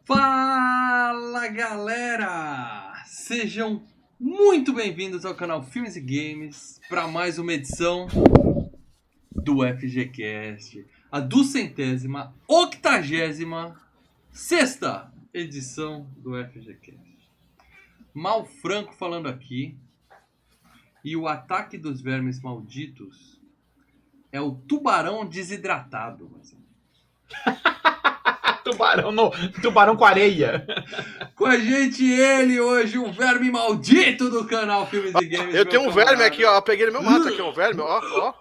Fala galera! Sejam muito bem-vindos ao canal Filmes e Games para mais uma edição do FGCast, a 286ª edição do FGCast. Mal Franco falando aqui, e o ataque dos vermes malditos é o tubarão desidratado. Tubarão com areia. Com a gente ele hoje, o verme maldito do canal Filmes e Games. Eu tenho um verme aqui, ó. Eu peguei no meu mato aqui, um verme, ó.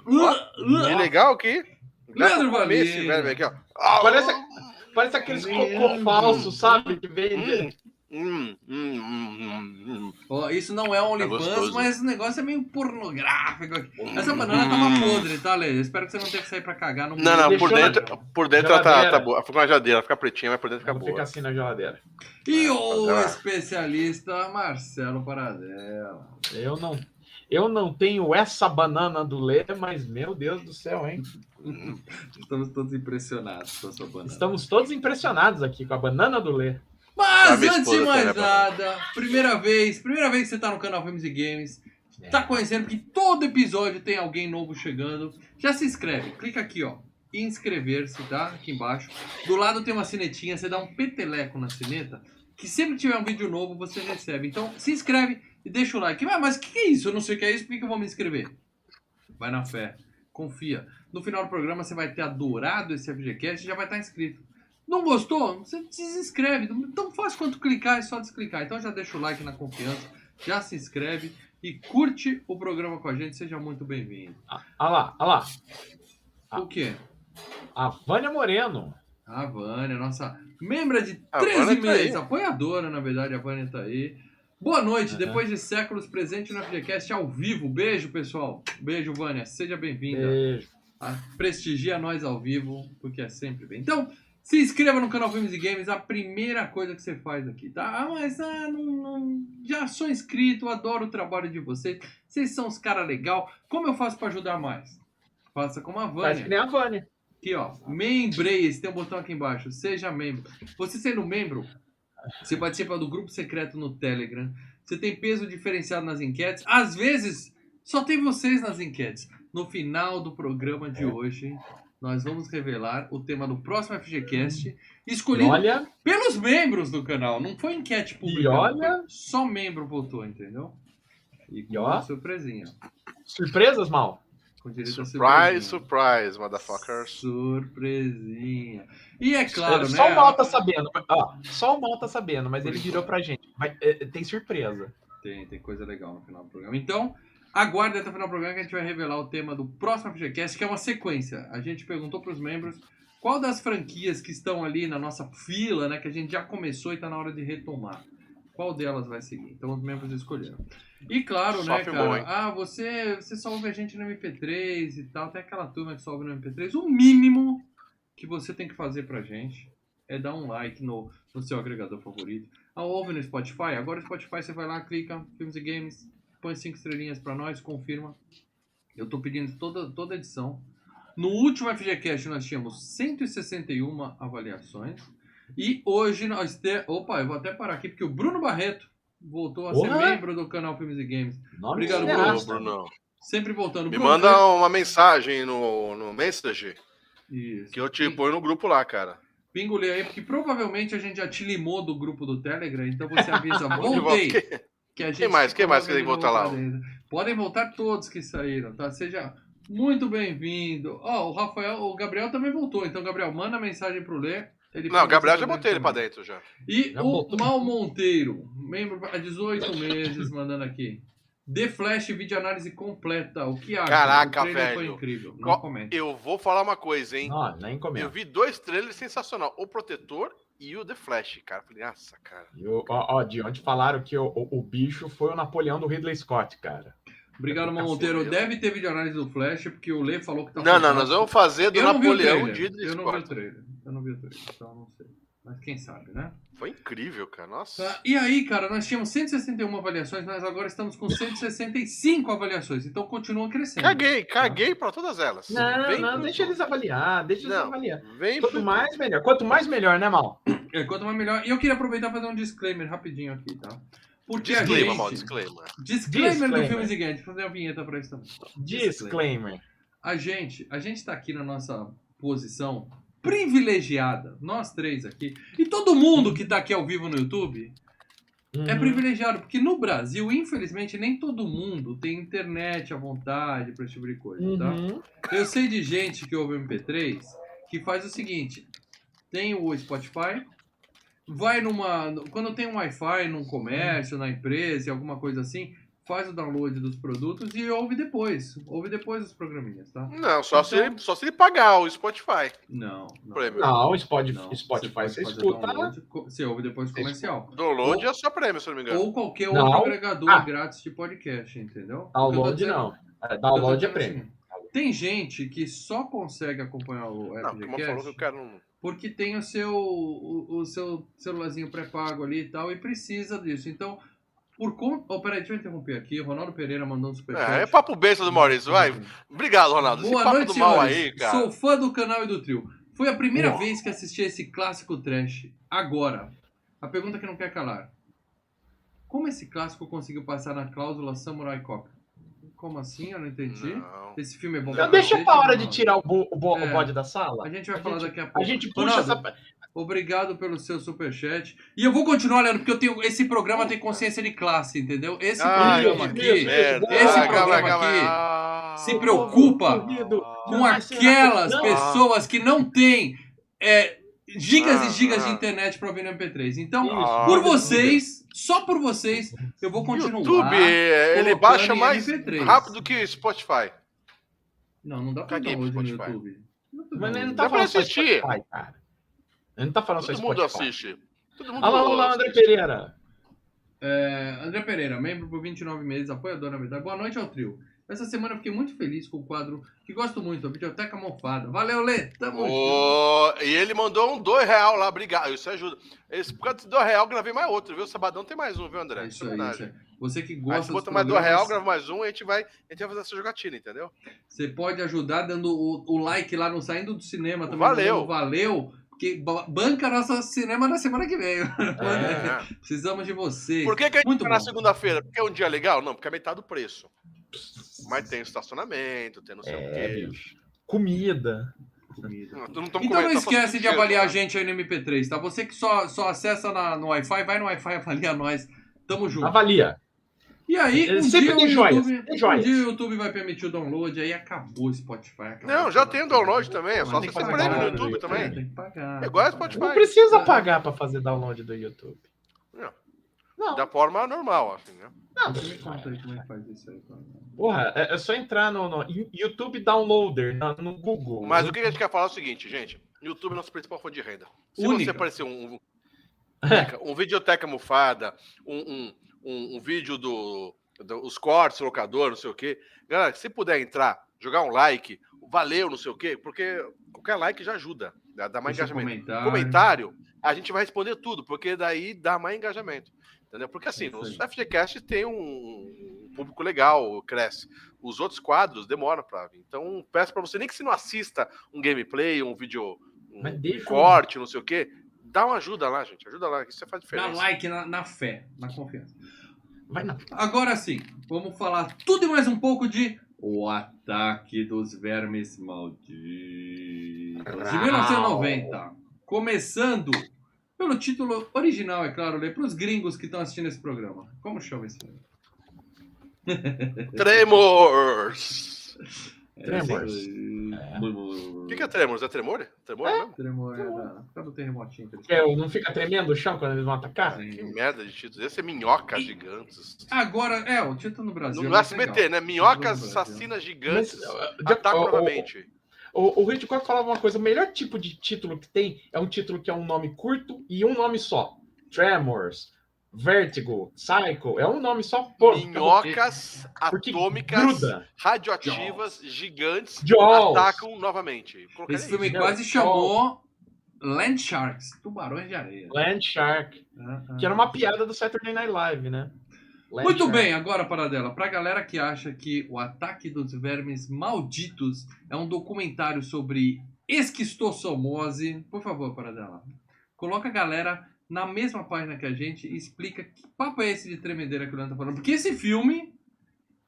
Que legal aqui. Leandro Valim. Esse verme aqui, ó. Parece aqueles cocô falsos, sabe? Que vem. Ó, isso não é OnlyFans, gostoso. mas o negócio é meio pornográfico aqui. Essa banana tava podre, tá, Lê? Espero que você não tenha que sair pra cagar no Não, Deixou por dentro ela tá boa. Fica uma geladeira, fica pretinha, mas por dentro fica Não boa. fica assim na geladeira. E o especialista Marcelo Paradela. Eu não tenho essa banana do Lê, mas meu Deus do céu, hein? Estamos todos impressionados com a sua banana. Estamos todos impressionados aqui com a banana do Lê. Mas minha antes de esposa mais tem, né, nada, primeira vez que você tá no canal Filmes e Games, tá conhecendo que todo episódio tem alguém novo chegando, já se inscreve, clica aqui, ó, inscrever-se, tá? Aqui embaixo. Do lado tem uma sinetinha, você dá um peteleco na sineta, que sempre tiver um vídeo novo você recebe. Então se inscreve e deixa o like. Mas o que é isso? Eu não sei o que é isso, por que eu vou me inscrever? Vai na fé, confia. No final do programa você vai ter adorado esse FGCast e já vai estar inscrito. Não gostou? Você desinscreve. Tão fácil quanto clicar, é só desclicar. Então já deixa o like na confiança, já se inscreve e curte o programa com a gente. Seja muito bem-vindo. Olha lá. O quê? A Vânia Moreno. A Vânia, nossa membra de A 13 Vânia tá meses, aí. apoiadora, na verdade, a Vânia tá aí. Boa noite, depois de séculos presente no FGCast ao vivo. Beijo, pessoal. Beijo, Vânia. Seja bem-vinda. Beijo. Prestigia nós ao vivo, porque é sempre bem. Então, se inscreva no canal Filmes e Games, a primeira coisa que você faz aqui, tá? Já sou inscrito, adoro o trabalho de vocês. Vocês são os caras legais. Como eu faço pra ajudar mais? Faça como a Faz que Vânia. nem a Vânia. Aqui, ó. Membreis, tem um botão aqui embaixo. Seja membro. Você sendo membro, você participa do grupo secreto no Telegram. Você tem peso diferenciado nas enquetes. Às vezes, só tem vocês nas enquetes. No final do programa de hoje, nós vamos revelar o tema do próximo FGCast, escolhido pelos membros do canal. Não foi enquete pública. E olha... Só membro votou, entendeu? E com uma surpresinha. Surpresas, Mal? Com direito a Surprise, motherfuckers. Surpresinha. E é claro, Só né? o Mal tá sabendo. Só o Mal tá sabendo, mas ele virou pra gente. Tem surpresa. Tem coisa legal no final do programa. Então, aguarde até o final do programa que a gente vai revelar o tema do próximo FGCast, que é uma sequência. A gente perguntou para os membros qual das franquias que estão ali na nossa fila, né, que a gente já começou e está na hora de retomar. Qual delas vai seguir? Então os membros escolheram. E claro, né, cara? Você só ouve a gente no MP3 e tal. Tem aquela turma que só ouve no MP3. O mínimo que você tem que fazer pra gente é dar um like no seu agregador favorito. Ouve no Spotify. Agora no Spotify você vai lá, clica, Filmes e Games, põe 5 estrelinhas pra nós, confirma. Eu tô pedindo toda edição. No último FGCast nós tínhamos 161 avaliações. E hoje nós temos... Opa, eu vou até parar aqui, porque o Bruno Barreto voltou a ser membro do canal Filmes e Games. Obrigado, Bruno. Sempre voltando. Me Bruno, manda uma mensagem no Message. Isso. Que eu te ponho no grupo lá, cara. Pingulei aí, porque provavelmente a gente já te limou do grupo do Telegram, então você avisa, voltei. Que a gente Quem mais que tem que voltar lá? Podem voltar todos que saíram, tá? Seja muito bem-vindo. O Gabriel também voltou, então, Gabriel, manda mensagem pro Lê. O Gabriel já botei ele pra dentro já. E o Mal Monteiro, membro há 18 meses, mandando aqui. The Flash, vídeo análise completa. O que acha? Caraca, o trailer velho. Foi incrível. Não comenta. Eu vou falar uma coisa, hein? Nem comenta. Eu vi 2 trailers sensacionais. O Protetor e o The Flash, cara. Falei, nossa, cara. De onde falaram que o bicho foi o Napoleão do Ridley Scott, cara. Obrigado, Mal Monteiro. Deve ter vídeo análise do Flash, porque o Lê falou que tá... Não, nós vamos fazer do Napoleão de Ridley Scott. Eu não vi o trailer, então não sei. Mas quem sabe, né? Foi incrível, cara. Nossa. Tá. E aí, cara, nós tínhamos 161 avaliações, nós agora estamos com 165 avaliações. Então continua crescendo. Caguei pra todas elas. Não, deixa eles avaliar. Vem Quanto mais melhor, né, Mal? Quanto mais melhor. E eu queria aproveitar e fazer um disclaimer rapidinho aqui, tá? Porque Disclaimer, a gente... mal, disclaimer. Disclaimer do Filme Gigante. Vou fazer uma vinheta pra isso também. Disclaimer. A gente tá aqui na nossa posição privilegiada, nós três aqui, e todo mundo que tá aqui ao vivo no YouTube é privilegiado, porque no Brasil, infelizmente, nem todo mundo tem internet à vontade pra esse tipo de coisa, tá? Eu sei de gente que ouve MP3 que faz o seguinte, tem o Spotify, vai quando tem um Wi-Fi num comércio, na empresa, alguma coisa assim, faz o download dos produtos e ouve depois os programinhas, tá? Não, só se ele pagar o Spotify. Não. Não, Spotify você fazer escuta. download, você ouve depois o comercial. Download é só prêmio, se eu não me engano. Ou qualquer outro agregador grátis de podcast, entendeu? Download não. Download é prêmio. Tem gente que só consegue acompanhar o Não, como falou que FGCast eu quero... porque tem o seu celularzinho pré-pago ali e tal, e precisa disso. Então, peraí, deixa eu interromper aqui. O Ronaldo Pereira mandou um superchat. É papo besta do Maurício, vai. Obrigado, Ronaldo. Boa Esse papo noite, do mal senhores. aí, cara. Sou fã do canal e do trio. Foi a primeira vez que assisti esse clássico trash. Agora, a pergunta que não quer calar. Como esse clássico conseguiu passar na cláusula Samurai Cop? Como assim? Eu não entendi. Não. Esse filme é bom Então deixa pra hora de não? tirar o bode da sala. A gente vai falar daqui a pouco. A gente puxa Ronaldo, essa... obrigado pelo seu superchat. E eu vou continuar olhando, porque esse programa tem consciência de classe, entendeu? Esse programa aqui, se preocupa com aquelas pessoas que não têm gigas e gigas de internet para ouvir no MP3. Então, por vocês, só por vocês, eu vou continuar. YouTube, ele baixa mais MP3. rápido que Spotify. Não dá pra download no YouTube. Mas ele não Dá tá pra falando só assistir. Spotify, cara. Ele não tá falando só Todo Spotify. mundo assiste. Todo mundo Olha lá, André assiste. Pereira. André Pereira, membro por 29 meses, apoiador na verdade. Boa noite ao trio. Essa semana eu fiquei muito feliz com o quadro que gosto muito, a Videoteca Mofada. Valeu, Lê! Tamo junto. E ele mandou um R$2 lá, obrigado. Isso ajuda. Por causa de R$2 eu gravei mais outro, viu? Sabadão tem mais um, viu, André? É isso aí. Você que gosta Aí se botar mais R$2, grava mais um e a gente vai fazer essa jogatina, entendeu? Você pode ajudar dando o like lá no Saindo do Cinema também. Valeu! Valeu! Porque banca nosso cinema na semana que vem. Precisamos de vocês. Por que a gente Muito tá na bom. segunda-feira? Porque é um dia legal? Não, porque é metade do preço. Mas tem estacionamento, tem não sei o quê. Bicho. Comida. Então não esquece de avaliar a gente aí no MP3, tá? Você que só acessa no Wi-Fi, vai no Wi-Fi, avalia nós. Tamo junto. Avalia. E aí, um sempre dia, tem joias. um dia o YouTube vai permitir o download, aí acabou o Spotify. Não, já tem o download também, é só Tem você que ter pagar prêmio no do YouTube também. Tem que pagar. É igual a Spotify. Não precisa pagar pra fazer download do YouTube. Não. Da forma normal, assim, né? Não, Me conta aí como é que faz isso aí. porra, é só entrar no YouTube Downloader, no Google. Mas o que a gente quer falar é o seguinte, gente. YouTube é nossa principal fonte de renda. Se Única. você aparecer um Videoteca Mofada, um vídeo dos cortes, locador, não sei o quê. Galera, se puder entrar, jogar um like, valeu, não sei o quê, porque qualquer like já ajuda, dá mais engajamento. Comentário, a gente vai responder tudo, porque daí dá mais engajamento. Entendeu? Porque assim, o FGCast tem um público legal, cresce. Os outros quadros demoram pra vir. Então, peço pra você, nem que você não assista um gameplay, um vídeo, um corte, não sei o quê, dá uma ajuda lá, gente. Ajuda lá, que isso faz diferença. Dá like na fé, na confiança. Vai não. Agora sim, vamos falar tudo e mais um pouco de O Ataque dos Vermes Malditos de 1990. Começando pelo título original, é claro, para os gringos que estão assistindo esse programa. Como chama esse filme? Tremors! Tremors. O que é Tremors? É tremor? Tremor mesmo? Tremor por causa do terremotinho. Não fica tremendo o chão quando eles vão atacar? Que merda de título. Esse é Minhocas Gigantes. Agora, o título no Brasil. No SBT, né? Minhocas Assassinas Gigantes atacam novamente. O Hitchcock falava uma coisa, o melhor tipo de título que tem é um título que é um nome curto e um nome só. Tremors, Vertigo, Psycho, é um nome só. Minhocas atômicas, gruda. radioativas, gigantes, Jaws. atacam novamente. Esse filme quase chamou Land Sharks, Tubarões de Areia. Land Shark, que era uma piada do Saturday Night Live, né? Muito bem, agora, Paradela, pra galera que acha que O Ataque dos Vermes Malditos é um documentário sobre esquistossomose, por favor, Paradela, coloca a galera na mesma página que a gente e explica que papo é esse de tremedeira que o Leandro tá falando. Porque esse filme,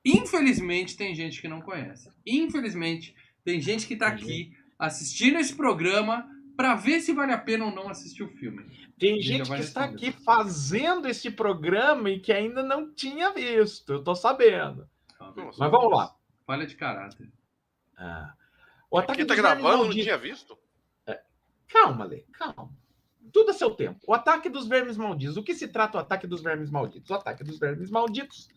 infelizmente, tem gente que não conhece. Infelizmente, tem gente que tá aqui assistindo esse programa pra ver se vale a pena ou não assistir o filme. Tem gente que está aqui fazendo esse programa e que ainda não tinha visto. Eu tô sabendo. Mas vamos lá. Falha de caráter. O Ataque Quem tá dos Vermes gravando não Malditos. tinha visto? Calma, Lê, calma. Tudo a seu tempo. O Ataque dos Vermes Malditos. O que se trata o Ataque dos Vermes Malditos? O Ataque dos Vermes Malditos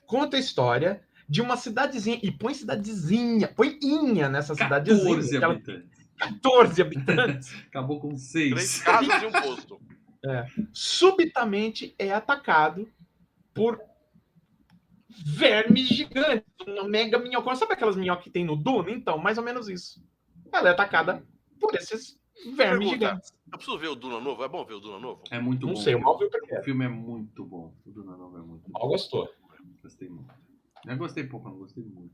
conta a história de uma cidadezinha. E põe cidadezinha, põe inha nessa 14 cidadezinha. habitantes. 14 habitantes. Acabou com 3 6. casas e um posto. Subitamente é atacado por vermes gigantes. Uma mega minhoca. Sabe aquelas minhocas que tem no Duna? Então, mais ou menos isso. Ela é atacada por esses vermes gigantes. Eu preciso ver o Duna novo. É bom ver o Duna novo? É muito bom. Não sei, o mal viu o O primeiro. filme é muito bom. O Duna Nova é muito O bom. mal gostou. Gostei muito. Eu gostei pouco, não gostei muito.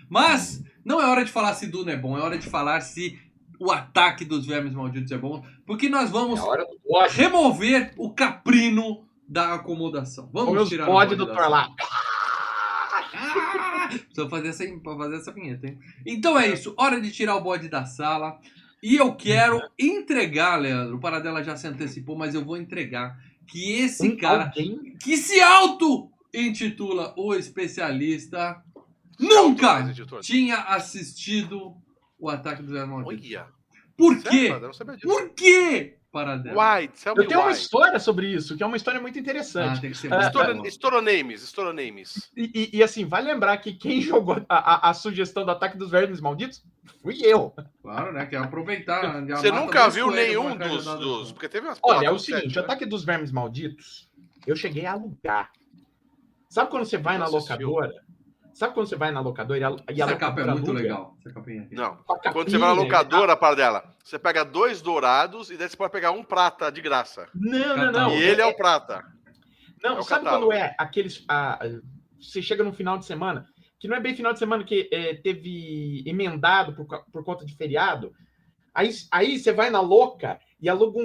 Mas não é hora de falar se Duna é bom, é hora de falar se o Ataque dos Vermes Malditos é bom, porque nós vamos É a hora do bode. remover o caprino da acomodação. Como Vamos os tirar bode o do da Thor lá. Ah! Precisa fazer essa vinheta, hein? Então é isso, hora de tirar o bode da sala. E eu quero entregar, Leandro, o Paradela já se antecipou, mas eu vou entregar que esse cara Alguém que se auto-intitula o especialista nunca tinha assistido o Ataque dos Vermes Malditos. Olha. Por quê? Eu não sabia disso. Por quê, Paradela? Why? Tell me Eu tenho uma why. história sobre isso, que é uma história muito interessante. Tem que ser muito bom. Estoura names. E assim, vai lembrar que quem jogou a sugestão do Ataque dos Vermes Malditos fui eu. Claro, né? Que é aproveitar. já Você mata nunca dois viu coelhos nenhum com uma cajadada dos. só. Porque teve umas Olha, é quatro, o seguinte, sete, o né? Ataque dos Vermes Malditos, eu cheguei a alugar. Sabe quando você vai Não na assistiu. locadora? Sabe quando você vai na locadora e a Essa capa é locadora muito aluga? legal. Essa capinha aqui. Não. Com a capinha, Quando você vai na locadora, para dela, você pega 2 dourados e daí você pode pegar um prata de graça. Não. E ele é o prata. Não, é o sabe catálogo. quando é aqueles... você chega no final de semana, que não é bem final de semana, que teve emendado por conta de feriado. Aí você vai na louca e aluga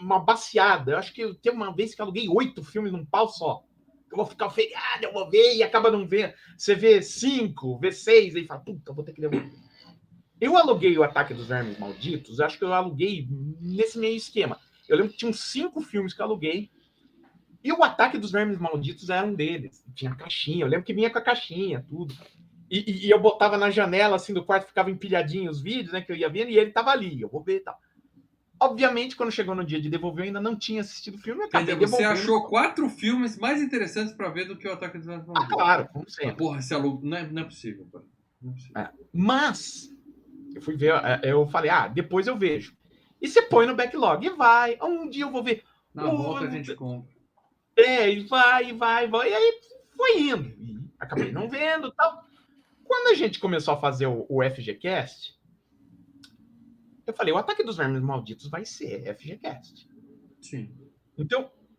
uma baciada. Eu acho que teve uma vez que eu aluguei 8 filmes num pau só. Eu vou ficar o feriado, eu vou ver, e acaba não vendo. Você vê 5, vê 6, aí fala, puta, eu vou ter que devolver. Eu aluguei o Ataque dos Vermes Malditos, acho que eu aluguei nesse meio esquema. Eu lembro que tinham 5 filmes que eu aluguei, e o Ataque dos Vermes Malditos era um deles. Tinha caixinha, eu lembro que vinha com a caixinha, tudo. E eu botava na janela, assim, do quarto, ficava empilhadinho os vídeos, né, que eu ia vendo, e ele tava ali, eu vou ver e tal. Obviamente, quando chegou no dia de devolver, eu ainda não tinha assistido o filme. Quer dizer, você achou 4 filmes mais interessantes pra ver do que o Ataque dos Vermes Malditos. Claro, como sempre. Porra, esse aluno... Não é possível, cara. Não é possível. Mas, eu fui ver, eu falei, depois eu vejo. E você põe no backlog, e vai. Um dia eu vou ver. Na volta a gente compra. E vai. E aí foi indo. E acabei não vendo e tal. Quando a gente começou a fazer o FGCast, eu falei, o Ataque dos Vermes Malditos vai ser FGCast. Sim.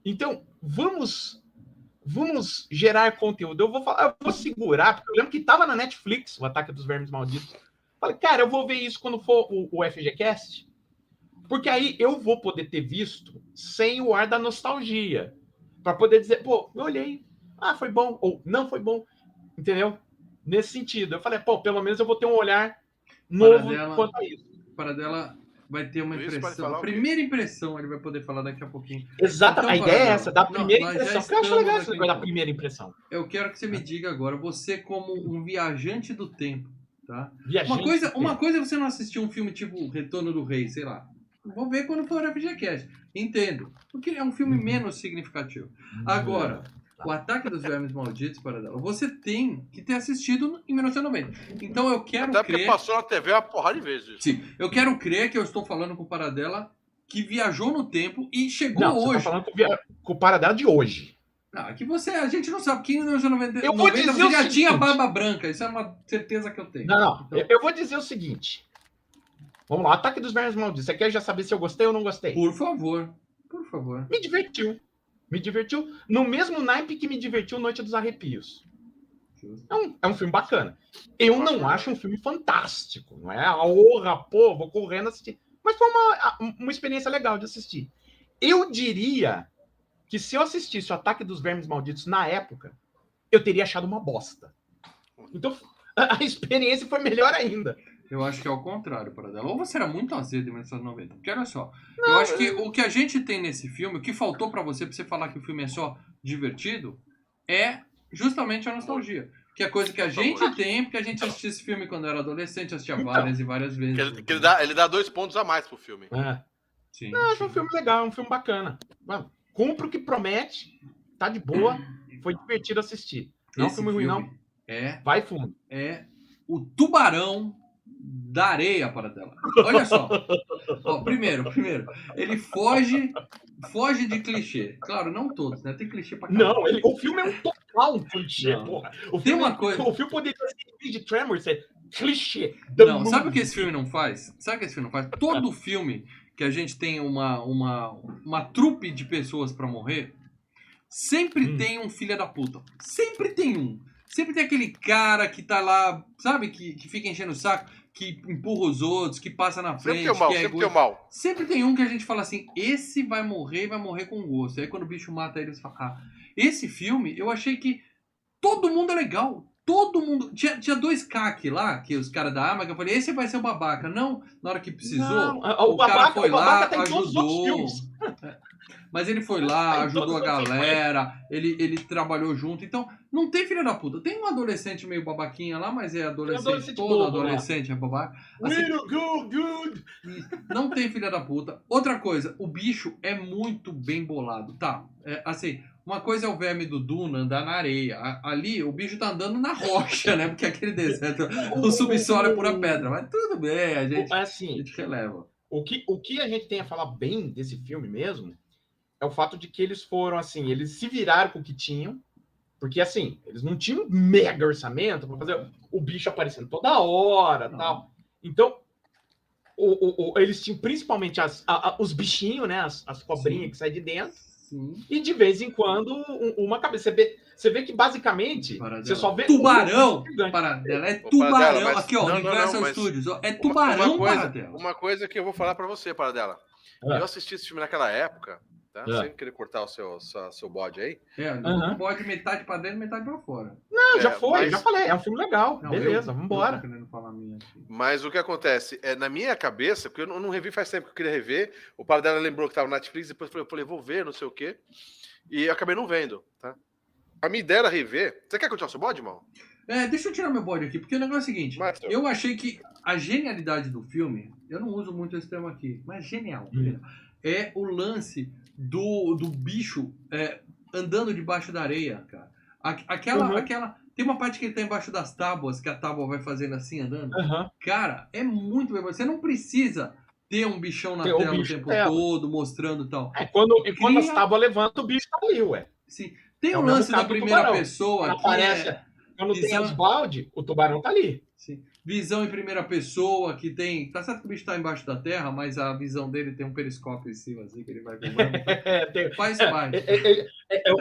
Então vamos gerar conteúdo. Eu vou segurar, porque eu lembro que estava na Netflix o Ataque dos Vermes Malditos. Falei, cara, eu vou ver isso quando for o FGCast, porque aí eu vou poder ter visto sem o ar da nostalgia, para poder dizer, pô, eu olhei, foi bom, ou não foi bom, entendeu? Nesse sentido. Eu falei, pô, pelo menos eu vou ter um olhar novo quanto a isso. Paradela vai ter uma impressão. A primeira impressão ele vai poder falar daqui a pouquinho. Exato, Então, a ideia é essa, da primeira nós impressão. já Porque eu acho legal essa estamos coisa da aqui, primeira impressão. Eu quero que você me diga agora, você como um viajante do tempo, tá? Viajante Uma coisa é você não assistir um filme tipo Retorno do Rei, sei lá. Vou ver quando for a FGCast. Entendo. Porque é um filme menos significativo. Agora, o Ataque dos Vermes Malditos, Paradela, você tem que ter assistido em 1990. Então eu quero Até crer... porque passou na TV uma porrada de vezes. Sim, eu quero crer que eu estou falando com o Paradela que viajou no tempo e chegou não, hoje. Você tá falando com o Paradela de hoje. Não, é que a gente não sabe. Que em 1990 eu vou dizer você já seguinte. tinha barba branca. Isso é uma certeza que eu tenho. Não. Então, eu vou dizer o seguinte. Vamos lá, Ataque dos Vermes Malditos. Você quer já saber se eu gostei ou não gostei? Por favor. Me divertiu. No mesmo naipe que me divertiu Noite dos Arrepios. É um filme bacana. Eu não acho um filme fantástico. Não é? Vou correndo assistir. Mas foi uma experiência legal de assistir. Eu diria que se eu assistisse o Ataque dos Vermes Malditos na época, eu teria achado uma bosta. Então, a experiência foi melhor ainda. Eu acho que é o contrário, Paradela. Ou você era muito azedo em 1990. Porque olha só, eu acho que o que a gente tem nesse filme, o que faltou pra você falar que o filme é só divertido, é justamente a nostalgia. Que é coisa que a gente tem, porque a gente assistia esse filme quando era adolescente, assistia várias e várias vezes. Que ele dá 2 pontos a mais pro filme. Sim, Não, acho um filme legal, um filme bacana. Mano, cumpre o que promete, tá de boa, foi divertido assistir. Não é um filme ruim, não. Vai fundo. É o Tubarão da Areia, Paradela. Olha só. Ó, primeiro, ele foge de clichê. Claro, não todos, né? Tem clichê pra caralho. Não, o filme é um total clichê, Não. porra. Tem uma coisa. O filme poderia ser de Tremors, é clichê. Não, sabe o que esse filme não faz? Todo filme que a gente tem uma trupe de pessoas pra morrer, sempre tem um filho da puta. Sempre tem um. Sempre tem aquele cara que tá lá, sabe? Que fica enchendo o saco, que empurra os outros, que passa na frente. Sempre tem o mal. Sempre tem um que a gente fala assim, esse vai morrer com gosto. Aí quando o bicho mata ele, você fala, ah, esse filme, eu achei que todo mundo é legal. Todo mundo. Tinha 2 CAC lá, que os caras da arma, que eu falei, esse vai ser o babaca. Não, na hora que precisou, o cara foi lá, ajudou. Mas ele foi lá, ajudou a galera, ele trabalhou junto. Então, não tem filha da puta. Tem um adolescente meio babaquinha lá, mas é adolescente, todo adolescente é babaca. Assim, não tem filha da puta. Outra coisa, o bicho é muito bem bolado. Tá, assim, uma coisa é o verme do Duna andar na areia. Ali, o bicho tá andando na rocha, né? Porque aquele deserto, o subsolo é pura pedra. Mas tudo bem, a gente releva. O que a gente tem a falar bem desse filme mesmo é o fato de que eles foram, assim, eles se viraram com o que tinham, porque, assim, eles não tinham um mega orçamento para fazer o bicho aparecendo toda hora e tal. Então, eles tinham principalmente os bichinhos, né, as cobrinhas que saem de dentro, e de vez em quando uma cabeça. Você vê que, basicamente, você só vê... Tubarão! Paradela, é tubarão. Mas, aqui, ó, Universal Studios. É tubarão, Paradela. Uma coisa que eu vou falar para você, Paradela. Eu assisti esse filme naquela época, tá? Sem querer cortar o seu bode aí. Um bode metade pra dentro, metade pra fora. Não, já falei, é um filme legal. Não, beleza, vambora. Eu tô querendo falar minha aqui. Mas o que acontece, na minha cabeça, porque eu não revi faz tempo que eu queria rever, o Paradela lembrou que tava na Netflix, depois eu falei, vou ver, não sei o quê, e eu acabei não vendo, tá? A minha ideia era rever. Você quer continuar seu bode, irmão? Deixa eu tirar meu bode aqui, porque o negócio é o seguinte, eu achei que a genialidade do filme, eu não uso muito esse termo aqui, mas genial, é o lance do bicho andando debaixo da areia, cara. Aquela tem uma parte que ele tá embaixo das tábuas, que a tábua vai fazendo assim, andando. Cara, é muito bem. Você não precisa ter um bichão na tela o tempo todo, mostrando e tal. Quando as tábuas levantam, o bicho tá ali, ué. Sim. Tem um lance da primeira pessoa que quando tem as balde, o tubarão tá ali. Sim. Visão em primeira pessoa, que tem... Tá certo que o bicho tá embaixo da terra, mas a visão dele tem um periscópio em cima, assim, que ele vai filmando. Faz parte.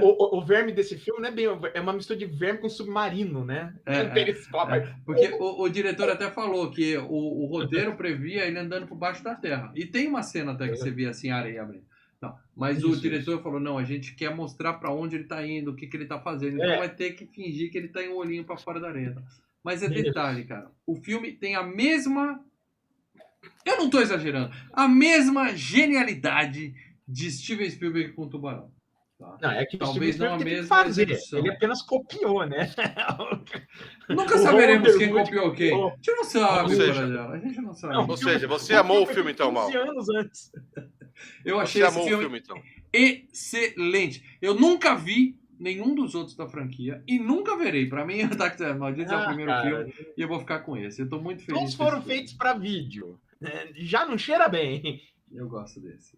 O verme desse filme não é bem... É uma mistura de verme com submarino, né? Periscópio. Porque o diretor até falou que o roteiro previa ele andando por baixo da terra. E tem uma cena até que você via assim, a areia abrindo. Não, mas o diretor falou, não, a gente quer mostrar pra onde ele tá indo, o que ele tá fazendo. Então vai ter que fingir que ele tá em um olhinho pra fora da areia. Mas é detalhe, cara. O filme tem a mesma... Eu não tô exagerando. A mesma genialidade de Steven Spielberg com o Tubarão. Tá? Não, é que talvez não a mesma execução. Ele apenas copiou, né? Nunca saberemos quem copiou quem. A gente não sabe, a gente não sabe. Ou seja, você amou o filme então, Mal. 15 anos antes. Eu achei esse filme então excelente. Eu nunca vi nenhum dos outros da franquia e nunca verei. Pra mim, Ataque dos Vermes Malditos é o primeiro filme e eu vou ficar com esse. Eu tô muito feliz. Todos foram feitos pra vídeo. Já não cheira bem. Eu gosto desse.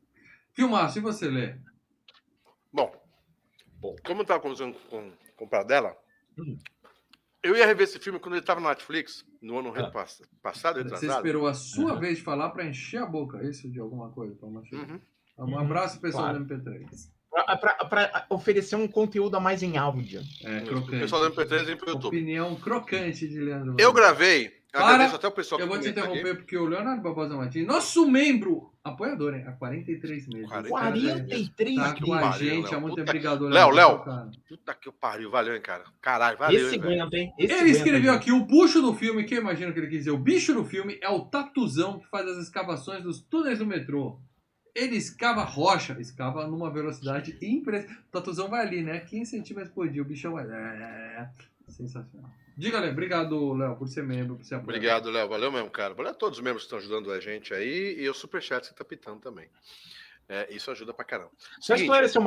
Filmaço, e você, Lê? Bom, como eu tava conversando com o Pradela, eu ia rever esse filme quando ele tava na Netflix, no ano passado, retrasado. Você esperou a sua vez de falar pra encher a boca, isso de alguma coisa? Um abraço, pessoal do MP3. Pra oferecer um conteúdo a mais em áudio. É, O crocante. pessoal do MP3 vem pro YouTube. Opinião crocante de Leandro. Eu gravei, agradeço Para, até o pessoal que eu vou te comenta interromper aqui. porque o Leonardo Barbosa Martins, nosso membro, apoiador, hein? Há 43 meses. 43 Tá que com a pariu, gente Léo. há muito Puta- tempo. Obrigado, Léo, cara. Puta que pariu, valeu, hein, cara. Caralho, valeu, Esse hein, velho. aguenta, hein? Ele escreveu aqui, o bucho do filme, que eu imagino que ele quis dizer, o bicho do filme é o tatuzão que faz as escavações dos túneis do metrô. Ele escava rocha, escava numa velocidade impressionante. O tatuzão vai ali, né? 15 centímetros por dia, o bichão vai... Sensacional. Diga, Léo. Obrigado, Léo, por ser membro, por ser apoiador. Obrigado, Léo. Valeu mesmo, cara. Valeu a todos os membros que estão ajudando a gente aí e o superchat que tá pitando também. Isso ajuda pra caramba. Só esclarecer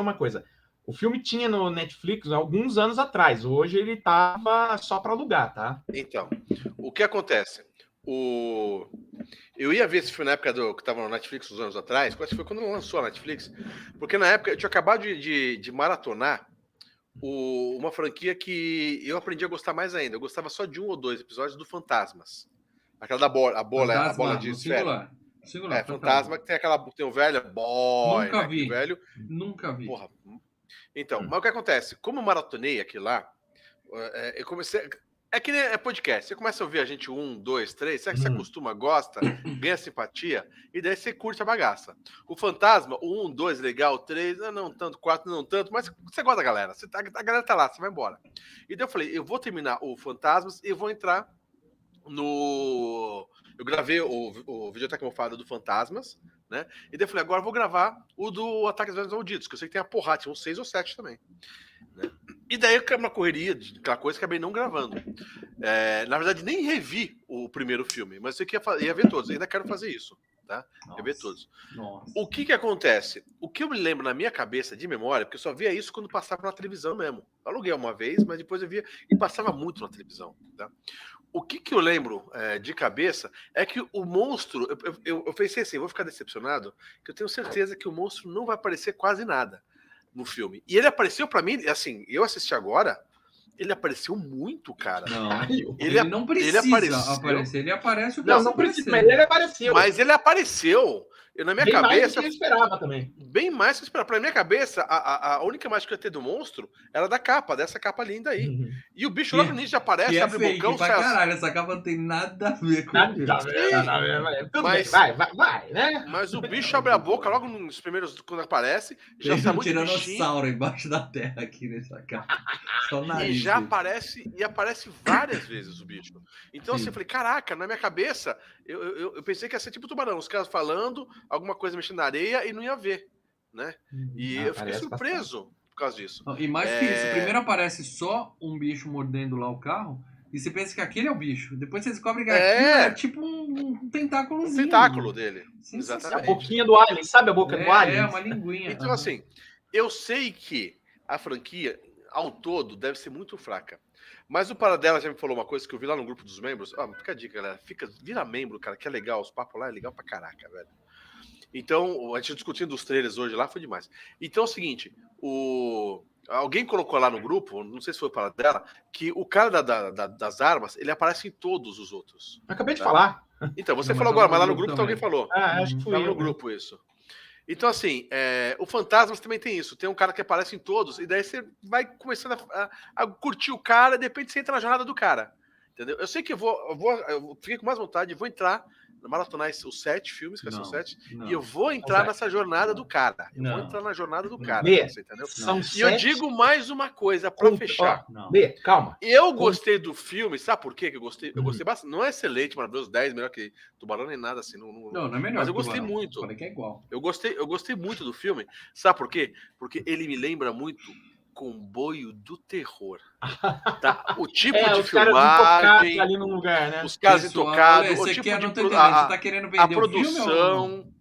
uma coisa. O filme tinha no Netflix há alguns anos atrás. Hoje ele tava só para alugar, tá? Então, o que acontece? Eu ia ver esse filme na época que tava no Netflix uns anos atrás, acho que foi quando lançou a Netflix, porque na época eu tinha acabado de maratonar uma franquia que eu aprendi a gostar mais ainda. Eu gostava só de 1 ou 2 episódios do Fantasmas. Aquela da bola, a bola de esfera. Singular, Fantasma que tem o velho boy, Nunca né, vi. velho. Nunca vi. Porra. Então, mas o que acontece? Como eu maratonei aquilo lá, eu comecei. É que nem é podcast. Você começa a ouvir a gente 1, 2, 3, você se acostuma, gosta, ganha simpatia, e daí você curte a bagaça. O Fantasma, o 1, 2, legal, 3, não tanto, 4, não tanto, mas você gosta da galera. A galera tá lá, você vai embora. E daí eu falei, eu vou terminar o Fantasmas e vou entrar no... Eu gravei o Videoteca Mofada do Fantasmas, né? E daí eu falei, agora eu vou gravar o do Ataques dos Malditos, que eu sei que tem a porrada, tinha uns 6 ou 7 também. Né? E daí eu na correria, aquela coisa, acabei não gravando. Na verdade, nem revi o primeiro filme, mas eu ia ver todos, ainda quero fazer isso. Tá? Eu ver todos. Nossa. O que acontece? O que eu me lembro na minha cabeça de memória, porque eu só via isso quando passava na televisão mesmo. Eu aluguei uma vez, mas depois eu via e passava muito na televisão. Tá? O que eu lembro de cabeça é que o monstro, eu pensei assim, vou ficar decepcionado, que eu tenho certeza que o monstro não vai aparecer quase nada no filme. E ele apareceu pra mim, assim, eu assisti agora, ele apareceu muito, cara. Não, ele não precisa aparecer. Ele aparece o que não precisa, mas ele apareceu. Mas ele apareceu. Na minha bem cabeça. Mais do que eu esperava também. Bem mais que eu esperava. Pra minha cabeça, a única imagem que eu ia ter do monstro era da capa, dessa capa linda aí. Uhum. E o bicho logo nisso já aparece, abre o bocão, sai. Caralho, essa capa não tem nada a ver com mas, vai, né? Mas o bicho abre a boca logo nos primeiros, quando aparece, já sai muito tiranossauro embaixo da terra aqui nessa capa. Só nariz, e já aparece várias vezes o bicho. Então assim, eu falei, caraca, na minha cabeça, eu pensei que ia ser tipo tubarão, os caras falando, alguma coisa mexendo na areia e não ia ver, né? E eu fiquei surpreso por causa disso. E mais que isso, primeiro aparece só um bicho mordendo lá o carro, e você pensa que aquele é o bicho. Depois você descobre que aquilo é tipo um tentáculozinho. Um tentáculo dele. Exatamente. A boquinha do alien, sabe a boca do alien? É, uma linguinha. Então, assim, eu sei que a franquia, ao todo, deve ser muito fraca. Mas o Paradela já me falou uma coisa que eu vi lá no grupo dos membros. Fica a dica, galera. Vira membro, cara, que é legal. Os papos lá é legal pra caraca, velho. Então, a gente discutindo os trailers hoje lá, foi demais. Então é o seguinte, alguém colocou lá no grupo, não sei se foi para dela, que o cara das armas, ele aparece em todos os outros. Acabei de falar. Então, você falou agora, mas lá no grupo alguém falou. Acho que foi no grupo isso. Então, assim, o Fantasmas também tem isso. Tem um cara que aparece em todos, e daí você vai começando a curtir o cara, e de repente você entra na jornada do cara. Entendeu? Eu sei que eu fiquei com mais vontade, vou entrar, maratonar os 7 filmes, que são 7, e eu vou entrar nessa jornada do cara. Vou entrar na jornada do cara. Você entendeu? E eu digo mais uma coisa pra fechar. Calma. Eu gostei do filme, sabe por quê que eu gostei? Eu gostei bastante. Não é excelente, maravilhoso, 10, melhor que Tubarão nem nada assim. Não é melhor. Mas eu gostei muito. Falei que é igual. Eu gostei muito do filme. Sabe por quê? Porque ele me lembra muito Comboio do Terror. Tá? O tipo de filmagem, ali no lugar, né? os caras intocados, o tipo de você tá querendo vender a produção,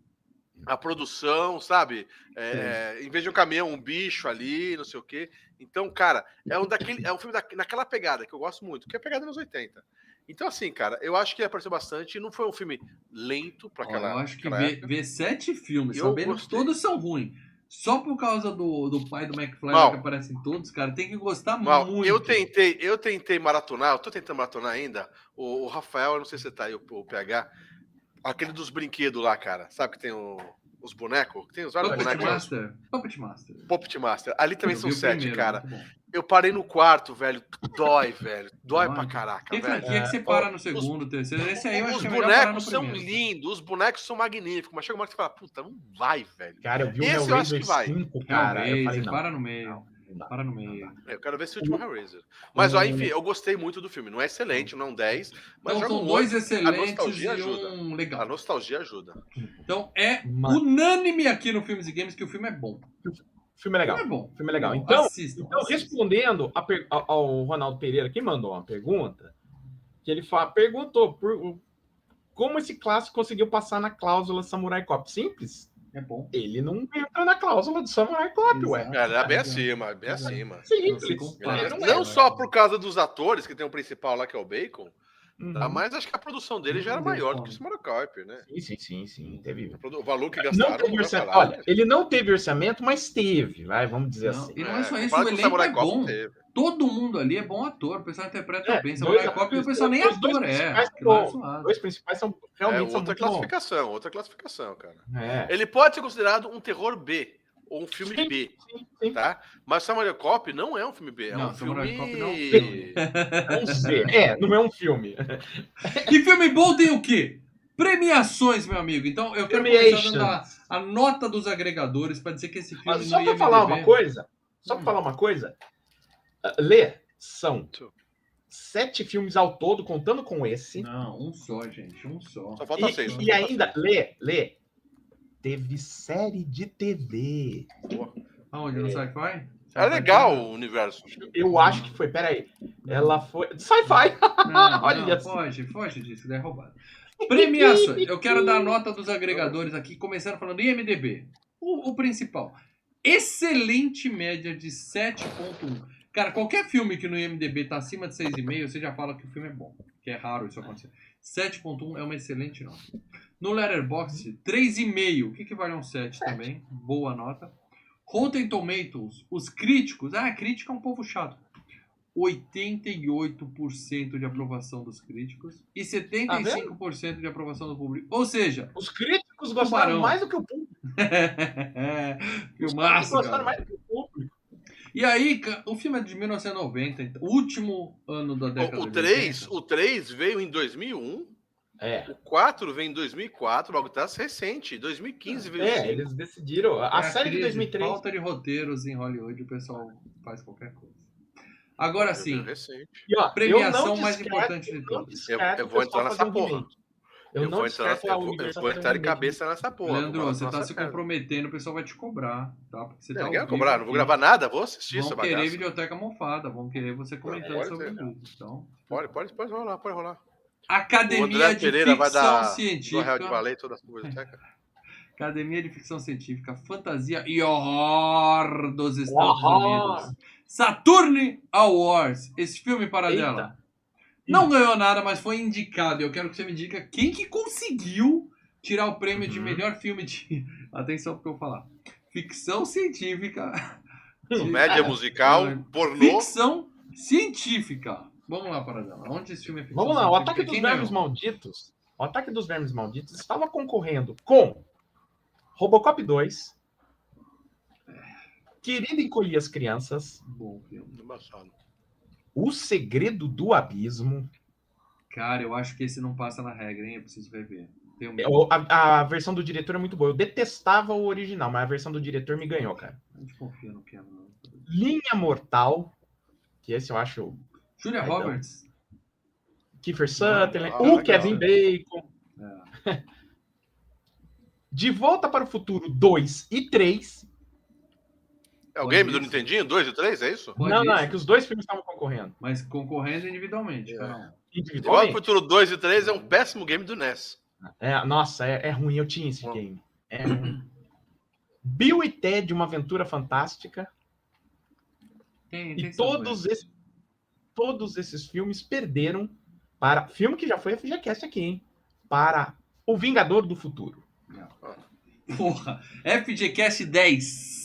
a produção, sabe? Em vez de um caminhão, um bicho ali, não sei o quê. Então, cara, é um filme naquela pegada que eu gosto muito, que é a pegada nos 80. Então, assim, cara, eu acho que ele apareceu bastante. Não foi um filme lento para aquela. Eu acho que ver 7 filmes, sabendo que todos são ruins. Só por causa do pai do McFly que aparece em todos, cara, tem que gostar muito. Eu tentei maratonar, eu tô tentando maratonar ainda. O Rafael, eu não sei se você tá aí, o PH, aquele dos brinquedos lá, cara. Sabe que tem o os bonecos. Tem os vários Puppet bonecos. Master. Puppet Master. Puppet Master. Ali também Eu são vi o 7, primeiro, cara. muito bom. Eu parei no quarto, velho. Dói, velho. Dói Dói. pra caraca, Tem velho. franquia que você para no segundo, terceiro. Esse aí eu acho Os que é melhor parar no bonecos são primeiro. lindos, os bonecos são magníficos, mas chega uma hora que você fala, puta, não vai, velho. Cara, eu vi o Esse eu acho Hellraiser que vai. 5, cara. Eu falei, Hellraiser, não. para no meio. Não dá. Para no meio. Eu quero ver esse último Hellraiser. Mas, ó, enfim, eu gostei muito do filme. Não é excelente, não é um 10, mas Então joga são um dois 8. excelentes nostalgia e ajuda. um A legal. nostalgia ajuda. Então é Mas- unânime aqui no Filmes e Games que o filme é bom. O filme é legal. O filme é bom. O filme é legal. Bom, Então, assistam. respondendo ao Ronaldo Pereira, que mandou uma pergunta, que ele perguntou como esse clássico conseguiu passar na cláusula Samurai Cop. Simples. É bom. Ele não entra na cláusula do Samurai Cop, ué. Exato. Cara, é bem acima, bem acima. Não se Simples. compara. Ele não é. Não só por causa dos atores, que tem o principal lá, que é o Bacon, Uhum. tá? Mas acho que a produção dele já era maior do que o Samurai Cop, né? Sim. Teve. O valor que Não gastaram teve não vai orçamento. falar, Olha, né? ele não teve orçamento, mas teve, vamos dizer Não, assim. e não é só isso, comparado o com elenco é Cop, bom. teve. Todo mundo ali é bom ator. O pessoal interpreta bem. dois Samurai Cop e o atores, pessoal nem os dois ator é. principais Aquilo é são suave. Os dois principais são realmente são outra muito bons. outra classificação, cara. É. Ele pode ser considerado um terror B, ou um filme Sim, B, sim. tá? Mas Samurai Cop não é um filme B, é Não, um Samurai filme... Cop não é um filme. Vamos ver. Não é um filme. E filme bom tem o quê? Premiações, meu amigo. Então, eu quero começar dando a nota dos agregadores para dizer que esse filme Mas só no para IMDb... falar uma coisa, Lê, são 7 filmes ao todo, contando com esse. Não, um só, gente. Um só. Só falta 6. E ainda, Lê, teve série de TV. Aonde? No Sci-Fi? É legal o universo. Eu acho que foi, peraí. Ela foi. Sci-Fi! Não, Olha foge disso, daí é roubado. Premiações. Eu quero dar a nota dos agregadores aqui, começando falando IMDB. O principal. Excelente média de 7.1. Cara, qualquer filme que no IMDB tá acima de 6,5, você já fala que o filme é bom. Que é raro isso acontecer. 7.1 é uma excelente nota. No Letterboxd, 3,5. O que vale um 7 também? Boa nota. Rotten Tomatoes, os críticos... crítica é um povo chato. 88% de aprovação dos críticos e 75% de aprovação do público. Ou seja... Os críticos gostaram mais do que o público. Filmaço, gostaram mais do que o público. E aí, o filme é de 1990, então, último ano da década de 80. O 3 veio em 2001. O 4 veio em 2004, logo tá recente. 2015 veio. Eles decidiram. A série de 2003. Falta de roteiros em Hollywood, o pessoal faz qualquer coisa. Agora sim, premiação mais importante de todas. Eu vou entrar nessa porra. Eu vou entrar de cabeça nessa porra. Leandro, você tá se comprometendo, o pessoal vai te cobrar, tá? Porque você Ninguém vai cobrar, não vou gravar nada, vou assistir essa bagaça. Vão querer videoteca mofada, vão querer você comentando sobre tudo. Então, pode rolar. Academia de Ficção Científica. Do Real de todas as coisas, Academia de Ficção Científica, Fantasia e Horror dos Estados Unidos. Saturn Awards. Esse filme, Paradela, não ganhou nada, mas foi indicado. Eu quero que você me diga quem que conseguiu tirar o prêmio de melhor filme de... Atenção porque eu vou falar. Ficção científica. Comédia musical, pornô. Ficção científica. Vamos lá, Paradela. Onde esse filme é ficção científica? Vamos lá, o Ataque dos Vermes Malditos. O Ataque dos Vermes Malditos estava concorrendo com Robocop 2, Querido Encolher as Crianças, bom filme. O Segredo do Abismo. Cara, eu acho que esse não passa na regra, hein? Eu preciso rever. A versão do diretor é muito boa. Eu detestava o original, mas a versão do diretor me ganhou, cara. A gente confia no piano, não. Linha Mortal, que esse eu acho... Julia Roberts. Kiefer Sutherland, Kevin Bacon. De Volta para o Futuro 2 e 3. É o game do Nintendinho? 2 e 3, é isso? Não, é que os dois filmes estavam concorrendo. Mas concorrendo individualmente, cara. De Volta para o Futuro 2 e 3 é um péssimo game do NES. Nossa, é ruim, eu tinha esse game. É ruim. Bill e Ted, Uma Aventura Fantástica. E todos esses filmes perderam para... Filme que já foi a FGCast aqui, hein? Para O Vingador do Futuro. Porra, FGCast 10.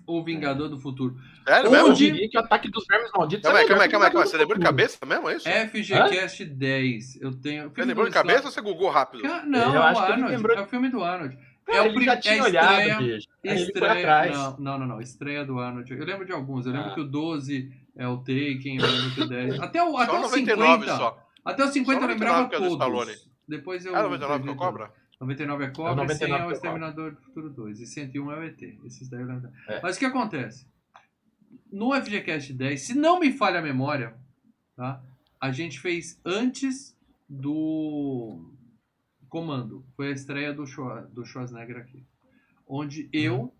O Vingador do Futuro. Sério mesmo? Eu diria que o Ataque dos Vermes Malditos... Calma aí. Você lembrou de cabeça mesmo, é isso? FGCast 10. Eu tenho... Você lembrou de cabeça ou você googou rápido? Não, é o Arnold. É o filme do Arnold. Cara, ele já tinha olhado, bicho. Aí ele foi atrás. Não. Estreia do Arnold. Eu lembro de alguns. Eu lembro que o 12 é o Taken, eu lembro que o 10. Até o 99 50. Só. Até o 50 eu lembrava que é do Stallone. todos. Depois eu. 99 que é o Cobra? 99 é Cobra, 99 e 100 é o é Cobra. Exterminador do Futuro 2. E 101 é o ET. Esses daí eu lembro. É. Mas o que acontece? No FGCast 10, se não me falha a memória, tá? A gente fez antes do Comando. Foi a estreia do Schwarzenegger aqui. Onde eu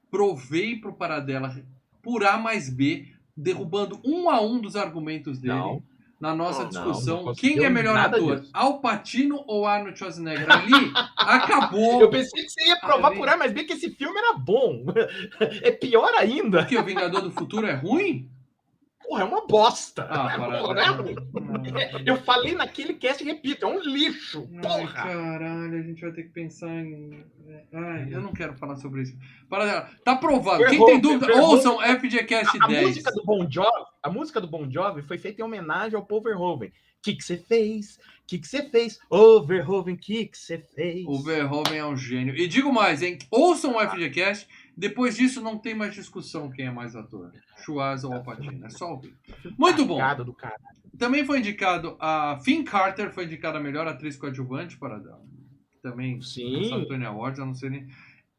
provei pro Paradela por A mais B, derrubando um a um dos argumentos dele na nossa discussão. Quem é melhor ator? Disso. Al Pacino ou Arnold Schwarzenegger? Ali acabou. Eu pensei que você ia provar por A mais B que esse filme era bom. É pior ainda. Porque o Vingador do Futuro é ruim? Porra, é uma bosta. Paradela. Eu falei naquele cast e repito, é um lixo. Porra. Ai, caralho, a gente vai ter que pensar em... Ai, eu não quero falar sobre isso. Paradela, tá provado. Quem tem dúvida, ouçam FGCast 10. A música do Bon Jovi foi feita em homenagem ao Paul Verhoeven. Que você fez? Que você fez? Ô, Verhoeven, que você fez? O Verhoeven é um gênio. E digo mais, hein? Ouçam o FGCast. Depois disso, não tem mais discussão quem é mais ator. Schwarzenegger ou Al Pacino. É só ouvir. Muito bom. Também foi indicado a Finn Carter, foi indicada a melhor atriz coadjuvante para também Sim. Saturn Awards, eu não sei nem.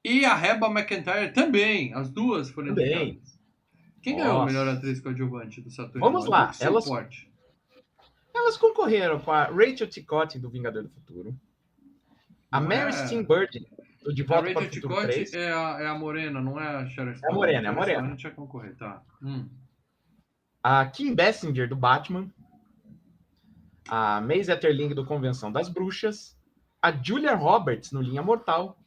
E a Reba McEntire também. As duas foram indicadas. Quem ganhou a melhor atriz coadjuvante do Saturn Vamos Awards? lá. Elas concorreram com a Rachel Ticotti do Vingador do Futuro. A Mary Steenburgen do De Volta para o Futuro 3. É a morena, não é a Sharon Stone. É a morena, é a morena. A gente vai concorrer, tá. A Kim Basinger do Batman. A Maisie Etterling do Convenção das Bruxas. A Julia Roberts no Linha Mortal.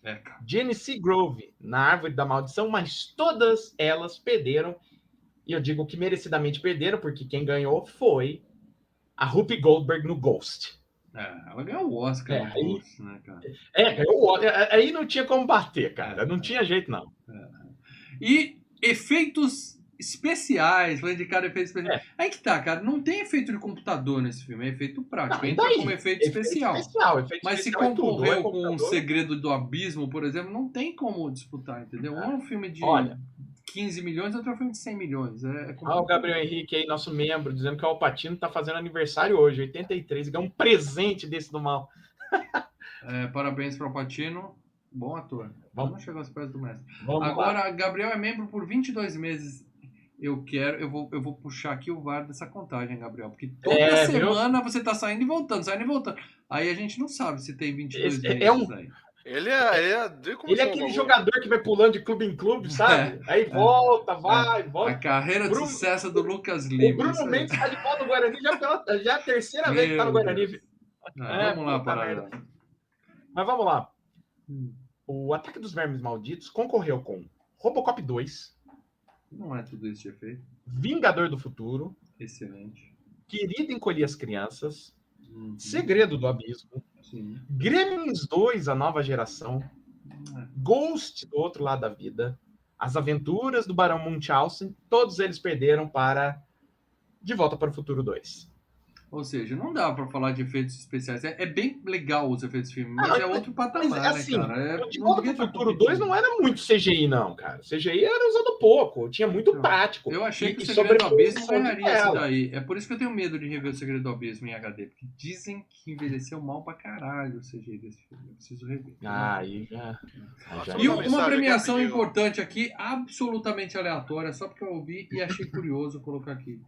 Jenny Seagrove na Árvore da Maldição, mas todas elas perderam. E eu digo que merecidamente perderam, porque quem ganhou foi a Whoopi Goldberg no Ghost. Ela ganhou o Oscar no Ghost, né, cara? Ganhou o Oscar. Aí não tinha como bater, cara. Não tinha jeito, não. E efeitos especiais, foi indicado efeitos especiais. Aí que tá, cara, não tem efeito de computador nesse filme, é efeito prático. Entra como efeito especial. Mas se concorreu com O Segredo do Abismo, por exemplo, não tem como disputar, entendeu? Um é um filme de 15 milhões, outro é um filme de 100 milhões. O Gabriel Henrique aí, nosso membro, dizendo que o Al Pacino tá fazendo aniversário hoje, 83, ganhou um presente desse do mal. Parabéns para o Al Pacino, bom ator. Vamos chegar aos pés do mestre. Agora, Gabriel é membro por 22 meses. Eu vou puxar aqui o VAR dessa contagem, Gabriel, porque toda semana você tá saindo e voltando. Aí a gente não sabe se tem 22 meses aí. Ele é aquele jogador que vai pulando de clube em clube, sabe? Aí volta. A carreira de sucesso do Lucas Lima. O Bruno Mendes tá de volta no Guarani já a terceira vez que tá no Guarani. Vamos lá, Parada. Mas vamos lá. O Ataque dos Vermes Malditos concorreu com Robocop 2. Não é tudo isso de efeito. Vingador do Futuro. Excelente. Querido Encolher as Crianças. Segredo do Abismo. Sim. Gremlins 2, a nova geração. Ghost, do outro lado da vida. As Aventuras do Barão Munchausen. Todos eles perderam para De Volta para o Futuro 2. Ou seja, não dá pra falar de efeitos especiais. É bem legal os efeitos de filme, mas é outro patamar, assim, né, cara? De Volta para o Futuro 2 não era muito CGI, não, cara. CGI era usado pouco, tinha muito prático. Eu achei que o Segredo do Abismo ganharia isso daí. É por isso que eu tenho medo de rever o Segredo do Abismo em HD, porque dizem que envelheceu mal pra caralho o CGI desse filme. Eu preciso rever. Aí já. E uma premiação importante aqui, absolutamente aleatória, só porque eu ouvi e achei curioso colocar aqui.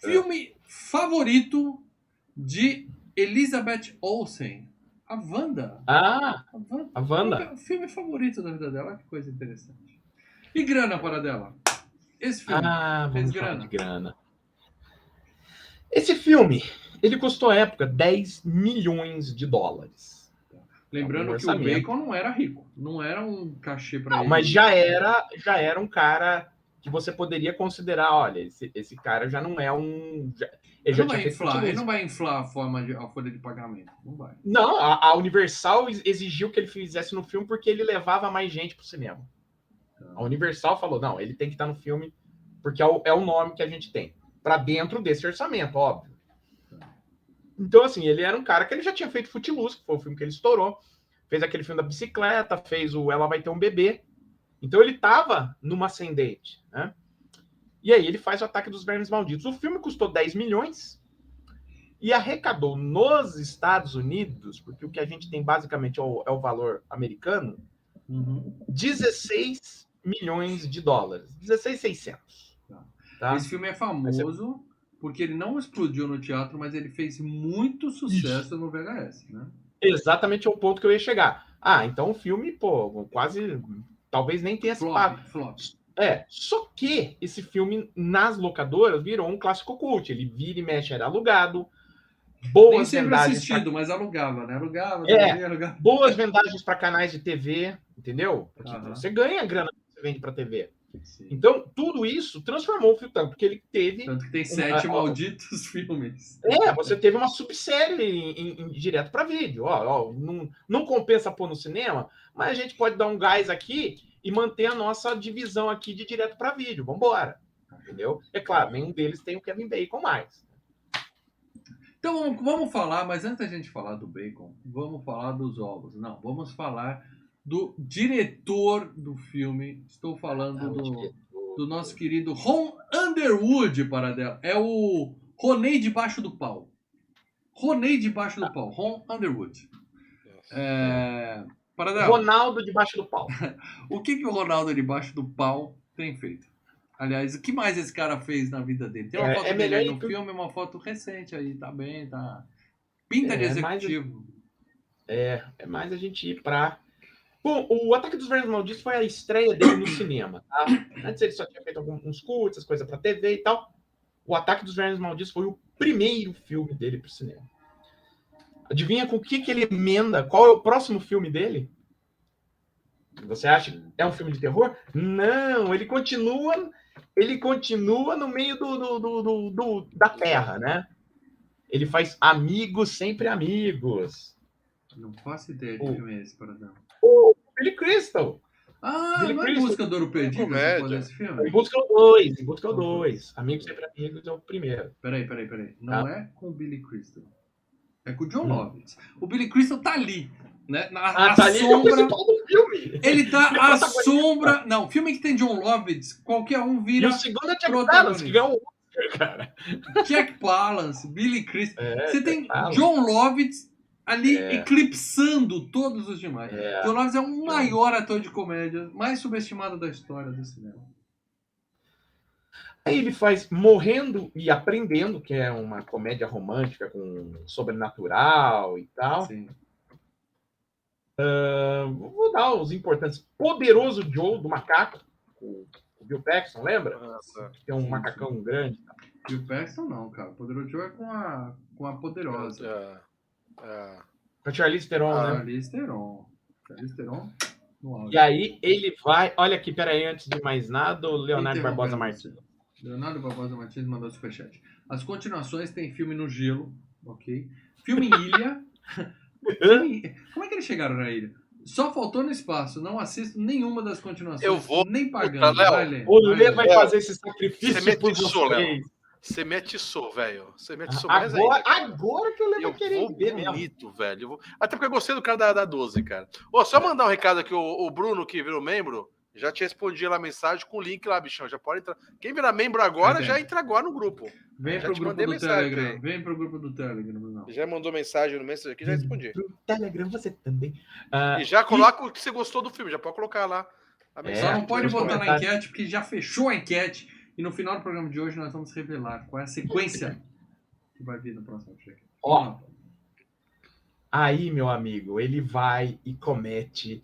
Filme favorito de Elizabeth Olsen, a Wanda. A Wanda. O filme favorito da vida dela, que coisa interessante. E grana para dela? Esse filme fez grana. Esse filme, ele custou à época 10 milhões de dólares. Lembrando que o Bacon não era rico, não era um cachê para ele. Mas já era um cara que você poderia considerar, olha, esse cara já não é um... Ele não vai inflar a folha de pagamento, não vai. Não, a Universal exigiu que ele fizesse no filme porque ele levava mais gente pro cinema. A Universal falou, não, ele tem que estar no filme porque é o nome que a gente tem. Para dentro desse orçamento, óbvio. Então, assim, ele era um cara que ele já tinha feito Footloose, que foi o filme que ele estourou. fez aquele filme da bicicleta, fez o Ela Vai Ter um Bebê. Então ele tava numa ascendente, né? E aí ele faz o Ataque dos Vermes Malditos. O filme custou 10 milhões e arrecadou nos Estados Unidos, porque o que a gente tem basicamente é o valor americano, 16 milhões de dólares. 16,600. Tá? Esse filme é famoso porque ele não explodiu no teatro, mas ele fez muito sucesso no VHS, né? Exatamente o ponto que eu ia chegar. Ah, então o filme, pô, quase... Talvez nem tenha se pago. Flop. Só que esse filme nas locadoras virou um clássico cult. Ele vira e mexe, era alugado. Nem sempre assistido, mas alugava, né? Alugava. Boas vendagens para canais de TV, entendeu? Porque você ganha grana que você vende para TV. Sim. Então, tudo isso transformou o filme, tanto que ele teve... Tanto que tem 7 malditos filmes. Você teve uma subsérie em direto para vídeo. Não compensa pôr no cinema, mas a gente pode dar um gás aqui e manter a nossa divisão aqui de direto para vídeo. Vamos embora. Entendeu? É claro, nenhum deles tem o Kevin Bacon mais. Então, vamos falar, mas antes da gente falar do Bacon, vamos falar dos ovos. Não, vamos falar do diretor do filme. Estou falando do nosso querido Ron Underwood, Paradela. É o Ronei debaixo do pau. Ronei debaixo do pau. Ron Underwood. Paradela. Ronaldo debaixo do pau. O que o Ronaldo debaixo do pau tem feito? Aliás, o que mais esse cara fez na vida dele? Tem uma foto dele aí no filme, uma foto recente aí, tá bem, tá... Pinta de executivo. É mais a gente ir pra... Bom, o Ataque dos Vermes Malditos foi a estreia dele no cinema, tá? Antes ele só tinha feito alguns curtas, coisa pra TV e tal. O Ataque dos Vermes Malditos foi o primeiro filme dele pro cinema. Adivinha com o que ele emenda? Qual é o próximo filme dele? Você acha que é um filme de terror? Não, ele continua no meio da Terra, né? Ele faz Amigos Sempre Amigos. Não faço ideia de filme é esse, Paradão. O Billy Crystal. Billy não Crystal. É Busca do Ouro Perdido esse filme? Em Busca o 2. Amigos Sempre Amigos é o primeiro. Peraí. Não é com o Billy Crystal. É com o John Lovitz. O Billy Crystal tá ali. Né? Tá sombra. Ali, do filme. Ele tá à sombra. Não, filme que tem John Lovitz, qualquer um vira. E o segundo é Jack Palance, que ganhou o Oscar, cara. Jack Palance, Billy Crystal. Você tem John Lovitz ali eclipsando todos os demais. John Lovitz é o maior ator de comédia, mais subestimado da história do cinema. Aí ele faz Morrendo e Aprendendo, que é uma comédia romântica com sobrenatural e tal. Sim. Vou dar os importantes. Poderoso Joe, do macaco. O Bill Paxton, lembra? Nossa. Tem um macacão grande. Bill Paxton não, cara. Poderoso Joe é com a Poderosa. Com a Charlize Theron, né? Charlize Theron. E aí ele vai... Olha aqui, peraí, antes de mais nada, o Leonardo Barbosa Martins. Leonardo Barbosa Martins mandou superchat. As continuações tem filme no gelo, ok? Filme em ilha... Como é que eles chegaram na ilha? Só faltou no espaço. Não assisto nenhuma das continuações. Eu vou. Nem pagando. Vai, o Lê vai fazer esse sacrifício. Você mete isso, Léo. Você mete isso, velho. Você mete isso mais ainda. Agora que eu Lê vai querer ver bonito, velho. Até porque eu gostei do cara da 12, cara. Só mandar um recado aqui. O Bruno, que virou membro, já te respondi lá a mensagem com o link lá, bichão. Já pode entrar. Quem virar membro agora, já entra agora no grupo. Vem pro grupo do Telegram. Vem pro grupo do Telegram, Bruno. Já mandou mensagem no Messenger aqui, já respondi. Pro Telegram você também. E já coloca o que você gostou do filme, já pode colocar lá. Só não pode botar na enquete, porque já fechou a enquete. E no final do programa de hoje nós vamos revelar qual é a sequência que vai vir no próximo check. Aí, meu amigo, ele vai e comete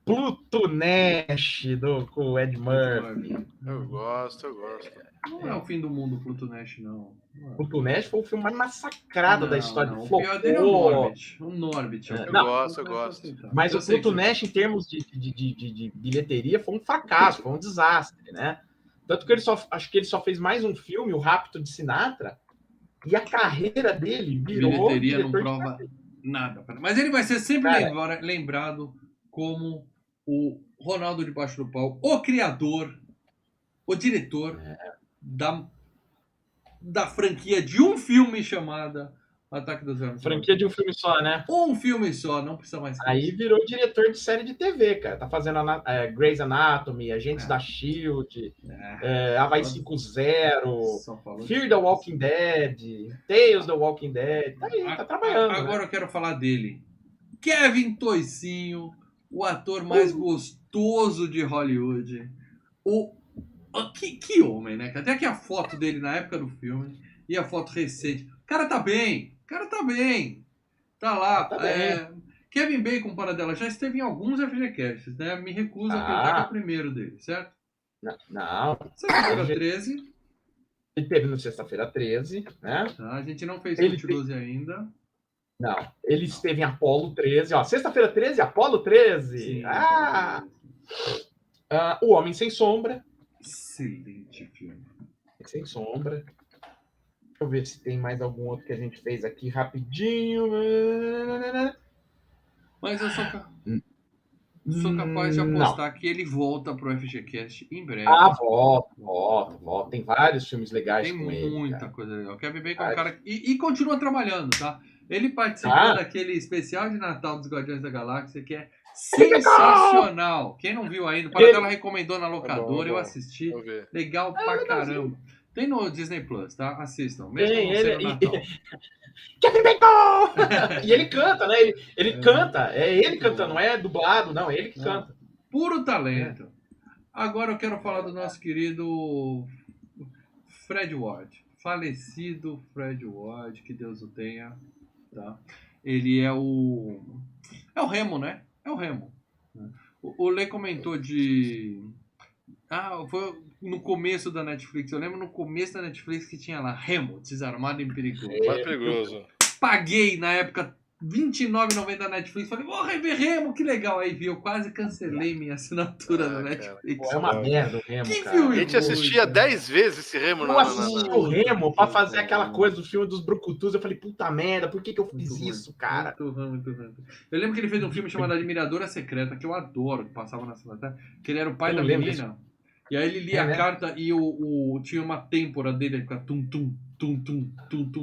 Pluto Nash com o Ed Murphy. Eu gosto. Não é o fim do mundo, Pluto Nash, não. Pluto Nash foi o filme mais massacrado da história. O pior dele é o Norbit. Eu gosto. Mas o Pluto Nash, em termos de bilheteria, foi um fracasso, foi um desastre, né? Tanto que acho que ele só fez mais um filme, O Rapto de Sinatra, e a carreira dele virou... Bilheteria não prova nada. Mas ele vai ser sempre lembrado como o Ronaldo debaixo do pau, o criador, o diretor da franquia de um filme chamada Ataque dos Vermes. Franquia de um filme só, né? Um filme só, não precisa mais. Aí virou diretor de série de TV, cara. Tá fazendo Grey's Anatomy, Agentes da S.H.I.E.L.D., Havaí 5-0, Fear the Walking Dead, Tales the Walking Dead. Tá aí, tá trabalhando. Agora eu quero falar dele. Kevin Toicinho, o ator mais gostoso de Hollywood. Que homem, né? Até aqui a foto dele na época do filme e a foto recente. O cara tá bem. Tá lá. Tá bem. Kevin Bacon, Paradela, já esteve em alguns FGCasts, né? Me recuso a acreditar que é o primeiro dele, certo? Não. Sexta-feira 13. Ele teve no Sexta-feira 13, né? Tá, a gente não fez Cult 12 ainda. Não, ele esteve em Apollo 13, ó. Sexta-feira 13, Apollo 13. Sim, O Homem Sem Sombra. Excelente filme. Sem sombra. Deixa eu ver se tem mais algum outro que a gente fez aqui rapidinho. Mas eu sou capaz de apostar que ele volta pro FGCast em breve. Volta. Tem vários filmes legais com ele. Tem muita coisa legal. Kevin Bacon é um cara... E continua trabalhando, tá? Ele participou daquele especial de Natal dos Guardiões da Galáxia, que é sensacional. Quem não viu ainda, o Paradela recomendou na locadora, eu assisti. Legal pra caramba. Tem no Disney Plus, tá? Assistam. Mesmo não sendo Natal. Kevin Bacon! E ele canta, né? Ele canta. É ele cantando, não é dublado, não. É ele que canta. Puro talento. Agora eu quero falar do nosso querido Fred Ward. Falecido Fred Ward, que Deus o tenha. Tá? Ele é o Remo, né? É o Remo. O Lê comentou de... foi no começo da Netflix. Eu lembro no começo da Netflix que tinha lá Remo, Desarmado e Perigoso. Mais perigoso. Paguei na época R$29,90 da Netflix. Falei, vou rever Remo, que legal. Aí vi, eu quase cancelei minha assinatura da Netflix. É uma merda o Remo, que cara. filme a gente assistia 10 vezes esse Remo. Eu assisti o Remo pra fazer aquela coisa do filme dos Brucutus. Eu falei, puta merda, por que eu fiz isso, cara? Muito ruim. Eu lembro que ele fez um filme chamado Admiradora Secreta, que eu adoro, que passava na cidade, que ele era o pai da menina. E aí ele lia a carta e tinha uma têmpora dele, ficava tum-tum,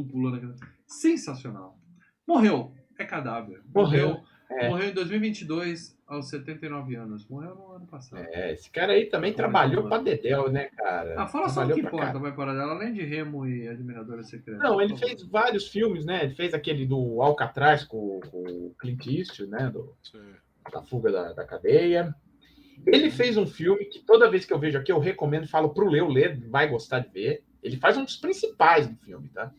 pulando. Sensacional. Morreu. É cadáver. Morreu em 2022, aos 79 anos. Morreu no ano passado. Esse cara aí também trabalhou pra Dedéu, né, cara? Fala só o que importa, vai parar dela, além de Remo e Admiradora Secreta. Não, ele fez vários filmes, né? Ele fez aquele do Alcatraz com o Clint Eastwood, né? Da fuga da cadeia. Ele fez um filme que toda vez que eu vejo aqui, eu recomendo, falo pro Lê, o Lê vai gostar de ver. Ele faz um dos principais do filme, tá?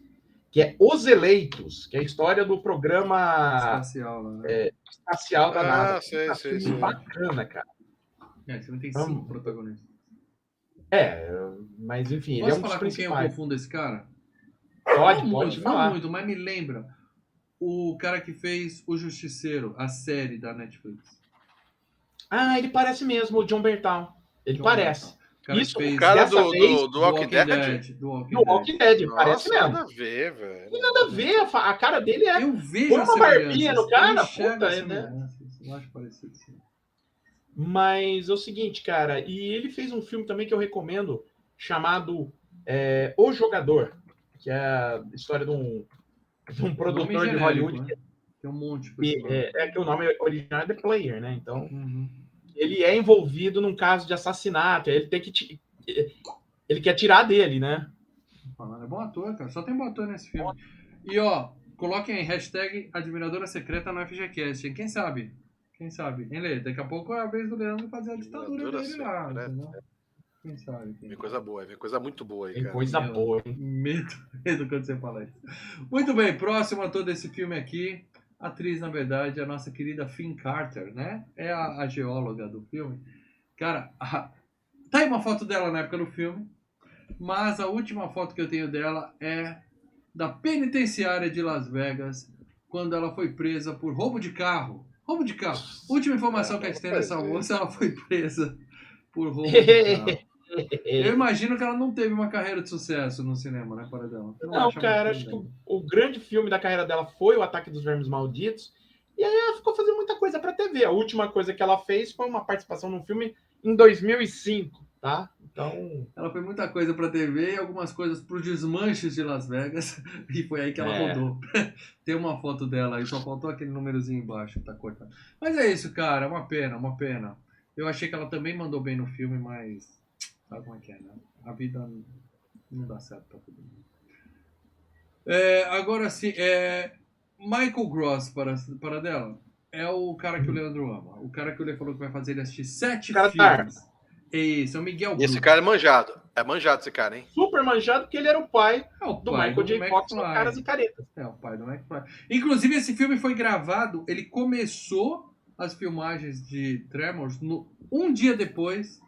Que é Os Eleitos, que é a história do programa espacial, né? Espacial da NASA. Sei. Bacana, cara. Esse filme tem 5 protagonistas. Mas enfim, Posso ele é um falar dos principais. com quem eu confundo esse cara? Pode falar. Não muito, mas me lembra. O cara que fez O Justiceiro, a série da Netflix. Ele parece mesmo o John Bernthal. Ele parece. Isso, o cara do Walking Dead? Do Walking Dead, parece mesmo. Nada a ver, velho. Tem nada a ver, a cara dele é... Eu vejo põe uma barbinha no cara, puta, né? Eu acho parecido, sim. Mas é o seguinte, cara, e ele fez um filme também que eu recomendo, chamado O Jogador, que é a história de um produtor de Hollywood. Né? Tem um monte. Que o nome original é The Player, né? Então... Ele é envolvido num caso de assassinato. Ele quer tirar dele, né? É bom ator, cara. Só tem bom ator nesse filme. E, coloquem aí, hashtag Admiradora Secreta no FGCast. Quem sabe? Hein, Lê? Daqui a pouco é a vez do Leandro fazer a ditadura dele lá. Entendeu? Quem sabe? Vem coisa boa, vem coisa muito boa aí, cara. Tem coisa boa, hein? Medo quando você fala isso. Muito bem, próximo ator desse filme aqui. Atriz, na verdade, é a nossa querida Finn Carter, né? É a geóloga do filme. Cara, tá aí uma foto dela na época do filme, mas a última foto que eu tenho dela é da penitenciária de Las Vegas, quando ela foi presa por roubo de carro. Última informação que a gente tem dessa moça, ela foi presa por roubo de carro. Eu imagino que ela não teve uma carreira de sucesso no cinema, né, Paradela? Não, cara, acho que o grande filme da carreira dela foi O Ataque dos Vermes Malditos, e aí ela ficou fazendo muita coisa pra TV. A última coisa que ela fez foi uma participação num filme em 2005, tá? Então, Ela foi muita coisa pra TV e algumas coisas pro desmanches de Las Vegas. E foi aí que ela rodou. Tem uma foto dela aí, só faltou aquele númerozinho embaixo que tá cortado. Mas é isso, cara. Uma pena, uma pena. Eu achei que ela também mandou bem no filme, mas... Sabe como é que é, né? A vida não dá certo pra todo mundo. Agora sim, Michael Gross, para dela, é o cara que o Leandro ama. O cara que o Leandro falou que vai fazer ele assistir 7 cara filmes. Esse é o Miguel E esse Brooks. cara é manjado. É manjado esse cara, hein? super manjado, porque ele era o pai É o do pai Michael J. Fox no McFly. Caras e Caretas. É o pai do McFly. Inclusive, esse filme foi gravado, ele começou as filmagens de Tremors um dia depois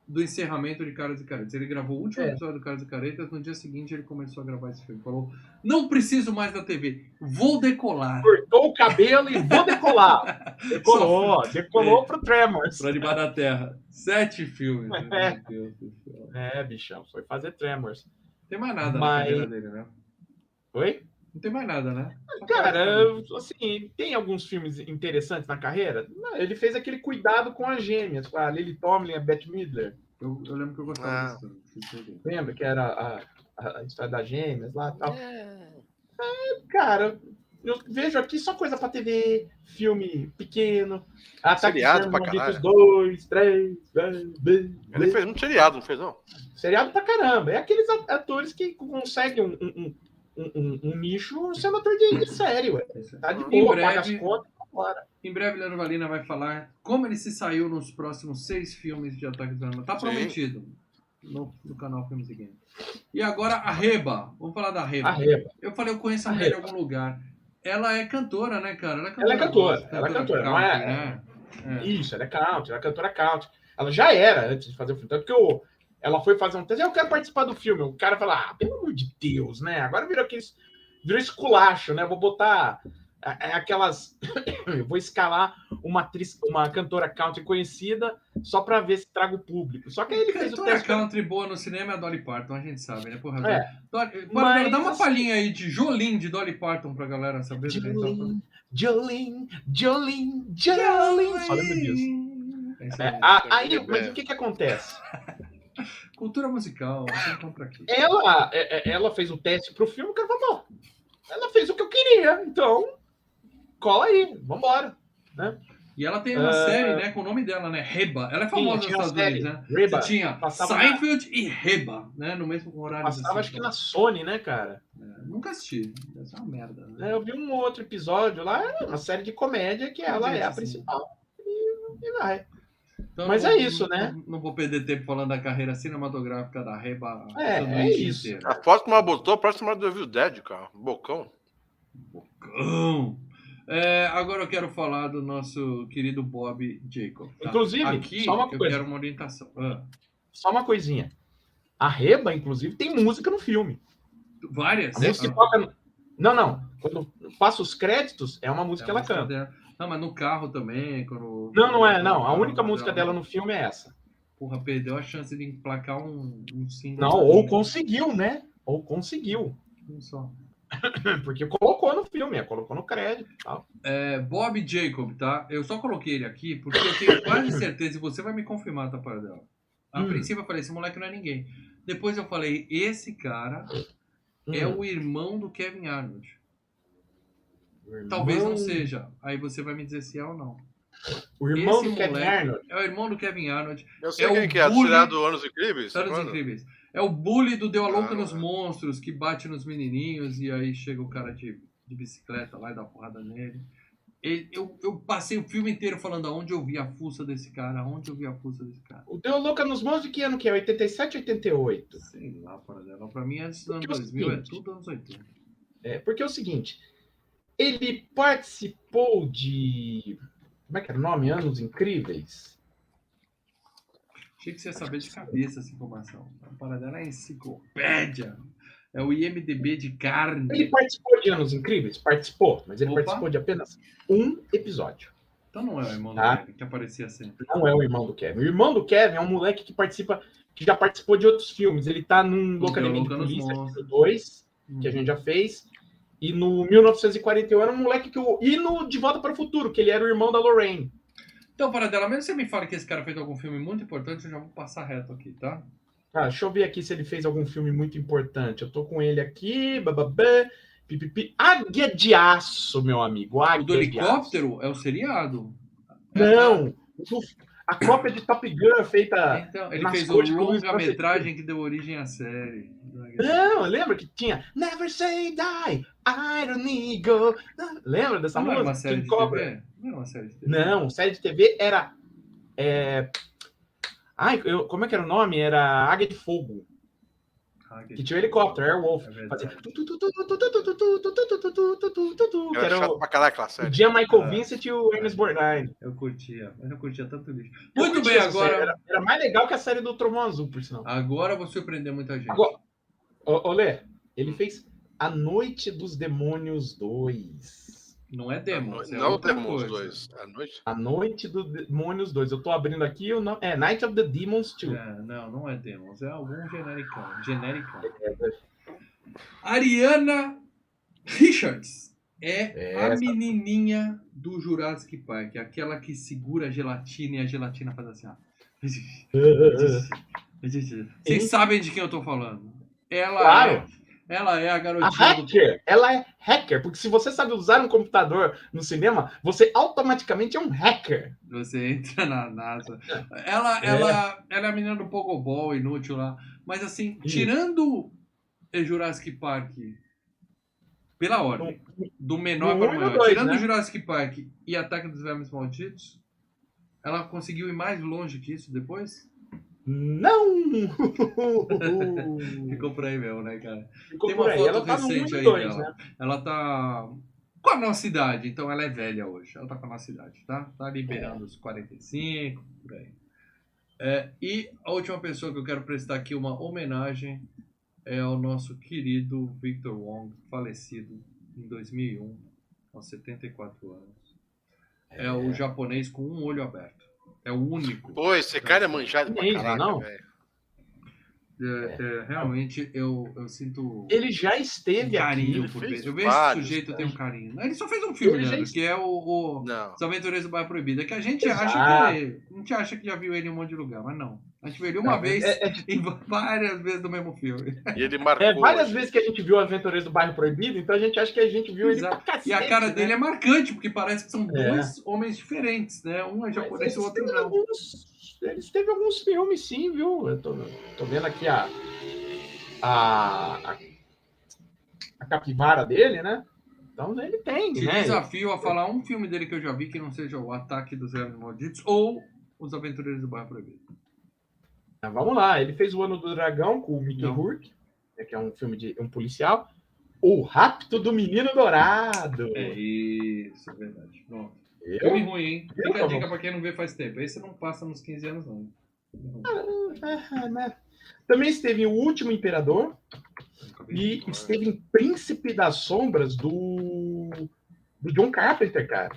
do encerramento de Caras e Caretas. Ele gravou o último episódio do Caras e Caretas, no dia seguinte ele começou a gravar esse filme. Falou, não preciso mais da TV, vou decolar. Cortou o cabelo e vou decolar. Decolou pro Tremors. Pra debaixo da terra. 7 filmes. Meu Deus do céu. Bichão, foi fazer Tremors. Não tem mais nada Mas- na carreira dele, né? Oi? Não tem mais nada, né? Cara, assim, tem alguns filmes interessantes na carreira. Ele fez aquele Cuidado com as Gêmeas, com a Lily Tomlin e a Bette Midler. Eu lembro que eu gostava disso. Filme. Lembra que era a história das gêmeas lá e tal? Cara, eu vejo aqui só coisa pra TV, filme pequeno. Ataque Seriado dos pra Malditos caralho. 2, 3, Ele fez muito seriado, não fez, não? seriado pra caramba. É aqueles atores que conseguem um nicho sendo ator de série, ué. Tá de Em boa, paga as breve, contas e bora. em breve, Leandro Valina vai falar como ele se saiu nos próximos 6 filmes de Ataque dos Animais. Tá Sim. prometido no canal Filmes e Games. E agora a Reba. Vamos falar da Reba. A Reba. Eu falei, eu conheço a A mulher em Reba. algum lugar. Ela é cantora, né, cara? Ela é cantora, não é- né? Isso, ela é country, ela é cantora country. Ela já era antes de fazer o filme. Tanto que ela foi fazer um teste, eu quero participar do filme. O cara fala, pelo amor de Deus, né? Agora virou esculacho, né? Vou botar aquelas. Eu vou escalar uma atriz, uma cantora country conhecida só pra ver se traga o público. Só que aí ele fez o Cantora teste. country boa no cinema é a Dolly Parton, a gente sabe, né? Porra, Mas, dá uma assim- palhinha aí de Jolene de Dolly Parton pra galera saber. Jolene. Só lembro disso. Mas o que acontece? Cultura musical, você encontra aqui. Ela fez o teste pro filme, o cara falou, bom, ela fez o que eu queria, então cola aí, vambora. Né? E ela tem uma série, né, com o nome dela, né? Reba. Ela é famosa nos tinha uma Estados Unidos, série, né? Reba. Você tinha Passava Seinfeld e Reba, né? No mesmo horário. Passava acho que na Sony, né, cara? Nunca assisti. Deve ser uma merda, né? Eu vi um outro episódio lá, uma série de comédia que ela é a principal. E vai. Então, Mas não- é isso, né? Não vou perder tempo falando da carreira cinematográfica da Reba. É sanduíche isso. inteiro. A foto que ela botou, parece uma do Evil Dead, cara. Bocão. Bocão. Agora eu quero falar do nosso querido Bob Jacob. Tá? Inclusive, aqui só uma eu coisa. quero uma orientação. Só uma coisinha. A Reba, inclusive, tem música no filme. Várias? A música que toca... Não. Quando passa os créditos, é uma música que ela canta. Dela. Não, mas no carro também. Quando... Não é. Não. A única música dela no filme é essa. Porra, perdeu a chance de emplacar um single. Não, ou conseguiu, né? Ou conseguiu. Um só. Porque colocou no filme, colocou no crédito e tal. Bob Jacob, tá? Eu só coloquei ele aqui porque eu tenho quase certeza, e você vai me confirmar, tá, para dela. A princípio eu falei, esse moleque não é ninguém. Depois eu falei, esse cara é o irmão do Kevin Arnold. Talvez não seja. Aí você vai me dizer se é ou não. O irmão Esse do Kevin moleque Arnold. É o irmão do Kevin Arnold. Eu sei É quem o que é, bully- tirado Anos Incríveis? Anos Mano. Incríveis. É o bully do Deu a Louca nos não é. Monstros, que bate nos menininhos e aí chega o cara de bicicleta lá e dá uma porrada nele. Eu passei o filme inteiro falando aonde eu vi a fuça desse cara, aonde eu vi a fuça desse cara. O Deu Louca nos Mãos de que ano que é? 87, 88? Sei lá, para dela. Pra mim, antes dos anos Porque é o 2000 é seguinte, tudo anos 80. Porque é o seguinte, ele participou de... Como é que era o nome? Anos Incríveis? Achei que você ia saber de cabeça essa informação. A parada dela é enciclopédia. É o IMDB de carne. Ele participou de Anos Incríveis? Participou, mas ele Opa. participou de apenas um episódio. Então não é o irmão do Tá. Kevin, que aparecia sempre. Não é o irmão do Kevin. O irmão do Kevin é um moleque que participa, que já participou de outros filmes. Ele tá num Loucamente de Louca nos Polícia, Monstros. 2, que a gente já fez. E no 1941 era um moleque que e no De Volta para o Futuro, que ele era o irmão da Lorraine. Então, Paradela, mesmo que você me fale que esse cara fez algum filme muito importante, eu já vou passar reto aqui, tá? Deixa eu ver aqui se ele fez algum filme muito importante. Eu tô com ele aqui. Bababá, pipipi. Águia de Aço, meu amigo. O do Águia de Aço. helicóptero é o seriado. Não! A cópia de Top Gun feita. Então, ele nas fez o cores do Luiz longa-metragem que deu origem à série. Não, lembra que tinha Never Say Die, I Don't Need Go. Lembra dessa Não era música? uma série Quem de cobra? TV? Não era uma série de TV. Não, série de TV era. Como é que era o nome? Era Águia de Fogo. Que tinha o helicóptero, Airwolf. Fazia... Eu era chato pra caralho aquela série. O dia Michael Vincent e o Ernest Borgnine. Eu curtia, mas eu curtia tanto lixo. Eu Muito curtia bem, essa agora. série. Era mais legal que a série do Trovão Azul, por sinal. Agora eu vou surpreender muita gente. Agora, Olê, ele fez A Noite dos Demônios 2. Não é Demons. Não outra Demons coisa. 2. A noite. A Noite dos Demônios 2. Eu tô abrindo aqui o nome. Night of the Demons 2. Não é Demons. É algum genericão. Ariana Richards a menininha do Jurassic Park. Aquela que segura a gelatina e a gelatina faz assim, ó. Vocês sabem de quem eu tô falando. Ela é a garotinha hacker. Ela é hacker, porque se você sabe usar um computador no cinema, você automaticamente é um hacker. Você entra na NASA. Ela é a menina do Pogobol, inútil lá. Mas assim, tirando Jurassic Park, pela ordem, do menor para o maior, tirando Jurassic Park e Ataque dos Vermes Malditos, ela conseguiu ir mais longe que isso depois? Não! Ficou por aí mesmo, né, cara? Ficou Tem por uma aí. foto Ela tá no recente 1 e aí 2, dela. né? Ela tá com a nossa idade, então ela é velha hoje. Ela tá com a nossa idade, tá? Tá liberando os 45, por aí. E a última pessoa que eu quero prestar aqui uma homenagem é ao nosso querido Victor Wong, falecido em 2001, aos 74 anos. É o japonês com um olho aberto. É o único. Pô, esse cara é manjado pra caraca, velho. Realmente, eu sinto ele já esteve carinho aqui. por ele. Eu vejo esse sujeito tem um carinho. Ele só fez um filme, Leandro, que é Os Aventureiros do Bairro Proibido. É que a gente acha que já viu ele em um monte de lugar, mas não. A gente viu ele uma vez e várias vezes no mesmo filme. E ele marcou. Várias vezes que a gente viu Aventureiros do Bairro Proibido, então a gente acha que a gente viu ele pra cacete. E a cara dele é marcante, porque parece que são dois homens diferentes, né? Um é japonês e o outro não. Eles teve alguns filmes, sim, viu? Eu tô vendo aqui a capivara dele, né? Então ele tem, Te desafio a falar um filme dele que eu já vi que não seja o Ataque dos Vermes Malditos ou Os Aventureiros do Bairro Proibido. Vamos lá, ele fez O Ano do Dragão com o Mickey Rourke, que é um filme de um policial. O Rapto do Menino Dourado. É isso, é verdade. Pronto. Filme ruim, hein? Fica a dica pra quem não vê faz tempo. Esse não passa nos 15 anos, não. Também esteve em O Último Imperador e esteve em Príncipe das Sombras do John Carpenter, cara.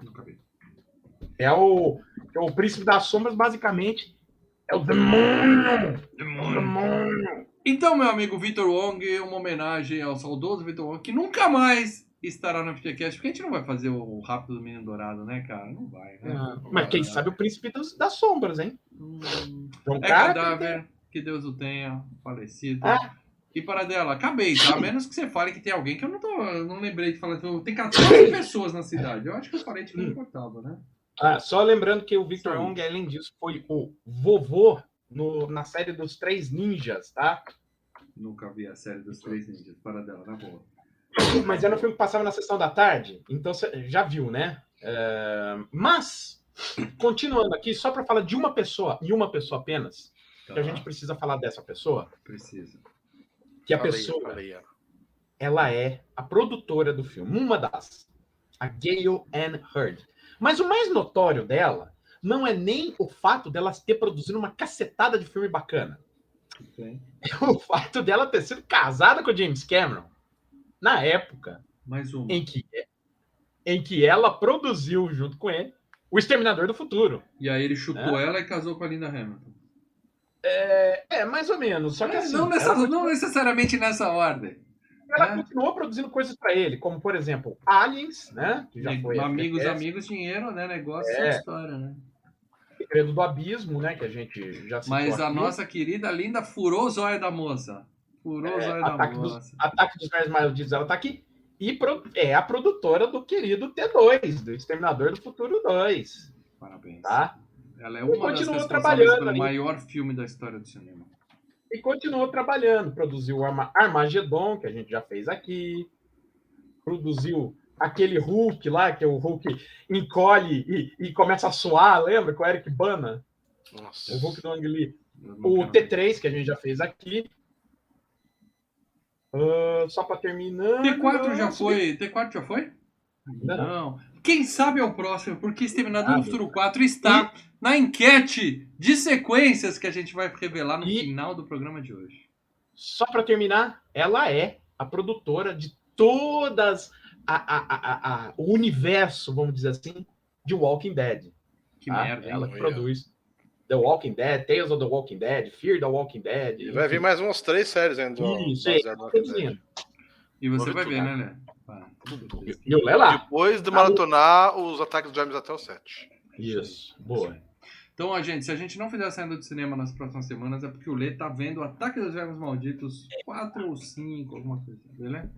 Nunca vi. É o Príncipe das Sombras, basicamente, é o demônio. Então, meu amigo Victor Wong, uma homenagem ao saudoso Victor Wong, que nunca mais estará no FGCast, porque a gente não vai fazer o Rápido do Menino Dourado, né, cara? Não vai, né? Mas quem sabe o Príncipe das Sombras, hein? Cadáver, que Deus o tenha, falecido. E para dela, acabei, tá? A menos que você fale que tem alguém que eu não lembrei de falar. Tem 14 pessoas na cidade. Eu acho que eu falei de não importava, né? Só lembrando que o Victor Wong, além disso, foi o vovô na série dos Três Ninjas, tá? Nunca vi a série dos Três Ninjas, para dela, na boa. Mas era um filme que passava na sessão da tarde, então você já viu, né? Mas, continuando aqui, só para falar de uma pessoa, e uma pessoa apenas, que a gente precisa falar dessa pessoa. Precisa. Que a pessoa, ela é a produtora do filme, uma das, a Gale Anne Hurd. Mas o mais notório dela não é nem o fato dela ter produzido uma cacetada de filme bacana. Okay. É o fato dela ter sido casada com o James Cameron na época em que ela produziu junto com ele O Exterminador do Futuro. E aí ele chutou ela e casou com a Linda Hamilton. Mais ou menos. Só que assim, não necessariamente nessa ordem. ela continuou produzindo coisas para ele, como, por exemplo, Aliens, né? Que já foi Amigos, dinheiro, né? Negócio sem história, né? Segredo do Abismo, né? Que a gente já citou Mas a aqui. nossa querida linda furou o zóio da moça. Furou o zóio da moça. Ataque dos Vermes Malditos, ela tá aqui. E é a produtora do querido T2, do Exterminador do Futuro 2. Parabéns. Tá? Ela é uma das responsáveis pelo maior filme da história do cinema. E continuou trabalhando. Produziu o Armagedon, que a gente já fez aqui. Produziu aquele Hulk lá, que o Hulk encolhe e começa a suar, lembra? Com o Eric Bana. Nossa. O Hulk do Ang Lee. O T3, que a gente já fez aqui. Só para terminar. T4 já foi? T4 já foi? Não. Quem sabe é o próximo, porque Exterminador do Futuro 4 está na enquete de sequências que a gente vai revelar no final do programa de hoje. Só para terminar, ela é a produtora de todas o universo, vamos dizer assim, de Walking Dead. Que merda, hein? Ela que produz The Walking Dead, Tales of the Walking Dead, Fear the Walking Dead. E vai vir mais umas 3 séries ainda. Isso, e você vai ver, né, Lé? E o Lé depois de maratonar os Ataques dos Vermes até o 7. Isso, boa. Então, gente, se a gente não fizer a saída do cinema nas próximas semanas, é porque o Lê tá vendo Ataque dos Vermes Malditos 4 ou 5, alguma coisa, beleza?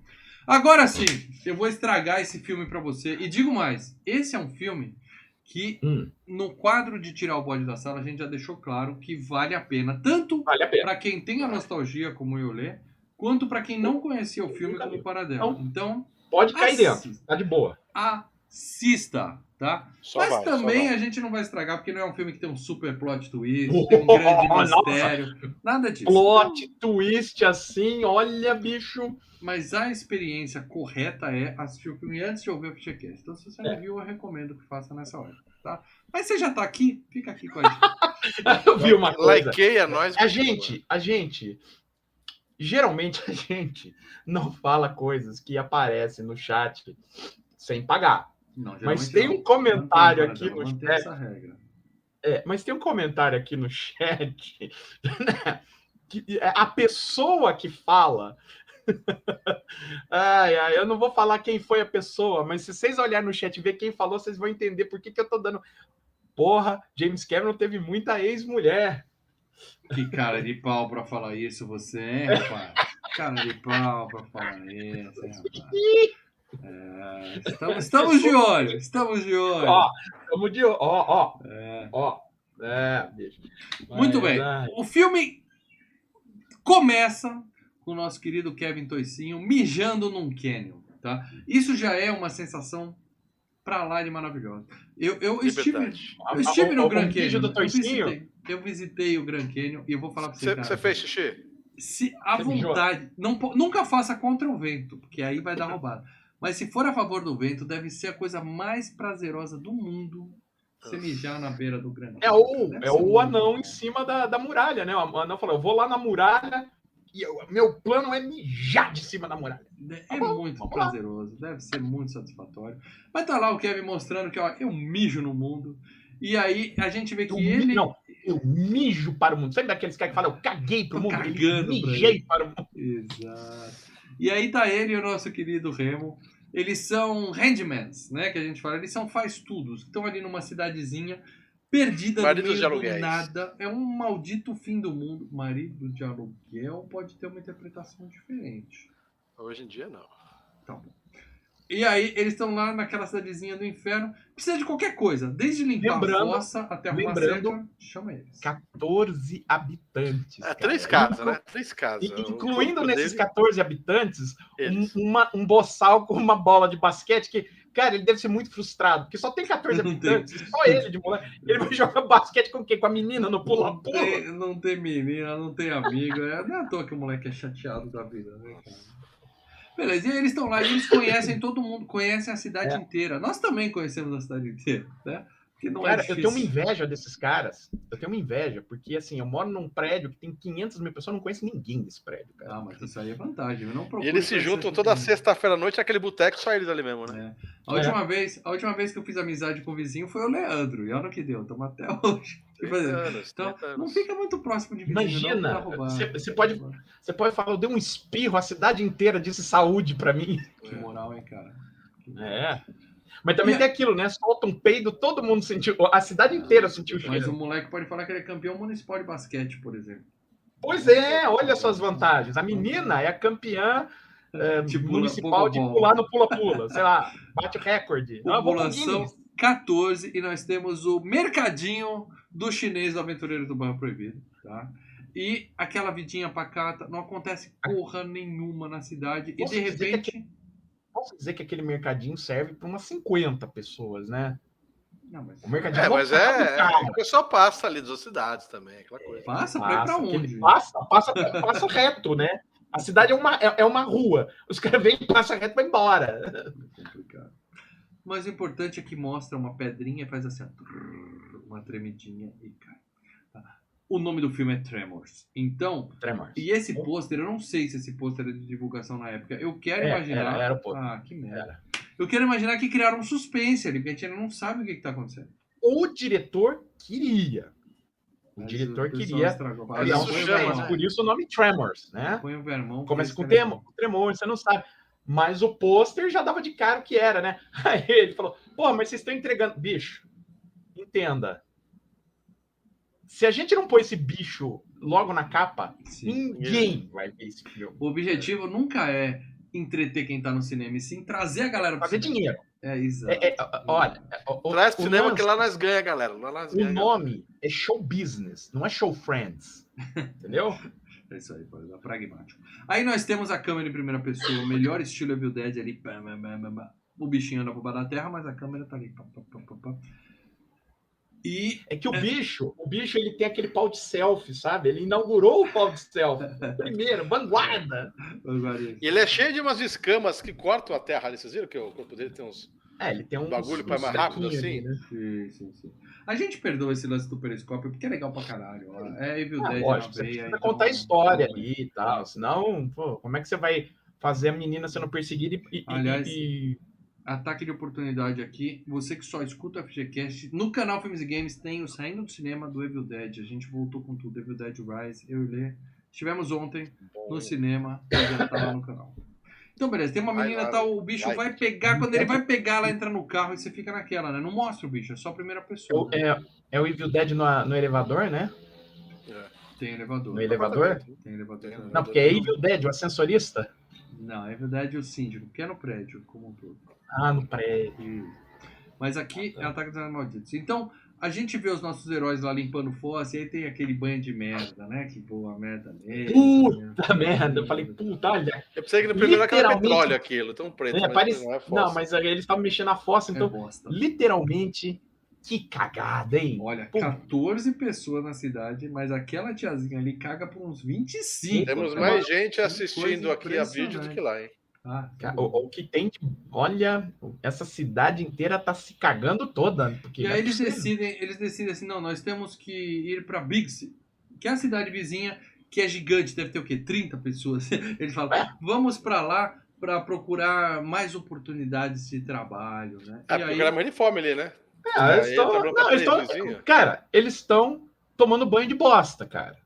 Agora sim, eu vou estragar esse filme pra você. E digo mais, esse é um filme que no quadro de tirar o bode da sala a gente já deixou claro que vale a pena. Tanto pra quem tem a nostalgia, como eu, Lê, quanto pra quem não conhecia o filme como Paradela. Então, pode cair dentro, tá de boa. Assista, tá? Mas também a gente não vai estragar, porque não é um filme que tem um super plot twist, tem um grande mistério, nada disso. Plot twist assim, olha, bicho. Mas a experiência correta é assistir o filme antes de ouvir o FGCast. Então, se você não viu, eu recomendo que faça nessa hora, tá? Mas você já tá aqui, fica aqui com a gente. Eu vi uma coisa. Likeia nós. Geralmente a gente não fala coisas que aparecem no chat sem pagar. Não, mas tem um comentário aqui no chat. Essa regra. Mas tem um comentário aqui no chat, né, que a pessoa que fala. Eu não vou falar quem foi a pessoa, mas se vocês olharem no chat e ver quem falou, vocês vão entender por que eu tô dando. Porra, James Cameron teve muita ex-mulher. Que cara de pau pra falar isso, você, hein, rapaz? Cara de pau pra falar isso, hein, rapaz? Estamos de olho, estamos de olho. Estamos de olho. Bicho. Muito bem. O filme começa com o nosso querido Kevin Toicinho mijando num canyon, tá? Isso já é uma sensação pra lá de maravilhosa. Eu estive no Grand Canyon. Eu visitei o Grand Canyon e eu vou falar pra você, cara. Você fez xixi? Se à vontade, nunca faça contra o vento, porque aí vai dar roubada. Mas se for a favor do vento, deve ser a coisa mais prazerosa do mundo você mijar na beira do Grand Canyon. É o anão em cima da muralha, né? O anão falou, eu vou lá na muralha e meu plano é mijar de cima da muralha. É muito prazeroso, deve ser muito satisfatório. Mas tá lá o Kevin mostrando que eu mijo no mundo. E aí a gente vê que eu mijo para o mundo. Sabe daqueles caras que falam, eu caguei para o mundo? Cagando mijei para o mundo. Exato. E aí tá ele e o nosso querido Remo. Eles são handmans, né? Que a gente fala. Eles são faz-tudos. Estão ali numa cidadezinha perdida no meio do nada. É um maldito fim do mundo. Marido de aluguel pode ter uma interpretação diferente. Hoje em dia, não. Tá bom. E aí, eles estão lá naquela cidadezinha do inferno. Precisa de qualquer coisa. Desde limpar a fossa até arrumar cerca. Chama eles. 14 habitantes. 3 casas, né? 3 casas. Incluindo nesses 14 habitantes, um boçal com uma bola de basquete que, cara, ele deve ser muito frustrado, porque só tem 14 habitantes. Só ele de moleque. Ele vai jogar basquete com o quê? Com a menina no pula-pula? Não tem menina, não tem amigo. Não é à toa que o moleque é chateado da vida, né, cara? Beleza, e aí eles estão lá e eles conhecem todo mundo, conhecem a cidade inteira. Nós também conhecemos a cidade inteira, né? Que não Cara, é eu tenho uma difícil. inveja desses caras. Eu tenho uma inveja, porque assim, eu moro num prédio que tem 500 mil pessoas, eu não conheço ninguém desse prédio, cara. Ah, mas isso aí é vantagem. Eu não E procuro eles se conhecer juntam as toda pessoas. sexta-feira à noite naquele boteco, só eles ali mesmo, né? É. A última vez que eu fiz amizade com o vizinho foi o Leandro. E olha o que deu, estamos até hoje. Tipo 30 assim, anos, então, 30 não anos. fica muito próximo de vizinho, não, que dá Imagina, roubar. você pode falar, eu dei um espirro, a cidade inteira disse saúde pra mim. Que moral, hein, cara. Que moral. É. Mas também E tem aquilo, né? Solta um peido, todo mundo sentiu, a cidade inteira sentiu o Mas o cheiro. moleque pode falar que ele é campeão municipal de basquete, por exemplo. Pois é, olha suas vantagens. A menina é a campeã De municipal de pogobol. pular no pula-pula. Sei lá, bate o recorde. Eu vou pro População Guinness. 14 e nós temos o mercadinho do chinês do aventureiro do Barro Proibido, tá? E aquela vidinha pacata, não acontece porra nenhuma na cidade e Posso de dizer repente... Posso dizer que aquele mercadinho serve para umas 50 pessoas, né? Não, mas O mercadinho Mas lotado, cara. o pessoal passa ali das cidades também, aquela coisa. passa pra ir pra Aquele onde? passa reto, né? A cidade é uma rua. Os caras vêm, passa reto e vai embora. É complicado. Mas o importante é que mostra uma pedrinha e faz assim, ó, uma tremidinha e cai. Tá? O nome do filme é Tremors. Então, Tremors. e esse pôster, eu não sei se esse pôster era de divulgação na época. Eu quero imaginar. Era o pôster. Ah, que merda. Era. Eu quero imaginar que criaram um suspense ali, porque a gente ainda não sabe o que está acontecendo. O diretor queria. O Mas diretor pessoal queria estragou. Mas criar um isso Põe o chama, suspense. vermão. Por isso o nome Tremors, né? Põe o vermão. Começa com esse cara é tremor, você não sabe. Mas o pôster já dava de cara o que era, né? Aí ele falou: pô, mas vocês estão entregando. Bicho, entenda. Se a gente não pôr esse bicho logo na capa, Sim. ninguém vai ver esse filme. O objetivo nunca é entreter quem tá no cinema, e sim trazer a galera pro Fazer cinema. dinheiro. É, exato. Olha, Traz pro cinema lance, que lá nós ganha, galera. Lá nós o ganha, nome é show business, não é show friends. Entendeu? É isso aí, é pragmático. Aí nós temos a câmera em primeira pessoa, o melhor estilo Evil Dead ali. O bichinho anda por baixo da terra, mas a câmera tá ali. E É que o bicho ele tem aquele pau de selfie, sabe? Ele inaugurou o pau de selfie. Primeiro, vanguarda. E ele é cheio de umas escamas que cortam a terra ali. Vocês viram que o corpo dele tem uns Ele tem um bagulho para mais rápido assim? Ali, né? Sim. A gente perdoa esse lance do periscópio porque é legal pra caralho. Ó. É Evil Dead Lógico, na você veia. precisa então... contar a história ali e tal. Senão, pô, como é que você vai fazer a menina sendo perseguida Aliás, ataque de oportunidade aqui. Você que só escuta o FGCast, no canal Filmes e Games tem o Saindo do Cinema do Evil Dead. A gente voltou com tudo. Evil Dead Rise, eu e o Lê. Estivemos ontem no cinema e já tá lá no canal. Então, beleza. Tem uma menina, o bicho vai pegar. Quando ele vai pegar, ela entra no carro e você fica naquela, né? Não mostra o bicho, é só a primeira pessoa. É o Evil Dead no elevador, né? Tem elevador. No elevador? Tem elevador. Não, porque é Evil Dead, o ascensorista. Não, Evil Dead é o síndico, que é no prédio, como um todo. No prédio. Mas aqui é Ataque dos Animais Malditos. Então, a gente vê os nossos heróis lá limpando fossa, e aí tem aquele banho de merda, né? Que voa merda nele. Puta merda, eu falei, puta, olha. Eu pensei que no primeiro era aquele petróleo aquilo, tão preto. Mas eles estavam mexendo na fossa, então, literalmente, que cagada, hein? Olha, 14 pessoas na cidade, mas aquela tiazinha ali caga por uns 25. Temos mais gente assistindo aqui a vídeo do que lá, hein? O que tem de... Olha, essa cidade inteira tá se cagando toda. E aí eles decidem assim, não, nós temos que ir pra Bixby, que é a cidade vizinha, que é gigante, deve ter o quê? 30 pessoas. Eles falam, vamos pra lá pra procurar mais oportunidades de trabalho, né? Porque era mais de fome ali, né? Eles estão tomando banho de bosta, cara.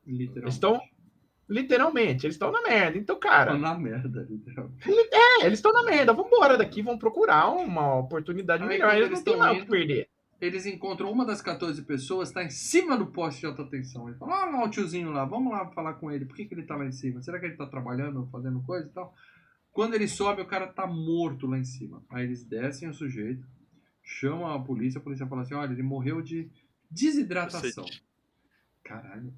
Literalmente. Eles estão na merda. Então, cara. Estão na merda, literalmente. Eles estão na merda. Vamos embora daqui, vamos procurar uma oportunidade melhor. Eles não têm nada o que perder. Eles encontram uma das 14 pessoas, tá em cima do poste de alta tensão. Ele fala, lá o tiozinho lá, vamos lá falar com ele. Por que ele tá lá em cima? Será que ele tá trabalhando, fazendo coisa e tal? Quando ele sobe, o cara tá morto lá em cima. Aí eles descem o sujeito, chamam a polícia fala assim, olha, ele morreu de desidratação. Caralho.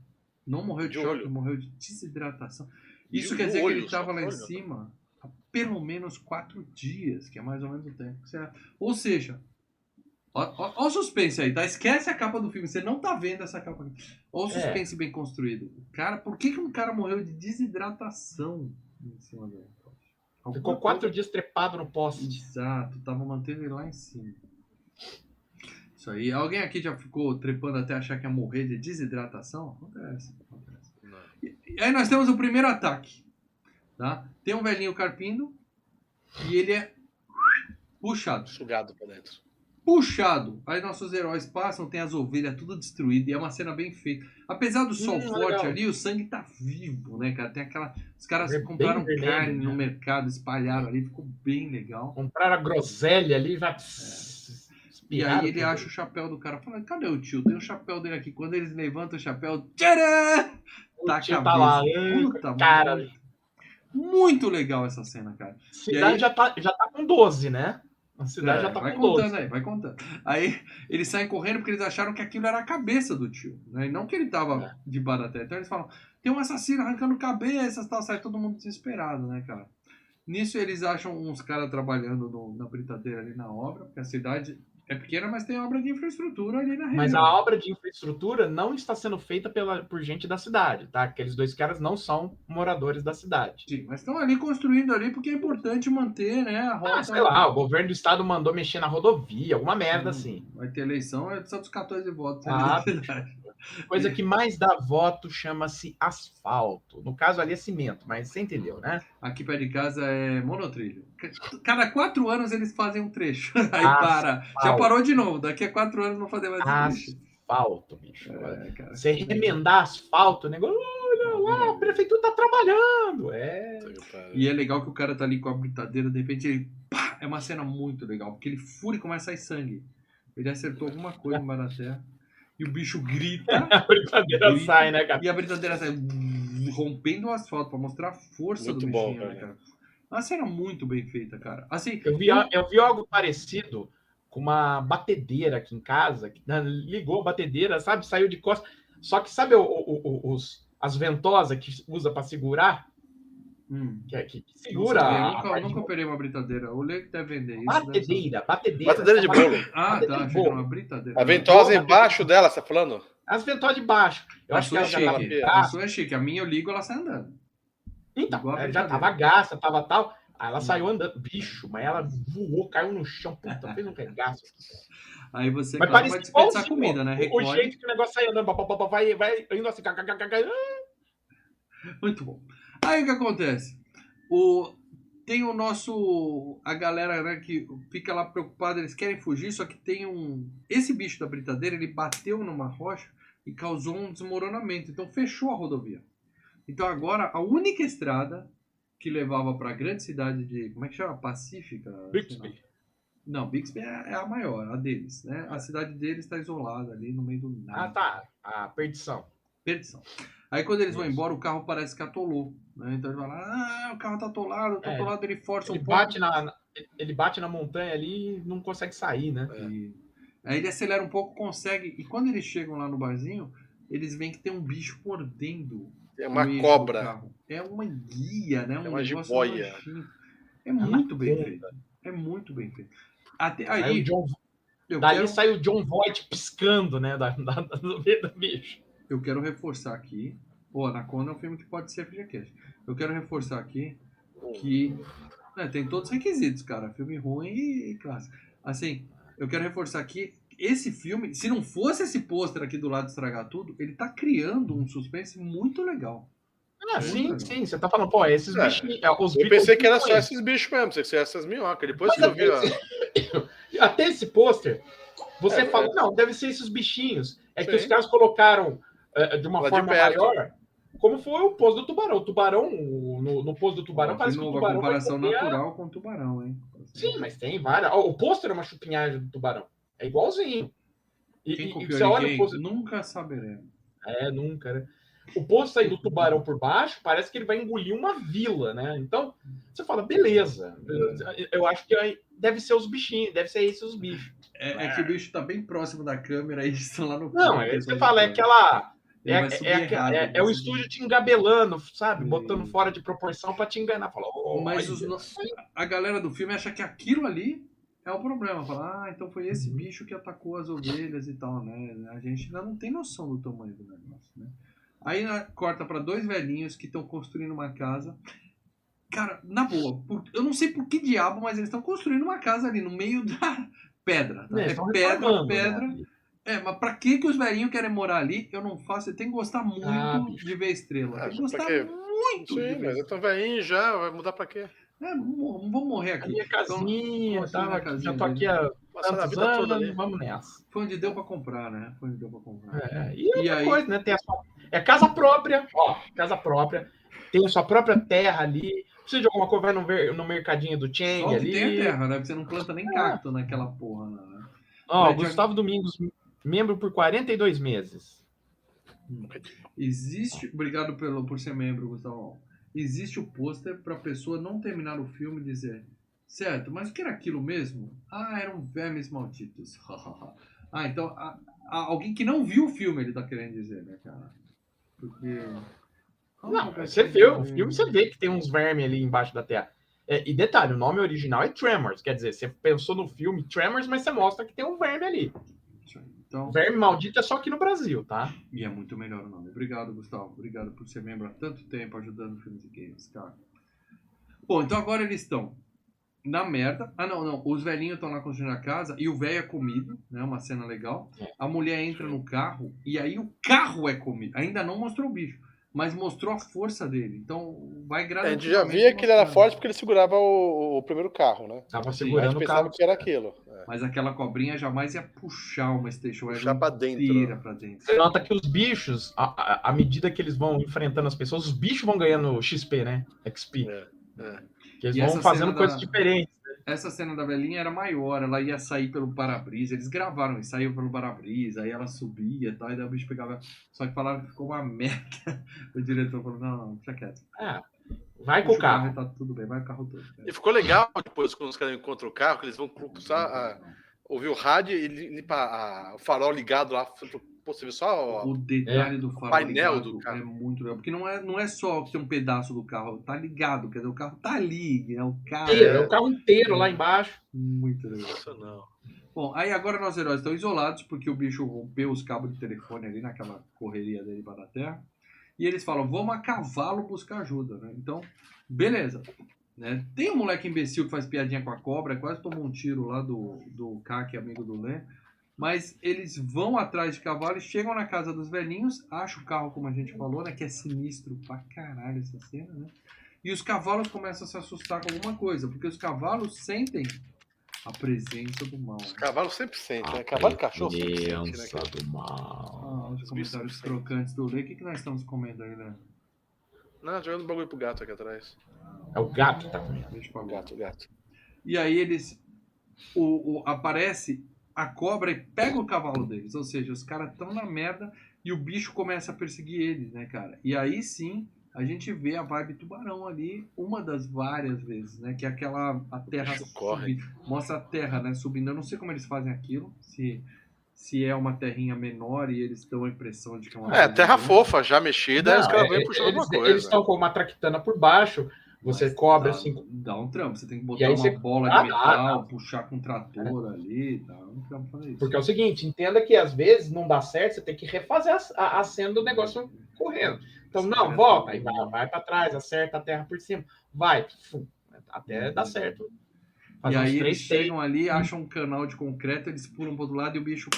Não morreu de choque, morreu de desidratação. Isso quer dizer que ele estava lá em cima há pelo menos 4 dias, que é mais ou menos o tempo. Ou seja, ó o suspense aí, tá? Esquece a capa do filme, você não tá vendo essa capa aqui. Ó o suspense bem construído. Cara, por que um cara morreu de desidratação em cima dele? Ficou 4 dias trepado no poste. Exato, tava mantendo ele lá em cima. Isso aí. Alguém aqui já ficou trepando até achar que ia morrer de desidratação? Acontece. Não. E aí nós temos o primeiro ataque. Tá? Tem um velhinho carpindo e ele é puxado. Sugado pra dentro. Puxado. Aí nossos heróis passam, tem as ovelhas tudo destruídas e é uma cena bem feita. Apesar do sol forte legal. ali, o sangue tá vivo, né, cara? Tem aquela... Os caras É bem compraram vermelho, carne né? no mercado, espalharam ali, ficou bem legal. Compraram a groselha ali, já... E aí ele acha o chapéu do cara. Fala, cadê o tio? Tem o chapéu dele aqui. Quando eles levantam o chapéu, tcharam! O tio tá lá. Puta, Cara, muito legal essa cena, cara. a cidade aí- já tá com 12, né? A cidade já tá vai com contando 12. aí, vai contando. Aí eles saem correndo porque eles acharam que aquilo era a cabeça do tio, né? E não que ele tava de baraté. Então eles falam, tem um assassino arrancando cabeças e tal. Sai todo mundo desesperado, né, cara? Nisso eles acham uns caras trabalhando na britadeira ali na obra, porque a cidade é pequena, mas tem obra de infraestrutura ali na região. Mas a obra de infraestrutura não está sendo feita por gente da cidade, tá? Aqueles dois caras não são moradores da cidade. Sim, mas estão ali construindo ali porque é importante manter, né, a rota. Sei lá, o governo do estado mandou mexer na rodovia, alguma merda assim. Vai ter eleição, é só dos 14 votos. Ah, Né? Coisa que mais dá voto chama-se asfalto. No caso ali é cimento, mas você entendeu, né? Aqui perto de casa é monotrilho. Cada 4 anos eles fazem um trecho. Aí para. Já parou de novo. Daqui a 4 anos vão fazer mais um trecho. Asfalto, bicho. Cara. Você remendar asfalto, o negócio. Olha lá, a prefeitura tá trabalhando. E é legal que o cara tá ali com a britadeira, de repente ele. Pá, é uma cena muito legal, porque ele fura e começa a sair sangue. Ele acertou alguma coisa no Baraté. E o bicho grita. A britadeira sai, né, cara? E a britadeira sai rompendo o asfalto pra mostrar a força Muito do bichinho, bom, né, cara? Uma cena muito bem feita, cara. Assim, Eu vi algo parecido com uma batedeira aqui em casa. Que ligou a batedeira, sabe? Saiu de costas. Só que sabe as ventosas que usa para segurar? Que segura. Eu nunca operei uma britadeira. O Lê que deve vender isso. Batedeira. Batedeira de bolo. Ah, tá. Achei que era uma britadeira. A ventosa embaixo dela, você tá falando? As ventosas de baixo. Eu acho que ela já tava A sua é chique. A minha eu ligo, ela sai andando. Então, ela já tava gasta, tava tal. Aí ela saiu andando. Bicho, mas ela voou, caiu no chão. Puta, fez um regaço. Aí você vai desperdiçar comida, né? O jeito que o negócio sai andando, vai indo assim. Muito bom. Aí o que acontece? Tem o nosso... A galera, né, que fica lá preocupada, eles querem fugir, só que tem esse bicho da britadeira, ele bateu numa rocha e causou um desmoronamento. Então fechou a rodovia. Então agora a única estrada que levava para a grande cidade de... Como é que chama? Pacífica? Bixby. Não, Bixby é a maior, a deles, né? A cidade deles está isolada ali no meio do nada. Ah, tá. A perdição. Aí quando eles vão embora, o carro parece que atolou. Né? Então ele fala, o carro tá atolado, ele força um pouco. Ele bate na montanha ali e não consegue sair, né? Aí ele acelera um pouco, consegue. E quando eles chegam lá no barzinho, eles veem que tem um bicho mordendo. É uma cobra. É uma guia, né? É uma jiboia. É muito bem feito. É muito bem feito. Até aí. Dali sai o John Voight piscando, né? Do meio do bicho. Eu quero reforçar aqui. Anaconda é um filme que pode ser FGCast. Eu quero reforçar aqui que tem todos os requisitos, cara. Filme ruim e clássico. Assim, eu quero reforçar aqui. Esse filme, se não fosse esse pôster aqui do lado de estragar tudo, ele tá criando um suspense muito legal. Sim. Você tá falando, esses bichinhos. Eu pensei que era só esses bichos mesmo, que era essas minhocas. Depois que eu vi até esse pôster, você falou, não, deve ser esses bichinhos. É que os caras colocaram de uma forma maior, como foi o pôster do tubarão. O tubarão, no pôster do tubarão, parece que o tubarão. Uma comparação natural com o tubarão, hein? Sim, mas tem várias. O pôster é uma chupinhagem do tubarão. É igualzinho. Quem copiou você olha o pôster... Nunca saberemos. Nunca, né? O pôster aí do tubarão por baixo parece que ele vai engolir uma vila, né? Então, você fala, beleza. Eu acho que deve ser os bichinhos, deve ser esses os bichos. É que o bicho tá bem próximo da câmera e estão lá no... Não, você fala, é aquela... É o estúdio te engabelando, sabe? Botando fora de proporção pra te enganar. Fala, mas a galera do filme acha que aquilo ali é o problema. Fala, então foi esse bicho que atacou as ovelhas e tal, né? A gente ainda não tem noção do tamanho do negócio, né? Aí corta pra 2 velhinhos que estão construindo uma casa. Cara, na boa, eu não sei por que diabo, mas eles estão construindo uma casa ali no meio pedra. Tá? Eles tão pedra, reformando, pedra. né? Mas pra que os velhinhos querem morar ali? Eu não faço. Você tem que gostar muito de ver estrela. Tem que gostar muito de Sim, ver mas eu tô velhinho já, vai mudar pra quê? vamos morrer A aqui. minha casinha, construir na tá, casinha já tô aqui há Passar a tantos vida toda ali. anos, vamos nessa. Foi onde deu pra comprar, né? Foi onde deu pra comprar. E outra aí- coisa, né? Tem é casa própria, casa própria. Tem a sua própria terra ali. Precisa de alguma coisa, vai no mercadinho do Cheng Só que ali. tem a terra, né? Porque você não planta nem cacto naquela porra, né? Ó, Gustavo Domingos, membro por 42 meses. Existe. Obrigado por ser membro, Gustavo. Existe o pôster pra pessoa não terminar o filme e dizer: certo, mas o que era aquilo mesmo? Ah, eram vermes malditos. Então alguém que não viu o filme ele tá querendo dizer, né, cara? Porque. Não, você vê o filme, você vê que tem uns vermes ali embaixo da terra. E detalhe, o nome original é Tremors, quer dizer, você pensou no filme Tremors, mas você mostra que tem um verme ali. Então, Verme maldito é só aqui no Brasil, tá? E é muito melhor o nome. Obrigado, Gustavo. Obrigado por ser membro há tanto tempo ajudando filmes e games, cara. Bom, então agora eles estão na merda. Ah, não. Os velhinhos estão lá construindo a casa e o velho é comido, né? Uma cena legal. A mulher entra no carro e aí o carro é comido. Ainda não mostrou o bicho, mas mostrou a força dele. Então vai A gradativamente. gente já via que ele era mostrando. forte porque ele segurava o primeiro carro, né? Tava A segurando gente o pensava carro. que era aquilo. Mas aquela cobrinha jamais ia puxar uma Station Puxar pra dentro. inteira pra dentro. Você nota que os bichos, à medida que eles vão enfrentando as pessoas, os bichos vão ganhando XP, né? XP. Que eles E vão essa fazendo cena coisas diferentes. Essa cena da velhinha era maior, ela ia sair pelo para-brisa, eles gravaram e saiu pelo para-brisa, aí ela subia e tal, e daí o bicho pegava. Só que falaram que ficou uma merda. O diretor falou: não, deixa quieto. Vai com o carro. Tá tudo bem, vai o carro todo. Cara. E ficou legal depois, quando os caras encontram o carro, que eles vão começar a ouvir o rádio e limpa o farol ligado lá. Pô, você viu só o detalhe do farol painel ligado do carro. É muito legal. Porque não é só ter um pedaço do carro, tá ligado. Quer dizer, o carro tá ali, né? O carro. É o carro inteiro lá embaixo. Muito legal. Isso não. Bom, aí agora nossos heróis estão isolados porque o bicho rompeu os cabos de telefone ali naquela correria dele para a terra. E eles falam: vamos a cavalo buscar ajuda, né? Então, beleza. Né? Tem um moleque imbecil que faz piadinha com a cobra, quase tomou um tiro lá do K, que é amigo do Lê. Mas eles vão atrás de cavalo e chegam na casa dos velhinhos, acham o carro, como a gente falou, né? Que é sinistro pra caralho essa cena, né? E os cavalos começam a se assustar com alguma coisa, porque os cavalos sentem a presença do mal. Os cavalos sempre sentem, né? Cavalo e cachorro sempre sente, né? Presença do mal. Os comentários crocantes do Lê. O que nós estamos comendo aí, né? Não, jogando bagulho pro gato aqui atrás. É o gato que tá comendo. Deixa pra O gato. E aí eles... aparece a cobra e pega o cavalo deles. Ou seja, os caras estão na merda e o bicho começa a perseguir eles, né, cara? E aí sim, a gente vê a vibe tubarão ali, uma das várias vezes, né? Que é a terra subindo. Mostra a terra, né, subindo. Eu não sei como eles fazem aquilo, se é uma terrinha menor e eles dão a impressão de que é uma terra fofa, já mexida, aí os caras vêm puxando alguma coisa. Eles estão com uma traquitana por baixo, você cobre assim. Dá um trampo, você tem que botar uma bola de metal, puxar com um trator ali, dá um trampo fazer isso. Porque é o seguinte, entenda que às vezes não dá certo, você tem que refazer a cena do negócio correndo. Então, não, volta, aí vai para trás, acerta a terra por cima, vai, até dar certo. E aí eles chegam ali, acham um canal de concreto, eles pulam pro outro lado e o bicho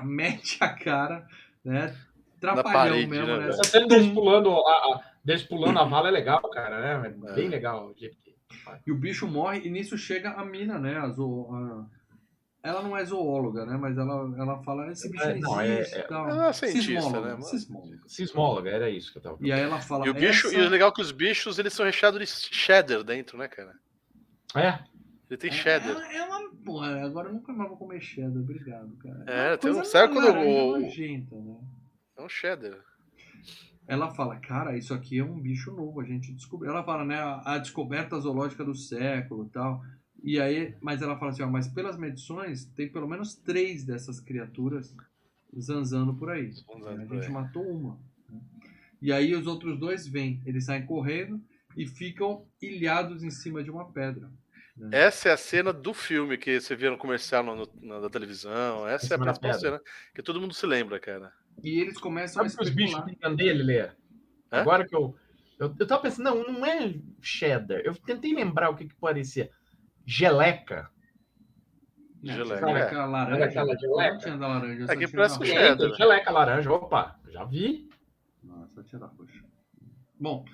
mete a cara, né? Trapalhão mesmo, né? Essa cena deles pulando a vala é legal, cara, né? É bem legal. E o bicho morre e nisso chega a mina, né? Ela não é zoóloga, né? Mas ela fala, esse bicho não existe. Ela é cientista, né? Sismóloga, era isso que eu tava falando. E aí ela fala... E o legal é que os bichos, eles são recheados de cheddar dentro, né, cara? Ele tem cheddar. Porra, agora eu nunca mais vou comer cheddar, obrigado, cara. Tem um certo nojenta, né? É um cheddar. Ela fala, cara, isso aqui é um bicho novo, a gente descobriu. Ela fala, né, a descoberta zoológica do século e tal. E aí, mas ela fala assim, mas pelas medições, tem pelo menos 3 dessas criaturas zanzando por aí. A gente matou uma. Né? E aí os outros 2 vêm, eles saem correndo e ficam ilhados em cima de uma pedra. Né? Essa é a cena do filme que você via no comercial na televisão. Essa é a principal cena que todo mundo se lembra, cara. E eles começam a especular. Os bichos ficam dele, Lê? Agora que eu tava pensando, não é cheddar. Eu tentei lembrar o que parecia. Geleca. Geleca. Geleca laranja. Era aquela geleca? Não tinha da laranja, eu só Aqui tinha parece da com roxa. cheddar. Tem geleca laranja, opa, já vi. Não, só tinha da roxa. Bom,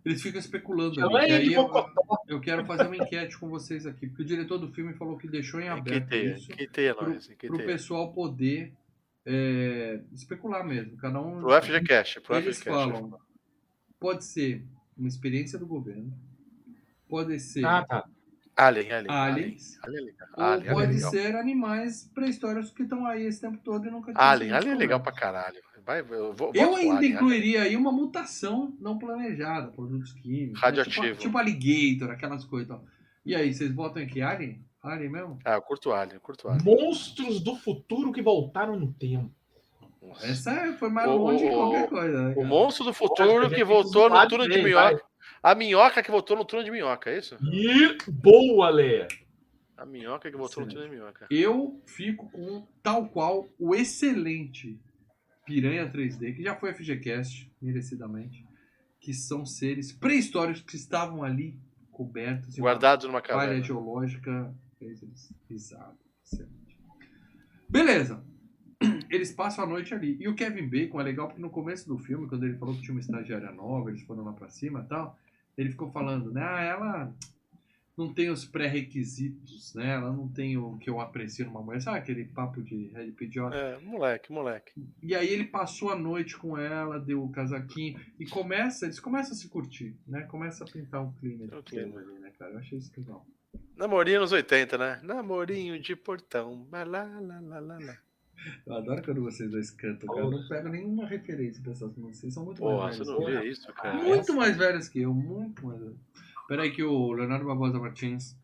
eles ficam especulando Geleia ali. E de aí mocotó. eu quero fazer uma enquete com vocês aqui, porque o diretor do filme falou que deixou em aberto isso Quiteia pro nós. pessoal poder especular mesmo. Cada um. Pro FGCast. Eles falam, pode ser uma experiência do governo, pode ser Ah, tá. aliens, ou Alien pode legal. ser animais pré-históricos que estão aí esse tempo todo e nunca tinham Alien sido é legal pra descobertos. caralho. Voto Eu pro ainda Alien, incluiria aí uma mutação não planejada, produtos químicos, né? Radioativo. Tipo alligator, aquelas coisas e tal. E aí, vocês votam em que? Alien? Alien mesmo? Ah, eu curto Alien. Monstros do futuro que voltaram no tempo. Nossa. Essa foi mais longe que qualquer coisa, né, O cara? monstro do Lógico, futuro a que gente voltou no zoado turno de bem, minhoca. A minhoca que voltou no turno de minhoca, é isso? E boa, Lê. A minhoca que voltou no turno de minhoca. Eu fico com tal qual o excelente Piranha 3D, que já foi FGCast, merecidamente, que são seres pré-históricos que estavam ali cobertos em uma Guardados numa falha caverna. geológica. Fez eles risaram. Excelente. Beleza. Eles passam a noite ali. E o Kevin Bacon é legal porque no começo do filme, quando ele falou que tinha uma estagiária nova, eles foram lá pra cima e tal, ele ficou falando, né? Ah, ela não tem os pré-requisitos, né? Ela não tem o que eu aprecio numa mulher. Sabe aquele papo de Red Pidgeot? É, moleque. E aí ele passou a noite com ela, deu o casaquinho e eles começam a se curtir, né? Começa a pintar um clima de clima. ali, né, cara? Eu achei isso legal. Namorinho nos 80, né? Namorinho de portão. Lá, lá, lá, lá, lá. Eu adoro quando vocês dois cantam, cara. Eu não pego nenhuma referência dessas músicas. Vocês são muito Porra, mais você velhos não que eu. vê isso, cara? Muito mais velhos que eu, muito mais velhos. Peraí que o Leonardo Barbosa Martins,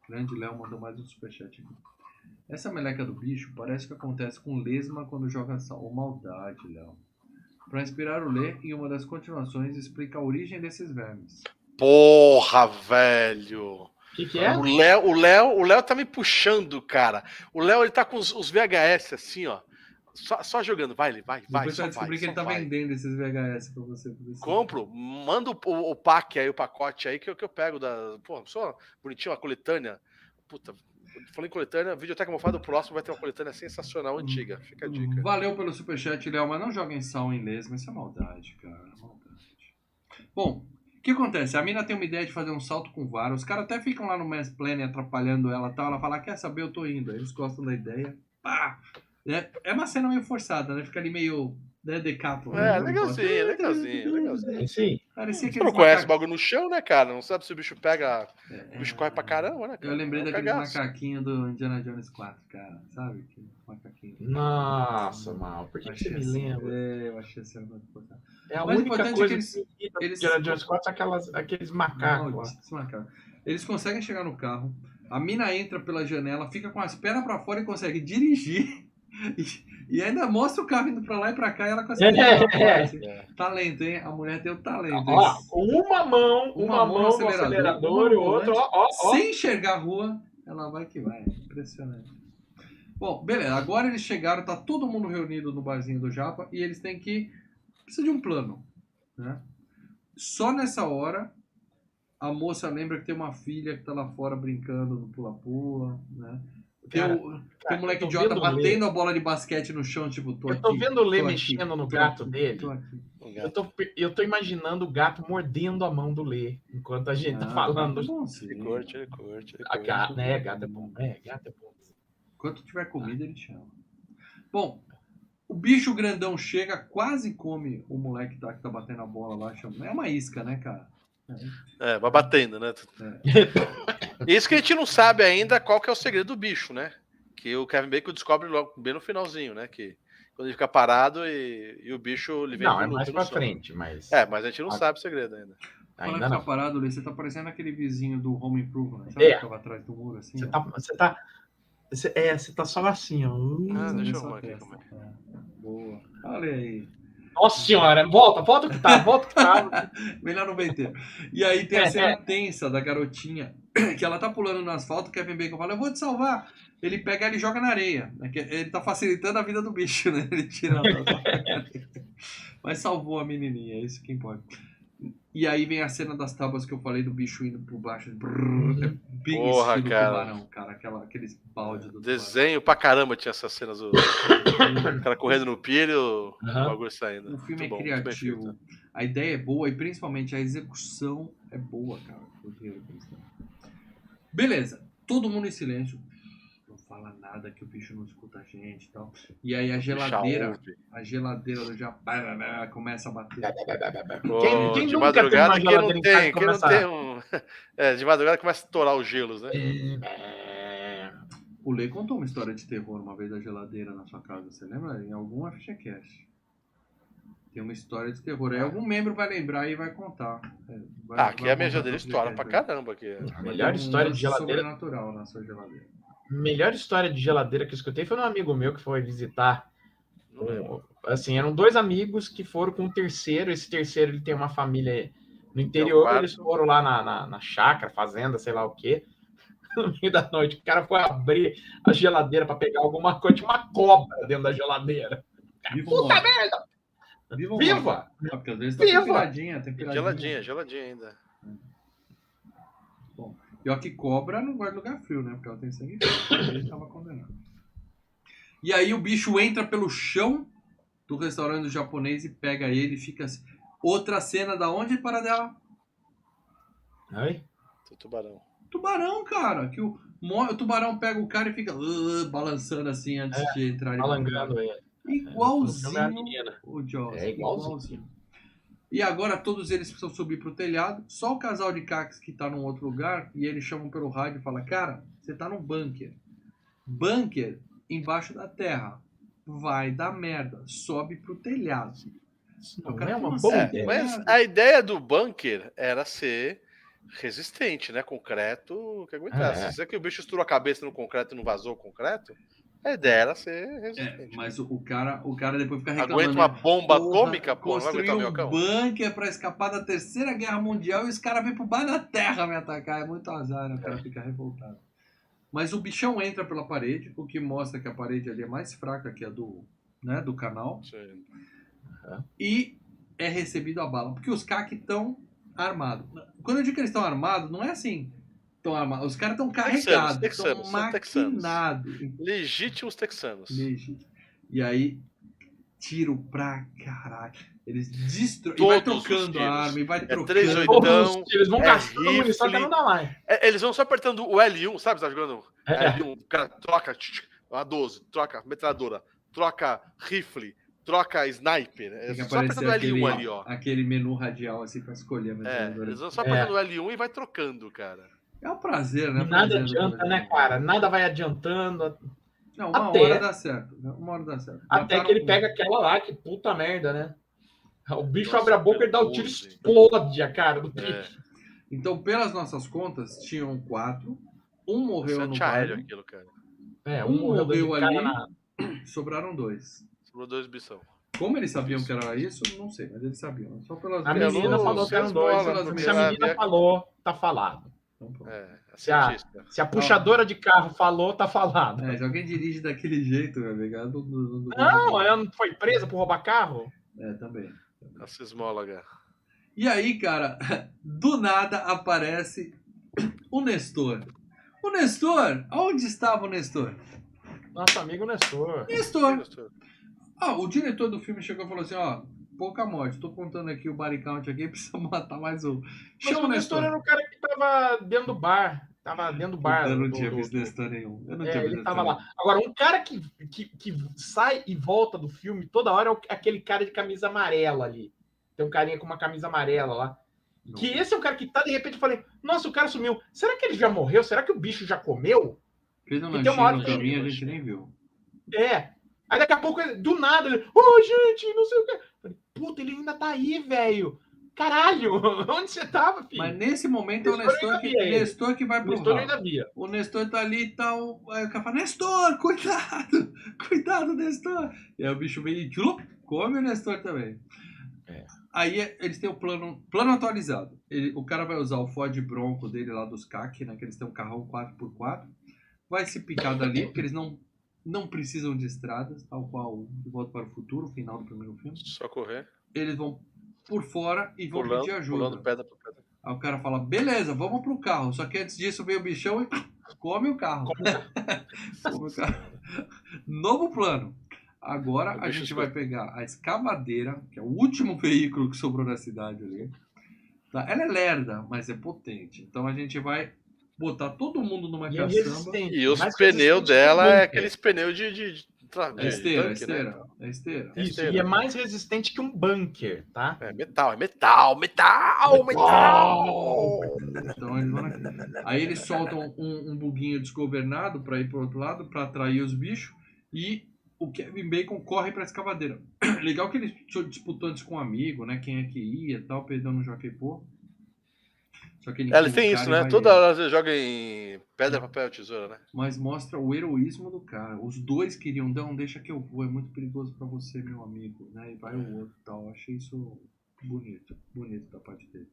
grande Léo, mandou mais um superchat aqui. Essa meleca do bicho parece que acontece com Lesma quando joga sal. Ô, maldade, Léo. Pra inspirar o Lê, em uma das continuações, explica a origem desses vermes. Porra, velho. O que é? O Léo tá me puxando, cara. O Léo, ele tá com os VHS assim, ó. Só jogando. Vai. Depois você vai descobrir que ele tá vendendo esses VHS pra você. Compro, manda o pack aí, o pacote aí que eu pego da. Pô, só bonitinho, uma coletânea. Puta, falei em coletânea, Videoteca Mofada, o próximo vai ter uma coletânea sensacional, antiga. Fica a dica. Valeu pelo superchat, Léo, mas não joguem sal em lesma, isso é maldade, cara. Maldade. Bom, o que acontece? A mina tem uma ideia de fazer um salto com vara, os caras até ficam lá no mansplaining atrapalhando ela e tal, ela fala, quer saber, eu tô indo. Aí eles gostam da ideia. Pá! É uma cena meio forçada, né? Fica ali meio, né, Decathlon. É, legalzinho. Sim. Parecia que Você não conhece o bagulho no chão, né, cara? Não sabe se o bicho pega. O bicho corre pra caramba, né, cara? Eu lembrei É um daqueles cagaço. macaquinhos do Indiana Jones 4, cara. Sabe? Que macaquinho. Nossa, mal. Por que você me lembra? Eu achei essa cena muito importante. É a Mas o única importante coisa é que eles- que Indiana Jones 4 são aqueles macacos lá. Malditos macacos. Eles conseguem chegar no carro, a mina entra pela janela, fica com as pernas pra fora e consegue dirigir. E ainda mostra o carro indo pra lá e pra cá e ela consegue chegar pra fora, assim. Talento, hein? A mulher tem o talento. Ó, com uma mão no acelerador e o outro, ó. Sem enxergar a rua, ela vai que vai. Impressionante. Bom, beleza. Agora eles chegaram, tá todo mundo reunido no barzinho do Japa e eles têm que... Precisa de um plano, né? Só nessa hora, a moça lembra que tem uma filha que tá lá fora brincando no pula-pula, né? Tem o moleque idiota batendo a bola de basquete no chão, tipo, tô aqui. Eu tô vendo o Lê tô mexendo aqui, no tô gato aqui, dele. tô aqui. Eu tô imaginando o gato mordendo a mão do Lê enquanto a gente tá falando. Bom, sim. Ele curte. Gato é bom. Gato é bom. Enquanto tiver comida, ele chama. Bom, o bicho grandão chega, quase come o moleque que tá batendo a bola lá. Chama. É uma isca, né, cara? É, vai batendo, né? Isso que a gente não sabe ainda qual que é o segredo do bicho, né? Que o Kevin Bacon descobre logo bem no finalzinho, né? Que quando ele fica parado e o bicho ele vem Não, é mais pra frente, mas... mas a gente não sabe o segredo ainda. Fala que tá parado, Lê, você tá parecendo aquele vizinho do Home Improvement, sabe? É. Que tava atrás do muro, assim. Você tá só assim, ó. Deixa eu arrumar aqui. Boa. Olha aí. Nossa senhora, volta que tá. Melhor não meter. E aí tem a cena tensa da garotinha, que ela tá pulando no asfalto, o Kevin Bacon fala, eu vou te salvar. Ele pega ela e joga na areia. Ele tá facilitando a vida do bicho, né? Ele tira ela. Mas salvou a menininha, é isso que importa. E aí vem a cena das tábuas que eu falei do bicho indo por baixo. Brrr, é bem Porra, estilo cara. tubarão, cara. Aqueles balde do Desenho pra caramba tinha essas cenas. O cara correndo no pier e o bagulho saindo. O filme Muito bom, é muito bem criativo. feito. A ideia é boa e principalmente a execução é boa, cara. Beleza. Todo mundo em silêncio. Não fala nada que o bicho não escuta a gente e tal. E aí a geladeira do Japão começa a bater. Quem De nunca teve madrugada, uma geladeira em casa quem não tem um... de madrugada começa a estourar os gelos, né? O Lê contou uma história de terror uma vez da geladeira na sua casa. Você lembra? Em alguma FichaCast. Tem uma história de terror. Aí algum membro vai lembrar e vai contar. Aqui a minha geladeira estoura pra caramba. Aqui. A melhor história de geladeira... sobrenatural na sua geladeira. Melhor história de geladeira que eu escutei foi um amigo meu que foi visitar. Assim, eram 2 amigos que foram com o terceiro. Esse terceiro ele tem uma família no interior. Eles foram lá na chácara, fazenda, sei lá o quê. No meio da noite, o cara foi abrir a geladeira para pegar alguma coisa. Tinha uma cobra dentro da geladeira. Puta merda! Viva! Porque às vezes tá temperadinha. Geladinha ainda. Bom, pior que cobra não guarda lugar frio, né? Porque ela tem sangue frio. Ele tava condenado. E aí o bicho entra pelo chão do restaurante do japonês e pega ele e fica assim. Outra cena da onde, para dela? Oi? Tubarão. Tubarão, cara. Que o tubarão pega o cara e fica balançando assim antes de entrar. Balangando ele. Igualzinho o Jaws. Igualzinho. E agora todos eles precisam subir pro telhado. Só o casal de caques que tá num outro lugar. E eles chamam pelo rádio e falam: cara, você tá num bunker. Bunker embaixo da terra. Vai dar merda. Sobe pro telhado. Não é uma boa ideia. Mas a ideia do bunker era ser resistente, né? Concreto que aguentasse. Se é que o bicho estourou a cabeça no concreto e não vazou o concreto, a ideia era ser resistente. Mas o cara depois fica reclamando. Aguenta uma bomba atômica, pô, não vai aguentar o minhocão. Bunker pra escapar da Terceira Guerra Mundial e os caras vêm pro baixo da terra me atacar. É muito azar, né? O cara fica revoltado. Mas o bichão entra pela parede, o que mostra que a parede ali é mais fraca que a do canal. Sim. E é recebido a bala. Porque os CAC estão armados. Quando eu digo que eles estão armados, não é assim. Estão armados. Os caras estão carregados. Estão maquinados. Legítimos texanos. E aí, tiro pra caralho. Eles destroem. E vai trocando a arma. E vai trocando. 3/8. Eles vão gastando munição até não dá mais. Eles vão só apertando o L1, sabe? Você tá jogando L1. O cara troca a 12, troca metralhadora, troca rifle, troca sniper. Eles só apertando o L1 ali, ó. Aquele menu radial assim pra escolher a metralhadora. Eles vão só apertando o L1 e vai trocando, cara. É um prazer, né? Nada adianta, né, cara? Nada vai adiantando. Não, uma hora dá certo. Até que ele pega aquela lá, que puta merda, né? O bicho abre a boca e dá o tiro, explode a cara do bicho. Então, pelas nossas contas, tinham 4. Um morreu no bairro. Aquilo, cara. Um morreu ali. Sobraram 2. Sobrou 2 bichão. Como eles sabiam que era isso, não sei, mas eles sabiam. Só pelas a menina falou que eram 2. Se a menina falou, tá falado. Se a puxadora de carro falou, tá falado. Se alguém dirige daquele jeito, meu amigo. Não, ela não foi presa por roubar carro? Também. A sismóloga. E aí, cara, do nada aparece o Nestor. O Nestor? Onde estava o Nestor? Nosso amigo Nestor. O diretor do filme chegou e falou assim, pouca morte. Tô contando aqui o body count aqui, precisa matar mais um. Chama o Nestor. Era o cara que tava dentro do bar. Eu não tinha visto Nestor nenhum. Ele tava lá. Agora, um cara que sai e volta do filme toda hora é aquele cara de camisa amarela ali. Tem um carinha com uma camisa amarela lá. Não. Que esse é o cara que tá, de repente, eu falei, nossa, o cara sumiu. Será que ele já morreu? Será que o bicho já comeu? Fez uma lanchinha no caminho, a gente nem viu. Aí daqui a pouco, do nada, ele, gente, não sei o que. Falei, puta, ele ainda tá aí, velho. Caralho, onde você tava, filho? Mas nesse momento é o Nestor que vai pro Nestor ainda via. O Nestor tá ali e tal. Aí o cara fala, Nestor, cuidado! Cuidado, Nestor! E aí o bicho vem e come o Nestor também. Aí eles têm o plano atualizado. O cara vai usar o Ford Bronco dele lá dos CAC, né? Que eles têm um carrão 4x4. Vai se picar dali, porque eles não precisam de estradas, tal qual De Volta para o Futuro, o final do primeiro filme. Só correr. Eles vão por fora e vão pedir ajuda. Pulando pedra por pedra. Aí o cara fala, beleza, vamos pro carro. Só que antes disso vem o bichão e come o carro. Come o carro. Novo plano. Agora a gente vai pegar a escavadeira, que é o último veículo que sobrou na cidade ali. Tá? Ela é lerda, mas é potente. Então a gente vai botar todo mundo numa caçamba. E os pneus dela é aqueles pneus de esteira. Isso, e é mais resistente que um bunker, tá? É metal. Então, aí eles soltam um buguinho desgovernado para ir pro outro lado, para atrair os bichos, e o Kevin Bacon corre pra escavadeira. Legal que ele disputou antes com um amigo, né? Quem é que ia e tal, perdeu no Jockey Pô. Só que ele tem isso, né? Toda hora você joga em pedra, papel, tesoura, né? Mas mostra o heroísmo do cara. Os dois queriam, não, deixa que eu vou, é muito perigoso pra você, meu amigo, né? E vai o outro e tal. Achei isso bonito da parte dele.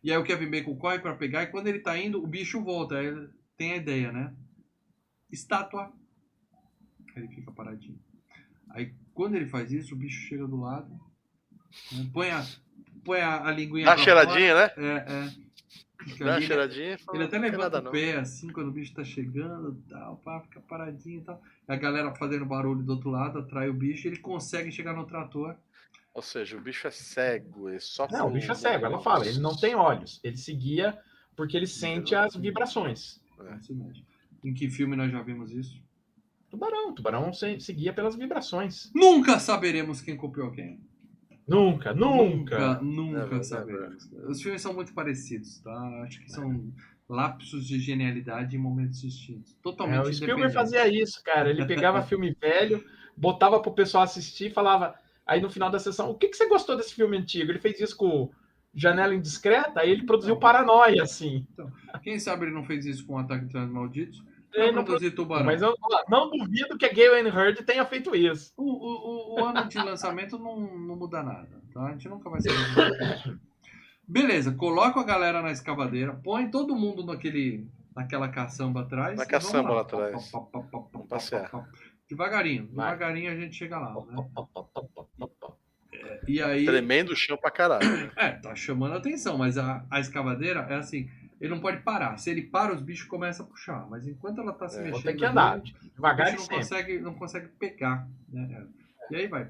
E aí o Kevin Bacon corre pra pegar, e quando ele tá indo, o bicho volta. Aí ele tem a ideia, né? Estátua. Aí ele fica paradinho. Aí quando ele faz isso, o bicho chega do lado, né? põe a linguinha pra cheiradinha, fora, né? Dá uma cheiradinha. Ele até levanta o pé assim quando o bicho tá chegando, tal, pá, fica paradinho e tal. A galera fazendo barulho do outro lado, atrai o bicho, e ele consegue chegar no trator. Ou seja, o bicho é cego, ele só Não, o bicho é cego, ela fala, ele não tem olhos. Ele seguia porque ele sente as vibrações. Em que filme nós já vimos isso? Tubarão seguia pelas vibrações. Nunca saberemos quem copiou quem. Nunca saberemos. Os filmes são muito parecidos, tá? Acho que são lapsos de genialidade em momentos distintos. Totalmente o Spielberg fazia isso, cara. Ele pegava filme velho, botava pro pessoal assistir, falava... Aí no final da sessão, o que você gostou desse filme antigo? Ele fez isso com Janela Indiscreta, aí ele produziu Paranoia, assim. Então, quem sabe ele não fez isso com Ataque dos Cães Malditos? Ele não produziu Tubarão. Mas eu não duvido que a Gale Hurd tenha feito isso. O ano de lançamento não muda nada, tá? A gente nunca vai saber. Beleza, coloca a galera na escavadeira, põe todo mundo naquela caçamba atrás. Na caçamba lá atrás. Vamos passear. Devagarinho a gente chega lá, né? E aí... Tremendo o chão pra caralho. Tá chamando a atenção, mas a escavadeira é assim, ele não pode parar. Se ele para, os bichos começam a puxar. Mas enquanto ela tá se mexendo... Tem que andar, devagar, o bicho não consegue pegar, né? E aí vai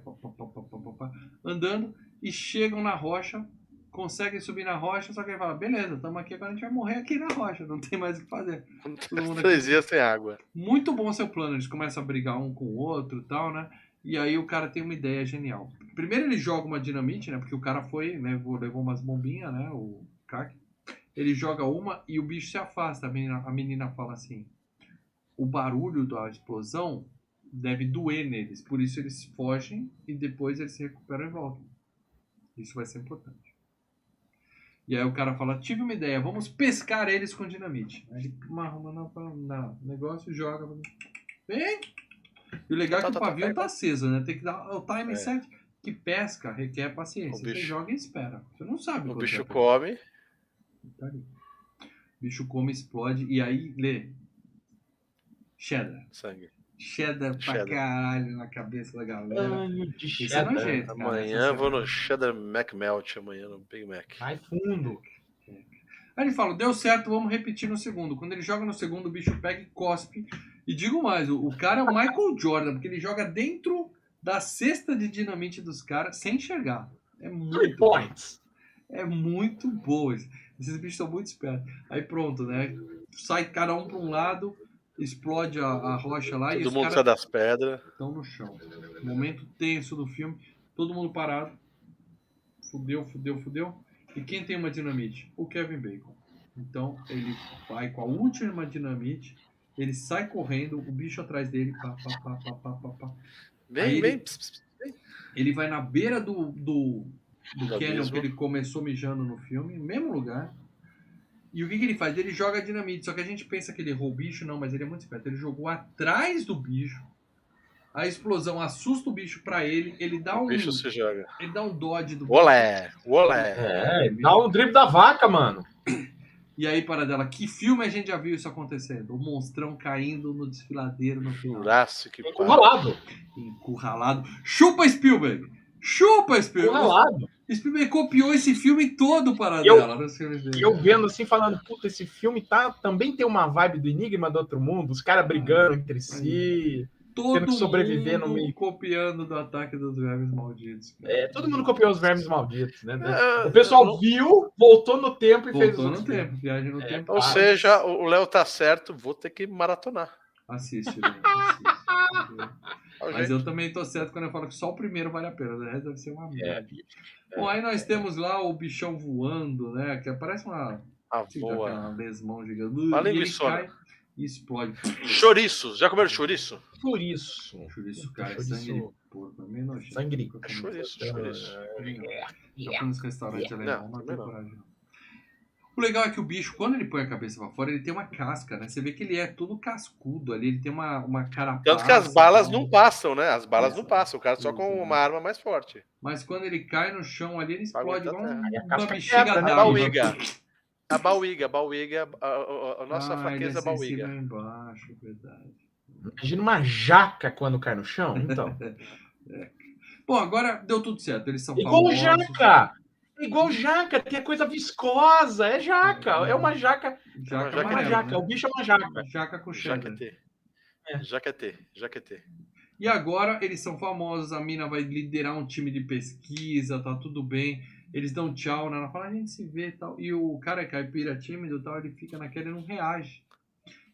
andando e chegam na rocha, conseguem subir na rocha, só que ele fala, beleza, estamos aqui, agora a gente vai morrer aqui na rocha, não tem mais o que fazer. 3 dias sem água. Muito bom seu plano, eles começam a brigar um com o outro e tal, né? E aí o cara tem uma ideia genial. Primeiro ele joga uma dinamite, né? Porque o cara foi, né? Levou umas bombinhas, né? O Kaki. Ele joga uma e o bicho se afasta. A menina fala assim, o barulho da explosão deve doer neles, por isso eles fogem e depois eles se recuperam e voltam. Isso vai ser importante. E aí o cara fala, tive uma ideia, vamos pescar eles com dinamite. Aí ele arruma no negócio, joga. Vem! E o legal é que o pavio tá aceso, né? Tem que dar o time certo. Que pesca requer paciência. Você joga e espera. Você não sabe. O bicho come. Tá ali. O bicho come, explode. E aí, lê. Cheddar. Sangue. Cheddar pra caralho na cabeça da galera. Isso é nojento, amanhã vou no Cheddar McMelt, amanhã no Big Mac. Vai fundo. Aí ele fala, deu certo, vamos repetir no segundo. Quando ele joga no segundo, o bicho pega e cospe. E digo mais, o cara é o Michael Jordan, porque ele joga dentro da cesta de dinamite dos caras sem enxergar. É muito bom. É muito bom. Esses bichos são muito espertos. Aí pronto, né? Sai cada um para um lado, explode a rocha lá. Todo mundo sai das pedras. Estão no chão. Momento tenso do filme. Todo mundo parado. Fudeu. E quem tem uma dinamite? O Kevin Bacon. Então ele vai com a última dinamite, ele sai correndo, o bicho atrás dele, pá. Vem. Ele vai na beira do canyon que ele começou mijando no filme, no mesmo lugar. E o que ele faz? Ele joga dinamite, só que a gente pensa que ele errou o bicho, não, mas ele é muito esperto. Ele jogou atrás do bicho. A explosão assusta o bicho pra ele. Ele dá o bicho se joga. Ele dá um dodge do Olé. Dá um drible da vaca, mano. E aí, Paradela, que filme a gente já viu isso acontecendo? O monstrão caindo no desfiladeiro no final. Encurralado. Chupa Spielberg! Encurralado. Spielberg copiou esse filme todo para dela nos filmes dele. E eu vendo assim, falando, puta, esse filme também tem uma vibe do Enigma do Outro Mundo, os caras brigando entre si, tendo que sobreviver no meio. Copiando do Ataque dos Vermes Malditos. Todo mundo copiou os Vermes Malditos, né? O pessoal viu, voltou no tempo e fez Voltou no tempo, viagem no tempo. Ou seja, o Léo tá certo, vou ter que maratonar. Assiste, né? Mas eu também tô certo quando eu falo que só o primeiro vale a pena, o resto deve ser uma merda. Bom, aí nós temos lá o bichão voando, né? Que parece uma lesmão gigante. Uma ele linguiçona. cai e explode. Chouriço. Já comeram chouriço? Chouriço, cara, é sangue de porco. É meio nojento. Sangue. É chouriço. Já fui nos restaurantes alemão, não tem não. coragem. O legal é que o bicho, quando ele põe a cabeça pra fora, ele tem uma casca, né? Você vê que ele é todo cascudo ali, ele tem uma carapaça. Tanto que as balas não passam, né? As balas não passam, o cara só com uma arma mais forte. Mas quando ele cai no chão ali, ele explode igual uma bexiga d'água. A bauíga, a nossa fraqueza bauíga. Embaixo, verdade. Imagina uma jaca quando cai no chão, então. Bom, agora deu tudo certo, eles são igual famosos. jaca! Igual jaca, tem coisa viscosa, é jaca, é uma jaca. O bicho é uma jaca. Jaca com cheddar. Jaquetê. E agora eles são famosos, a mina vai liderar um time de pesquisa, tá tudo bem. Eles dão tchau, né? Ela fala, a gente se vê e tal. E o cara caipira tímido e tal, ele fica naquele e não reage.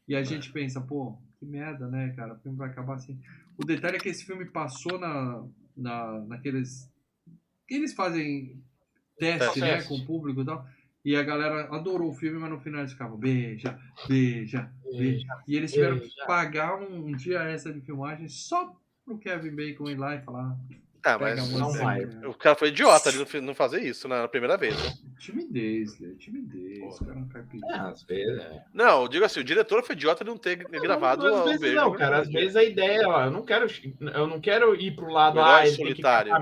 E a gente pensa, pô, que merda, né, cara? O filme vai acabar assim. O detalhe é que esse filme passou naqueles... que eles fazem teste, né, com o público e tal. E a galera adorou o filme, mas no final eles ficavam beija. E eles tiveram que pagar um dia extra de filmagem só pro Kevin Bacon ir lá e falar... mas não vai. O cara foi idiota de não fazer isso na primeira vez. Né? Timidez. O cara não cai pedindo. Às vezes, Não, eu digo assim, o diretor foi idiota de não ter gravado às vezes beijo. Não, cara, às vezes a ideia, ó, eu não quero ir pro lado solitário.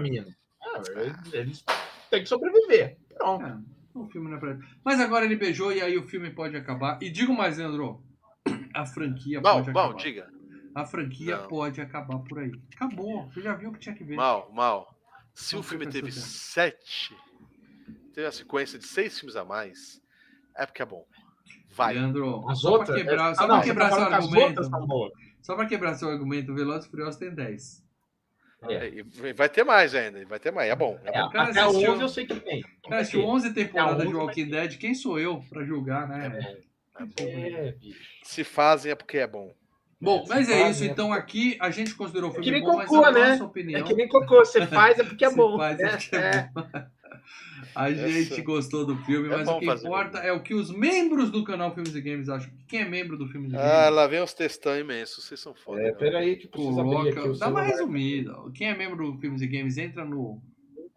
Eles têm que sobreviver. Pronto. O filme não é pra ele. Mas agora ele beijou e aí o filme pode acabar. E digo mais, Leandro, a franquia pode acabar. Diga. A franquia pode acabar por aí. Acabou. Você já viu o que tinha que ver. Mal. Se o filme teve 7, teve a sequência de 6 filmes a mais, é porque é bom. Vai. Leandro, as só outras, pra quebrar, seu argumento. Só pra quebrar seu argumento, Velozes e Furiosos tem 10. Vai ter mais ainda. Vai ter mais. É bom. Até 11 eu sei que tem. Cara, assistiu 11 temporadas de Walking Dead. Quem sou eu pra julgar, né? É bom. Se fazem é porque é bom. Bom, mas é isso. Então aqui a gente considerou o filme que nem bom, cocô, mas a né? nossa opinião... É que nem cocô. Você faz é porque é bom. A gente gostou do filme, mas o que importa é o que os membros do canal Filmes e Games acham. Quem é membro do Filmes e Games? Lá vem os textão imensos. Vocês são foda. Peraí que precisa abrir aqui. Dá uma resumida. Quem é membro do Filmes e Games entra no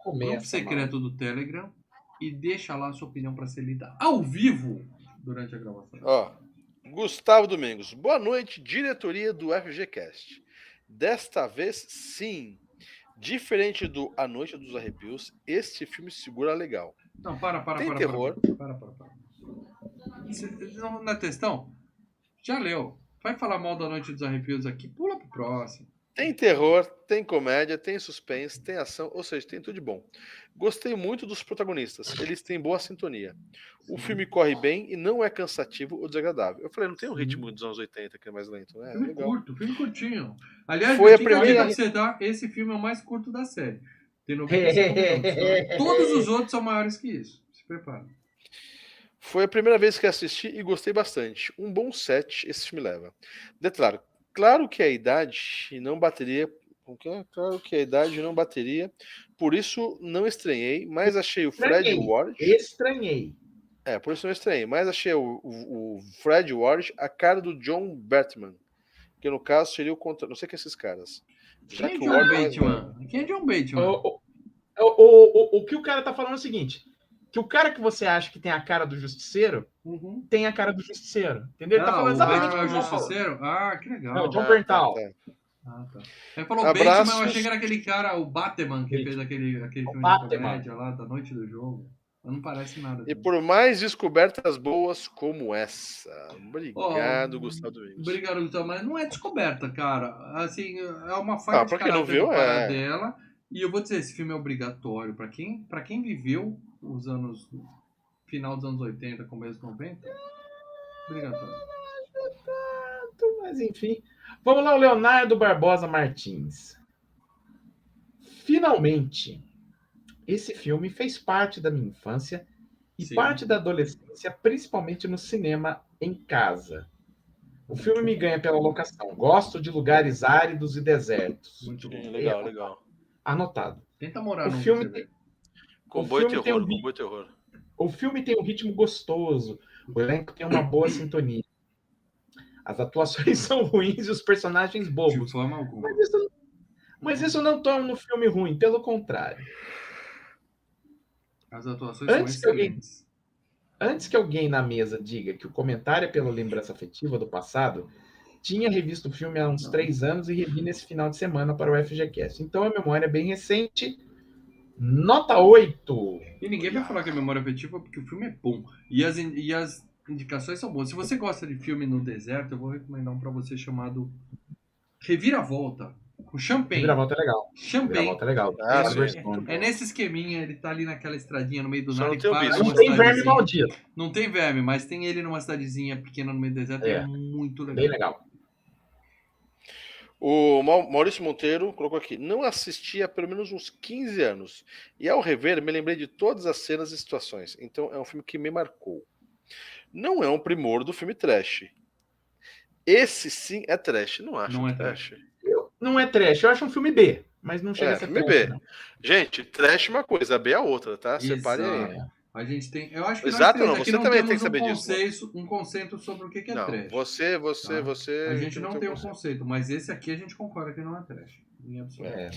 grupo secreto do Telegram e deixa lá a sua opinião para ser lida ao vivo durante a gravação. Gustavo Domingos, boa noite, diretoria do FGCast. Desta vez, sim, diferente do A Noite dos Arrepios, este filme segura legal. Não, para. Tem terror. Para. Não é textão? Já leu. Vai falar mal da Noite dos Arrepios aqui, pula pro próximo. Tem terror, tem comédia, tem suspense, tem ação, ou seja, tem tudo de bom. Gostei muito dos protagonistas, eles têm boa sintonia. O filme corre bem e não é cansativo ou desagradável. Eu falei, não tem um ritmo dos anos 80 que é mais lento, né? Filme curto, filme curtinho. Aliás, foi a primeira... você dá, esse filme é o mais curto da série. Tem 95 minutos. Tá? Todos os outros são maiores que isso. Se prepara. Foi a primeira vez que assisti e gostei bastante. Um bom set esse filme leva. Detalhe, claro que a idade não bateria, por isso não estranhei, mas achei o Fred Ward... por isso não estranhei, mas achei o Fred Ward a cara do John Bateman, que no caso seria o contra... Não sei quem é esses caras. Quem é John Bateman? Quem é John Bateman? O que o cara tá falando é o seguinte, que o cara que você acha que tem a cara do Justiceiro, tem a cara do Justiceiro. Entendeu? Ele tá falando exatamente o Justiceiro? Que legal. É o John Berntal. Tá. Ele falou Bateman, eu achei que era aquele cara, o Batman, que fez aquele filme de comédia lá, da Noite do Jogo. Não parece nada. E por mais descobertas boas como essa. Obrigado, Gustavo Domingos. Obrigado, Gustavo. Mas não é descoberta, cara. Assim, é uma falha de caráter dela. E eu vou dizer, esse filme é obrigatório para quem viveu os anos final dos anos 80, começo dos 90, obrigatório. Mas enfim. Vamos lá, o Leonardo Barbosa Martins. Finalmente, esse filme fez parte da minha infância e Sim. parte da adolescência, principalmente no cinema em casa. O filme me ganha pela locação. Gosto de lugares áridos e desertos. Muito bom. Sim, legal, legal. Anotado. Tenta morar O num filme pra você ver. Com O boi filme tem terror, um com boi terror. O filme tem um ritmo gostoso. O elenco tem uma boa sintonia. As atuações são ruins e os personagens De bobos. forma alguma. Mas isso não torna o filme ruim, pelo contrário. As atuações são excelentes. Antes que alguém na mesa diga que o comentário é pela lembrança afetiva do passado, tinha revisto o filme há uns 3 anos e revi nesse final de semana para o FGCast. Então a memória é bem recente. Nota 8. E ninguém vai falar que é memória afetiva porque o filme é bom. E as indicações são boas. Se você gosta de filme no deserto, eu vou recomendar um pra você chamado Reviravolta. Com Champagne. Reviravolta é legal. Champagne. Reviravolta é legal. Ah, Oliver sim. Stone. É nesse esqueminha, ele tá ali naquela estradinha no meio do Só nada não e tem o para bicho. numa Não tem verme cidadezinha. maldito. Não tem verme, mas tem ele numa cidadezinha pequena no meio do deserto e é É. muito legal. Bem legal. O Maurício Monteiro colocou aqui: não assisti há pelo menos uns 15 anos. E ao rever, me lembrei de todas as cenas e situações. Então é um filme que me marcou. Não é um primor do filme trash. Esse sim é trash. Não acho Não é trash. Não é trash, eu acho um filme B, mas não chega É, a ser filme trash, B. não. Gente, trash é uma coisa, B é outra, tá? Separe aí. Exato. A gente tem. Eu acho que Exato, nós não, três aqui você não também temos tem que saber disso, um conceito sobre o que é Não, trash. você. Tá? A gente não tem um conceito. conceito, mas esse aqui a gente concorda que não é trash. Em absoluto. É.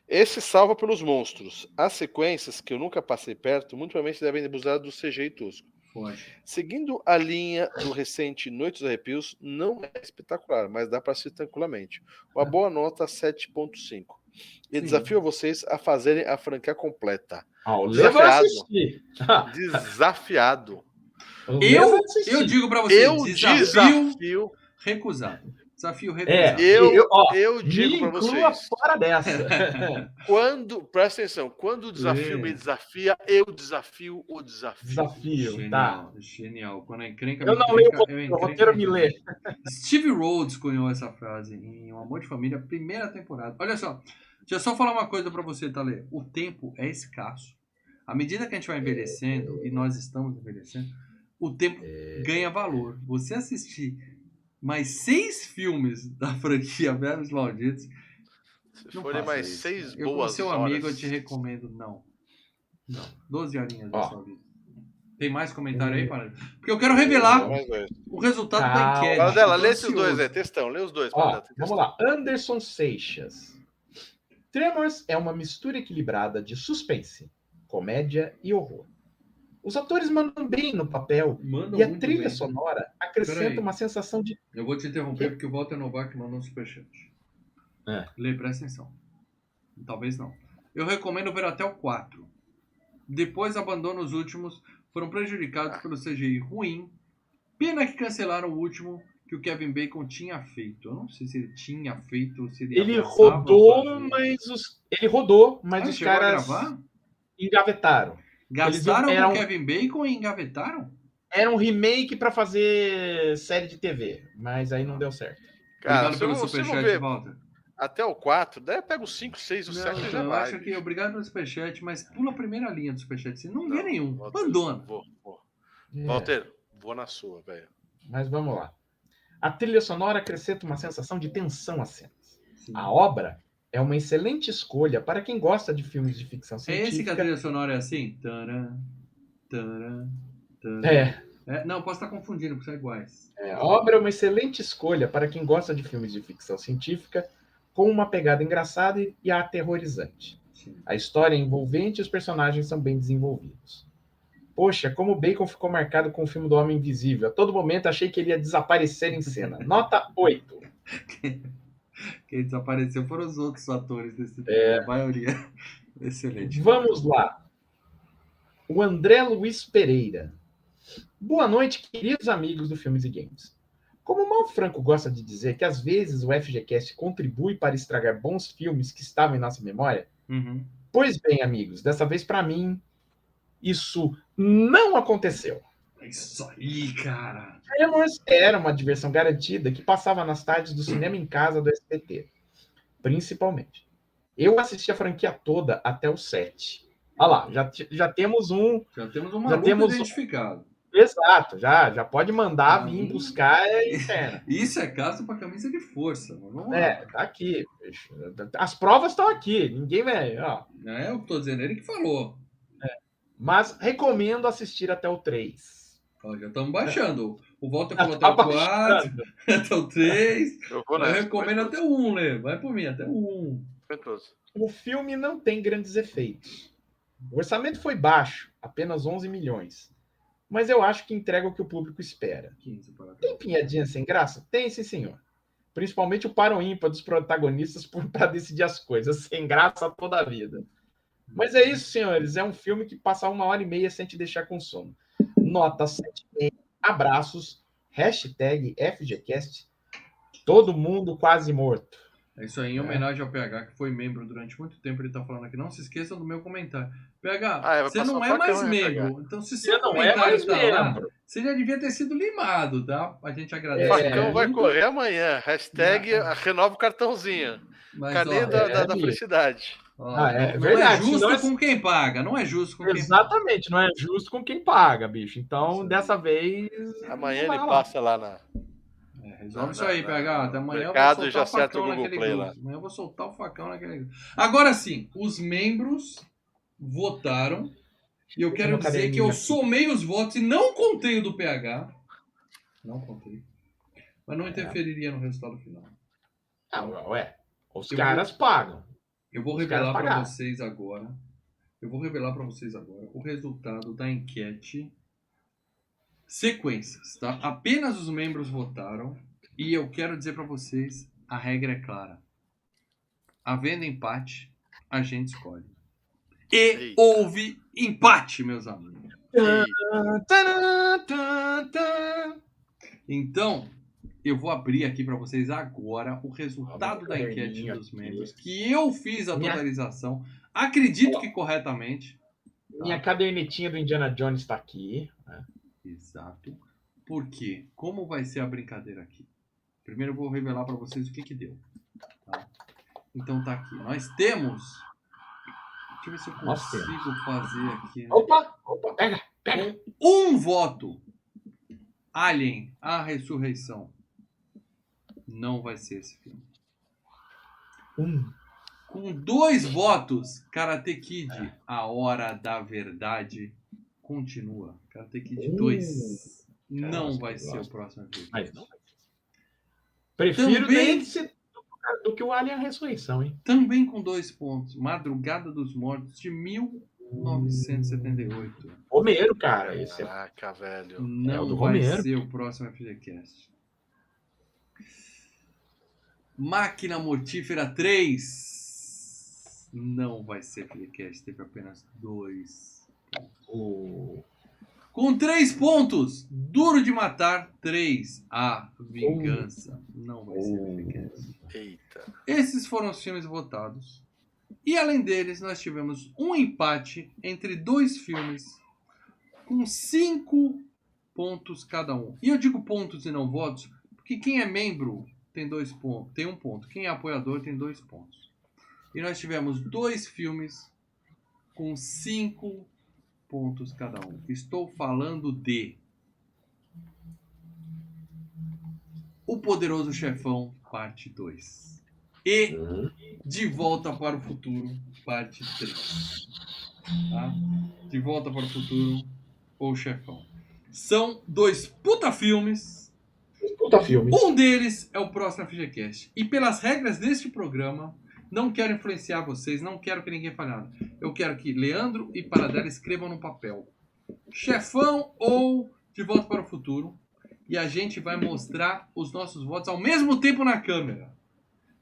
Esse salva pelos monstros. As sequências que eu nunca passei perto, muito provavelmente devem abusar do CGI tosco. Pode. Seguindo a linha do recente Noite dos Arrepios, não é espetacular, mas dá para assistir tranquilamente. Uma boa nota 7.5. E Sim. desafio a vocês a fazerem a franquia completa. O Lê vai assistir. Desafiado. O Lê vai Eu assistir. digo pra você, Eu desafio recusado. Desafio recusado. Eu digo para inclua vocês. fora dessa. Presta atenção, quando o desafio me desafia, eu desafio o desafio. Desafio, tá. Genial. Quando a encrenca Eu me não leio encrenca, o roteiro, me lê. Steve Rhodes cunhou essa frase em Um Amor de Família, primeira temporada. Olha só, deixa eu só falar uma coisa pra você, Thalê. O tempo é escasso. À medida que a gente vai envelhecendo, e nós estamos envelhecendo, o tempo ganha valor. Você assistir mais 6 filmes da franquia Vermes Malditos. Se forem mais isso. 6 Eu, como boas seu horas. amigo, eu te recomendo, não. 12 horinhas da sua vida. Tem mais comentário aí, para? Porque eu quero revelar o resultado da enquete. Fala dela, Eu tô lê esses ansioso. dois aí, textão, lê os dois. Vamos lá. Anderson Seixas. Tremors é uma mistura equilibrada de suspense, comédia e horror. Os atores mandam bem no papel Mandam e a muito trilha bem. sonora acrescenta Peraí. uma sensação de... Eu vou te interromper porque o Walter Novak mandou um superchat. Lê, presta atenção. Talvez não. Eu recomendo ver até o 4. Depois abandona os últimos. Foram prejudicados pelo CGI ruim. Pena que cancelaram o último que o Kevin Bacon tinha feito. Eu não sei se ele tinha feito ou se ele rodou, mas os chegou a caras gravar? engavetaram. Gastaram com o Kevin Bacon e engavetaram? Era um remake pra fazer série de TV, mas aí não deu certo. Cara, obrigado pelo superchat, Walter. Até o 4, daí pega o 5, 6, o 7 já eu vai. acho que obrigado pelo superchat, mas pula a primeira linha do superchat. Você não vê nenhum. Abandona. Vou. Walter, vou na sua, velho. Mas vamos lá. A trilha sonora acrescenta uma sensação de tensão às cenas. Sim. A obra é uma excelente escolha para quem gosta de filmes de ficção científica. É esse que a trilha sonora é assim? Não, posso estar confundindo, porque são iguais. A obra é uma excelente escolha para quem gosta de filmes de ficção científica com uma pegada engraçada e aterrorizante. Sim. A história é envolvente e os personagens são bem desenvolvidos. Poxa, como o Bacon ficou marcado com o filme do Homem Invisível. A todo momento achei que ele ia desaparecer em cena. Nota 8. Quem desapareceu foram os outros atores desse filme, a maioria. Excelente. Vamos lá. O André Luiz Pereira. Boa noite, queridos amigos do Filmes e Games. Como o Mal Franco gosta de dizer que às vezes o FGCast contribui para estragar bons filmes que estavam em nossa memória, Uhum. Pois bem, amigos, dessa vez para mim, isso não aconteceu. É isso aí, cara. Tremors era uma diversão garantida que passava nas tardes do cinema em casa do SBT, principalmente. Eu assisti a franquia toda até o 7. Olha lá, já temos um. Já temos um Já maluco temos- identificado. Exato, já pode mandar Pra vir mim- buscar interna. Isso é caso pra camisa de força. Mas vamos lá. Tá aqui. Bicho. As provas estão aqui. Ninguém vai. Ó. Não é eu que tô dizendo, ele que falou. Mas recomendo assistir até o 3. Ó, já estamos baixando. O Walter Já falou até tá o 4, baixando. até o 3. Eu vou Eu nessa. recomendo até o 1, Lê. Vai por mim, até o 1. O filme não tem grandes efeitos. O orçamento foi baixo, apenas 11 milhões. Mas eu acho que entrega o que o público espera. 15 para Tem piadinha sem graça? Tem, sim, senhor. Principalmente o par ou ímpar dos protagonistas para decidir as coisas. Sem graça toda a vida. Mas é isso, senhores. É um filme que passa 1h30 sem te deixar com sono. Nota 7,5. Abraços. Hashtag FGCast. Todo mundo quase morto. É isso aí, em homenagem ao PH, que foi membro durante muito tempo. Ele tá falando aqui. Não se esqueçam do meu comentário. PH, vai você passar não o é facão, mais né, membro. PH? Então, se Você seu não é comentário mais tá lá, membro. você já devia ter sido limado, tá? A gente O agradece. facão vai muito, correr amanhã. Hashtag renova o cartãozinho. mas, Cadê ó, da amigo. felicidade? ó, É não verdade, é justo senão é- com quem paga. Não é justo com quem paga. Exatamente, não é justo com quem paga, bicho. Então, Isso aí. dessa vez. Amanhã não vai ele rolar. passa lá na. Resolve Não, isso aí, não, PH. não. Até amanhã eu vou Mercado soltar já o facão acerta o Google naquele Play grupo. lá. Amanhã eu vou soltar o facão naquele grupo. Agora sim, os membros votaram. E eu quero Meu dizer caderninho que eu aqui. somei os votos e não contei o do PH. Não contei. Mas não interferiria no resultado final. Ué, os Eu caras pagam. Eu vou Os revelar caras para pagaram. vocês agora. Eu vou revelar para vocês agora o resultado da enquete. Sequências, tá? Apenas os membros votaram. E eu quero dizer para vocês, a regra é clara. Havendo empate, a gente escolhe. E Eita. houve empate, meus amigos. Então, eu vou abrir aqui para vocês agora o resultado da enquete dos membros, que eu fiz a totalização. Acredito que corretamente. Minha cadernetinha do Indiana Jones está aqui. Né? Exato. Por quê? Como vai ser a brincadeira aqui? Primeiro eu vou revelar para vocês o que deu. Tá? Então tá aqui. Nós temos... Deixa eu ver se eu Nós consigo fazer aqui. Opa, pega. Com um voto. Alien, a Ressurreição. Não vai ser esse filme. Com 2 votos, Karate Kid, A Hora da Verdade, continua. Karate Kid 2 não vai ser o próximo filme. Mas não vai ser. Prefiro Também- esse do que o Alien Ressurreição, hein? Também com 2 pontos. Madrugada dos Mortos, de 1978. Romero, cara. Esse é... Caraca, velho. Não o do vai Romero. ser o próximo FGCast. Máquina Mortífera 3. Não vai ser FGCast. Teve apenas 2. Com 3 pontos. Duro de Matar 3. A Vingança. Não vai ser FGCast. Eita. Esses foram os filmes votados. E além deles, nós tivemos um empate entre 2 filmes com 5 pontos cada um. E eu digo pontos e não votos, porque quem é membro tem 2 pontos, tem 1 ponto. Quem é apoiador tem 2 pontos. E nós tivemos 2 filmes com 5 pontos cada um. Estou falando de O Poderoso Chefão, parte 2. E De Volta para o Futuro, parte 3. Tá? De Volta para o Futuro ou Chefão. São 2 puta filmes. Puta filme. Um deles é o próximo FGCast. E pelas regras deste programa, não quero influenciar vocês, não quero que ninguém fale nada. Eu quero que Leandro e Paradela escrevam no papel Chefão ou De Volta para o Futuro. E a gente vai mostrar os nossos votos ao mesmo tempo na câmera.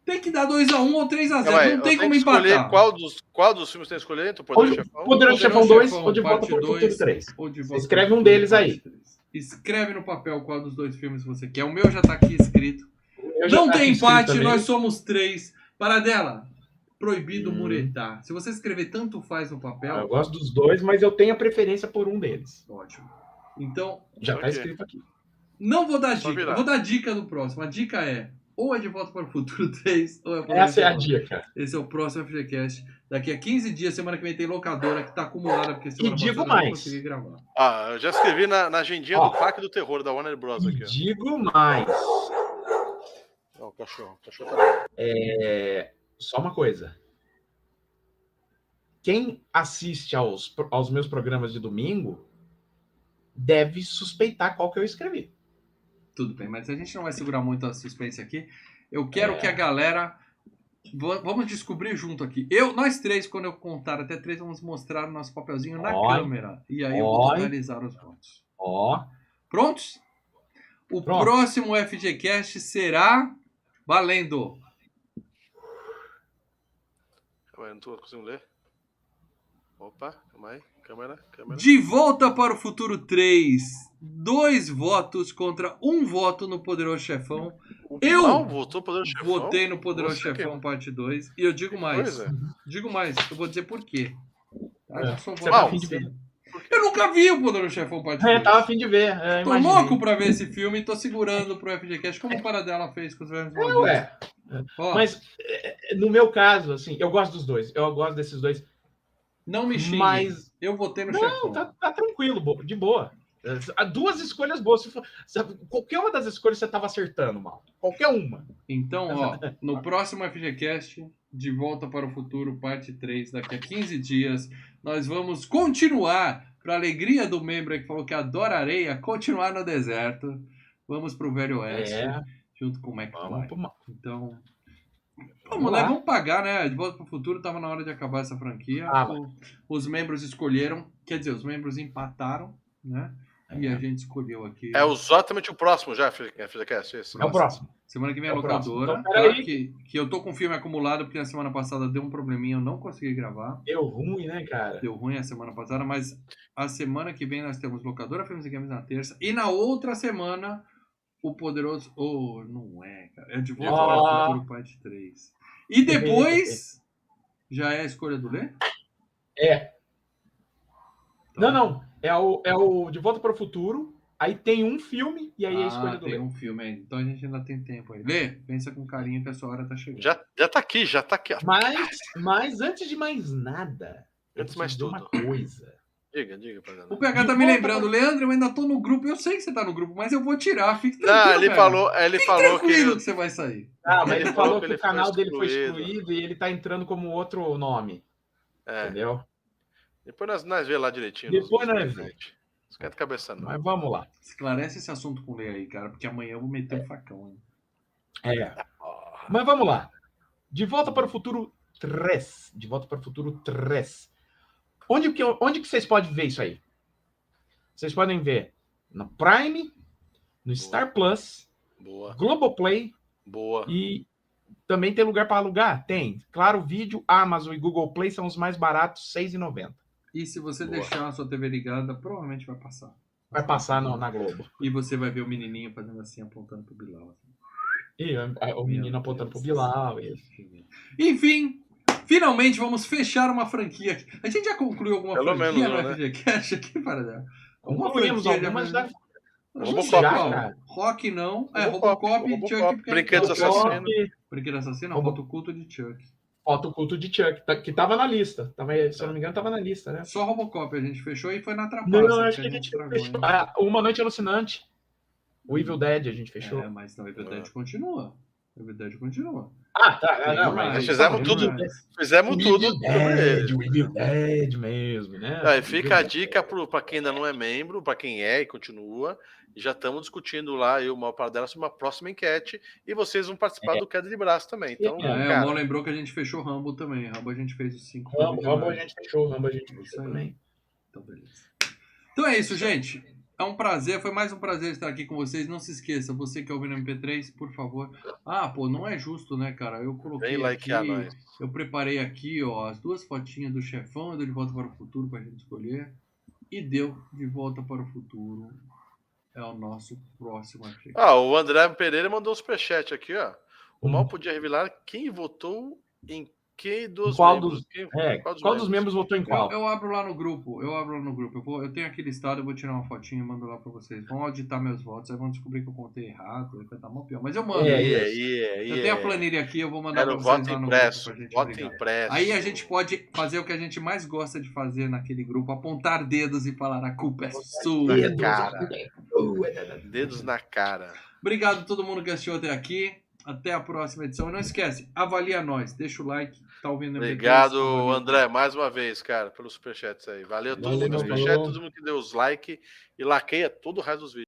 Tem que dar 2-1 ou 3-0. Não tem como escolher empatar. qual dos filmes tem que escolher entre o Poderoso Chefão? Poderoso Chefão 2 ou De Volta parte para o Futuro 3. ou De Volta Escreve para o um Futuro, deles parte aí. 3. Escreve no papel qual dos 2 filmes você quer. O meu já tá aqui escrito. Eu já Não tá tem aqui escrito empate, também. nós somos 3. Paradela, proibido muretar. Se você escrever tanto faz no papel... Eu gosto dos dois, mas eu tenho a preferência por um deles. Ótimo. Então... Já tá escrito aqui. Não vou dar Só dica. virar. Vou dar dica no próximo. A dica é ou é De Volta para o Futuro 3 ou é Poderoso Essa é a Chefão. dica. Esse é o próximo FGCast. Daqui a 15 dias, semana que vem tem locadora que tá acumulada, porque semana digo passada eu mais. não consegui gravar. Eu já escrevi na agendinha do Parque do Terror da Warner Bros. E Aqui, ó. digo mais. O cachorro tá Só uma coisa. Quem assiste aos meus programas de domingo deve suspeitar qual que eu escrevi. Tudo bem, mas a gente não vai segurar muito a suspense aqui. Eu quero que a galera... Vamos descobrir junto aqui. Nós três, quando eu contar até 3, vamos mostrar o nosso papelzinho na câmera. E aí eu vou totalizar os votos. Prontos? O próximo FGCast será... Valendo! Eu não tô conseguindo ler. Opa, calma aí. Câmera. De Volta para o Futuro 3. 2 votos contra 1 voto no Poderoso Chefão. Eu votou Poderoso Chefão? votei no Poderoso Chefão parte 2. E eu digo mais. Eu vou dizer por quê. Eu nunca vi o Poderoso Chefão parte 2. Tava a fim de ver. Tô louco pra ver esse filme e tô segurando pro FGCast, como o Paradela fez com os velhos malditos. Mas, no meu caso, assim, eu gosto dos dois. Eu gosto desses dois. Não me xingue. Mas eu votei no Chefão. Tá tranquilo, de boa. Duas escolhas boas. Qualquer uma das escolhas você tava acertando, mal. Qualquer uma. Então, no próximo FGCast, De Volta para o Futuro, parte 3, daqui a 15 dias, nós vamos continuar, para alegria do membro que falou que adora areia, continuar no deserto. Vamos pro Velho Oeste, junto com o McFly. Então, vamos lá, vamos pagar, né? De Volta para o Futuro, tava na hora de acabar essa franquia. Os membros escolheram, quer dizer, os membros empataram, né? E a gente escolheu aqui. É exatamente o próximo já, FGCast. É o próximo. Semana que vem é a locadora. Que eu tô com o filme acumulado, porque a semana passada deu um probleminha, eu não consegui gravar. Deu ruim, né, cara? Deu ruim a semana passada, mas a semana que vem nós temos locadora, Filmes e Games na terça. E na outra semana, o Poderoso... não é, cara. É De Volta para o Futuro, parte 3. E depois... já é a escolha do Lê? Não. É o De Volta para o Futuro. Aí tem um filme e aí é a escolha do Lê. Tem um filme ainda. Então a gente ainda tem tempo aí. Lê, pensa com carinho que a sua hora tá chegando. Já tá aqui. Mas antes de mais nada, antes de mais tudo, uma coisa. Diga, o PH tá me lembrando, Leandro, eu ainda tô no grupo. Eu sei que você tá no grupo, mas eu vou tirar. Fique tranquilo. Ele falou que você vai sair. Mas ele falou que o canal dele foi excluído e ele tá entrando como outro nome. Entendeu? Depois nós vemos lá direitinho. Depois nós vemos. Esquenta a cabeça, não. Mas vamos lá. Esclarece esse assunto com o Lê aí, cara, porque amanhã eu vou meter um facão. Hein? Mas vamos lá. De Volta para o Futuro 3. De Volta para o Futuro 3. Onde que vocês podem ver isso aí? Vocês podem ver no Prime, no Star Plus, Globoplay. E também tem lugar para alugar? Tem. Claro, Vídeo, Amazon e Google Play são os mais baratos, R$ 6,90. E se você deixar a sua TV ligada, provavelmente vai passar. Vai passar na Globo. E você vai ver o menininho fazendo assim, apontando pro Bilal. Assim. E o menino apontando pro Bilal. Enfim, finalmente vamos fechar uma franquia aqui. A gente já concluiu alguma franquia no FGCast aqui, Paradela? Concluímos algumas da... Rock não. Robocop e Chuck. Brinquedos Assassinos. Brinquedo Assassino, não. Foto Culto de Chuck. Foto Culto de Chuck, que tava na lista. Se eu não me engano, tava na lista, né? Só Robocop a gente fechou e foi na trapaça. Não, acho que a gente fechou. Uma Noite Alucinante. O Evil Dead a gente fechou. Mas não, o Evil Dead continua. O Evil Dead continua. Mas fizemos tudo. Fizemos tudo. O Evil Dead mesmo, né? Fica a dica para quem ainda não é membro, para quem é e continua. Já estamos discutindo lá, eu, uma parte dela, sobre uma próxima enquete. E vocês vão participar do Queda de Braço também. Então, o Mal lembrou que a gente fechou Rambo também. Rambo a gente fez os 5. Rambo a gente fechou, também. Então, beleza. Então é isso, gente. É um prazer, foi mais um prazer estar aqui com vocês. Não se esqueça, você que é ouvindo MP3, por favor. Não é justo, né, cara? Eu coloquei aqui, eu preparei aqui, as 2 fotinhas do Chefão e do De Volta para o Futuro pra gente escolher. E deu De Volta para o Futuro. É o nosso próximo aqui. O André Pereira mandou um superchat aqui, ó. O Mal podia revelar quem votou em Qual membros? qual dos membros votou em qual? Eu abro lá no grupo. Eu tenho aqui listado, eu vou tirar uma fotinha e mando lá pra vocês. Vão auditar meus votos, aí vão descobrir que eu contei errado, vai cantar mó pior. Mas eu mando. Eu tenho a planilha aqui, eu vou mandar pra vocês lá no impresso, grupo pra gente voto brigar. impresso. Aí a gente pode fazer o que a gente mais gosta de fazer naquele grupo, apontar dedos e falar a culpa é sua. Dedos na cara. Obrigado a todo mundo que assistiu até aqui. Até a próxima edição. E não esquece, avalia nós, deixa o like, tá ouvindo? Obrigado, André, mais uma vez, cara, pelos superchats aí. Valeu todo mundo que deu superchat, todo mundo que deu os like e laqueia todo o resto dos vídeos.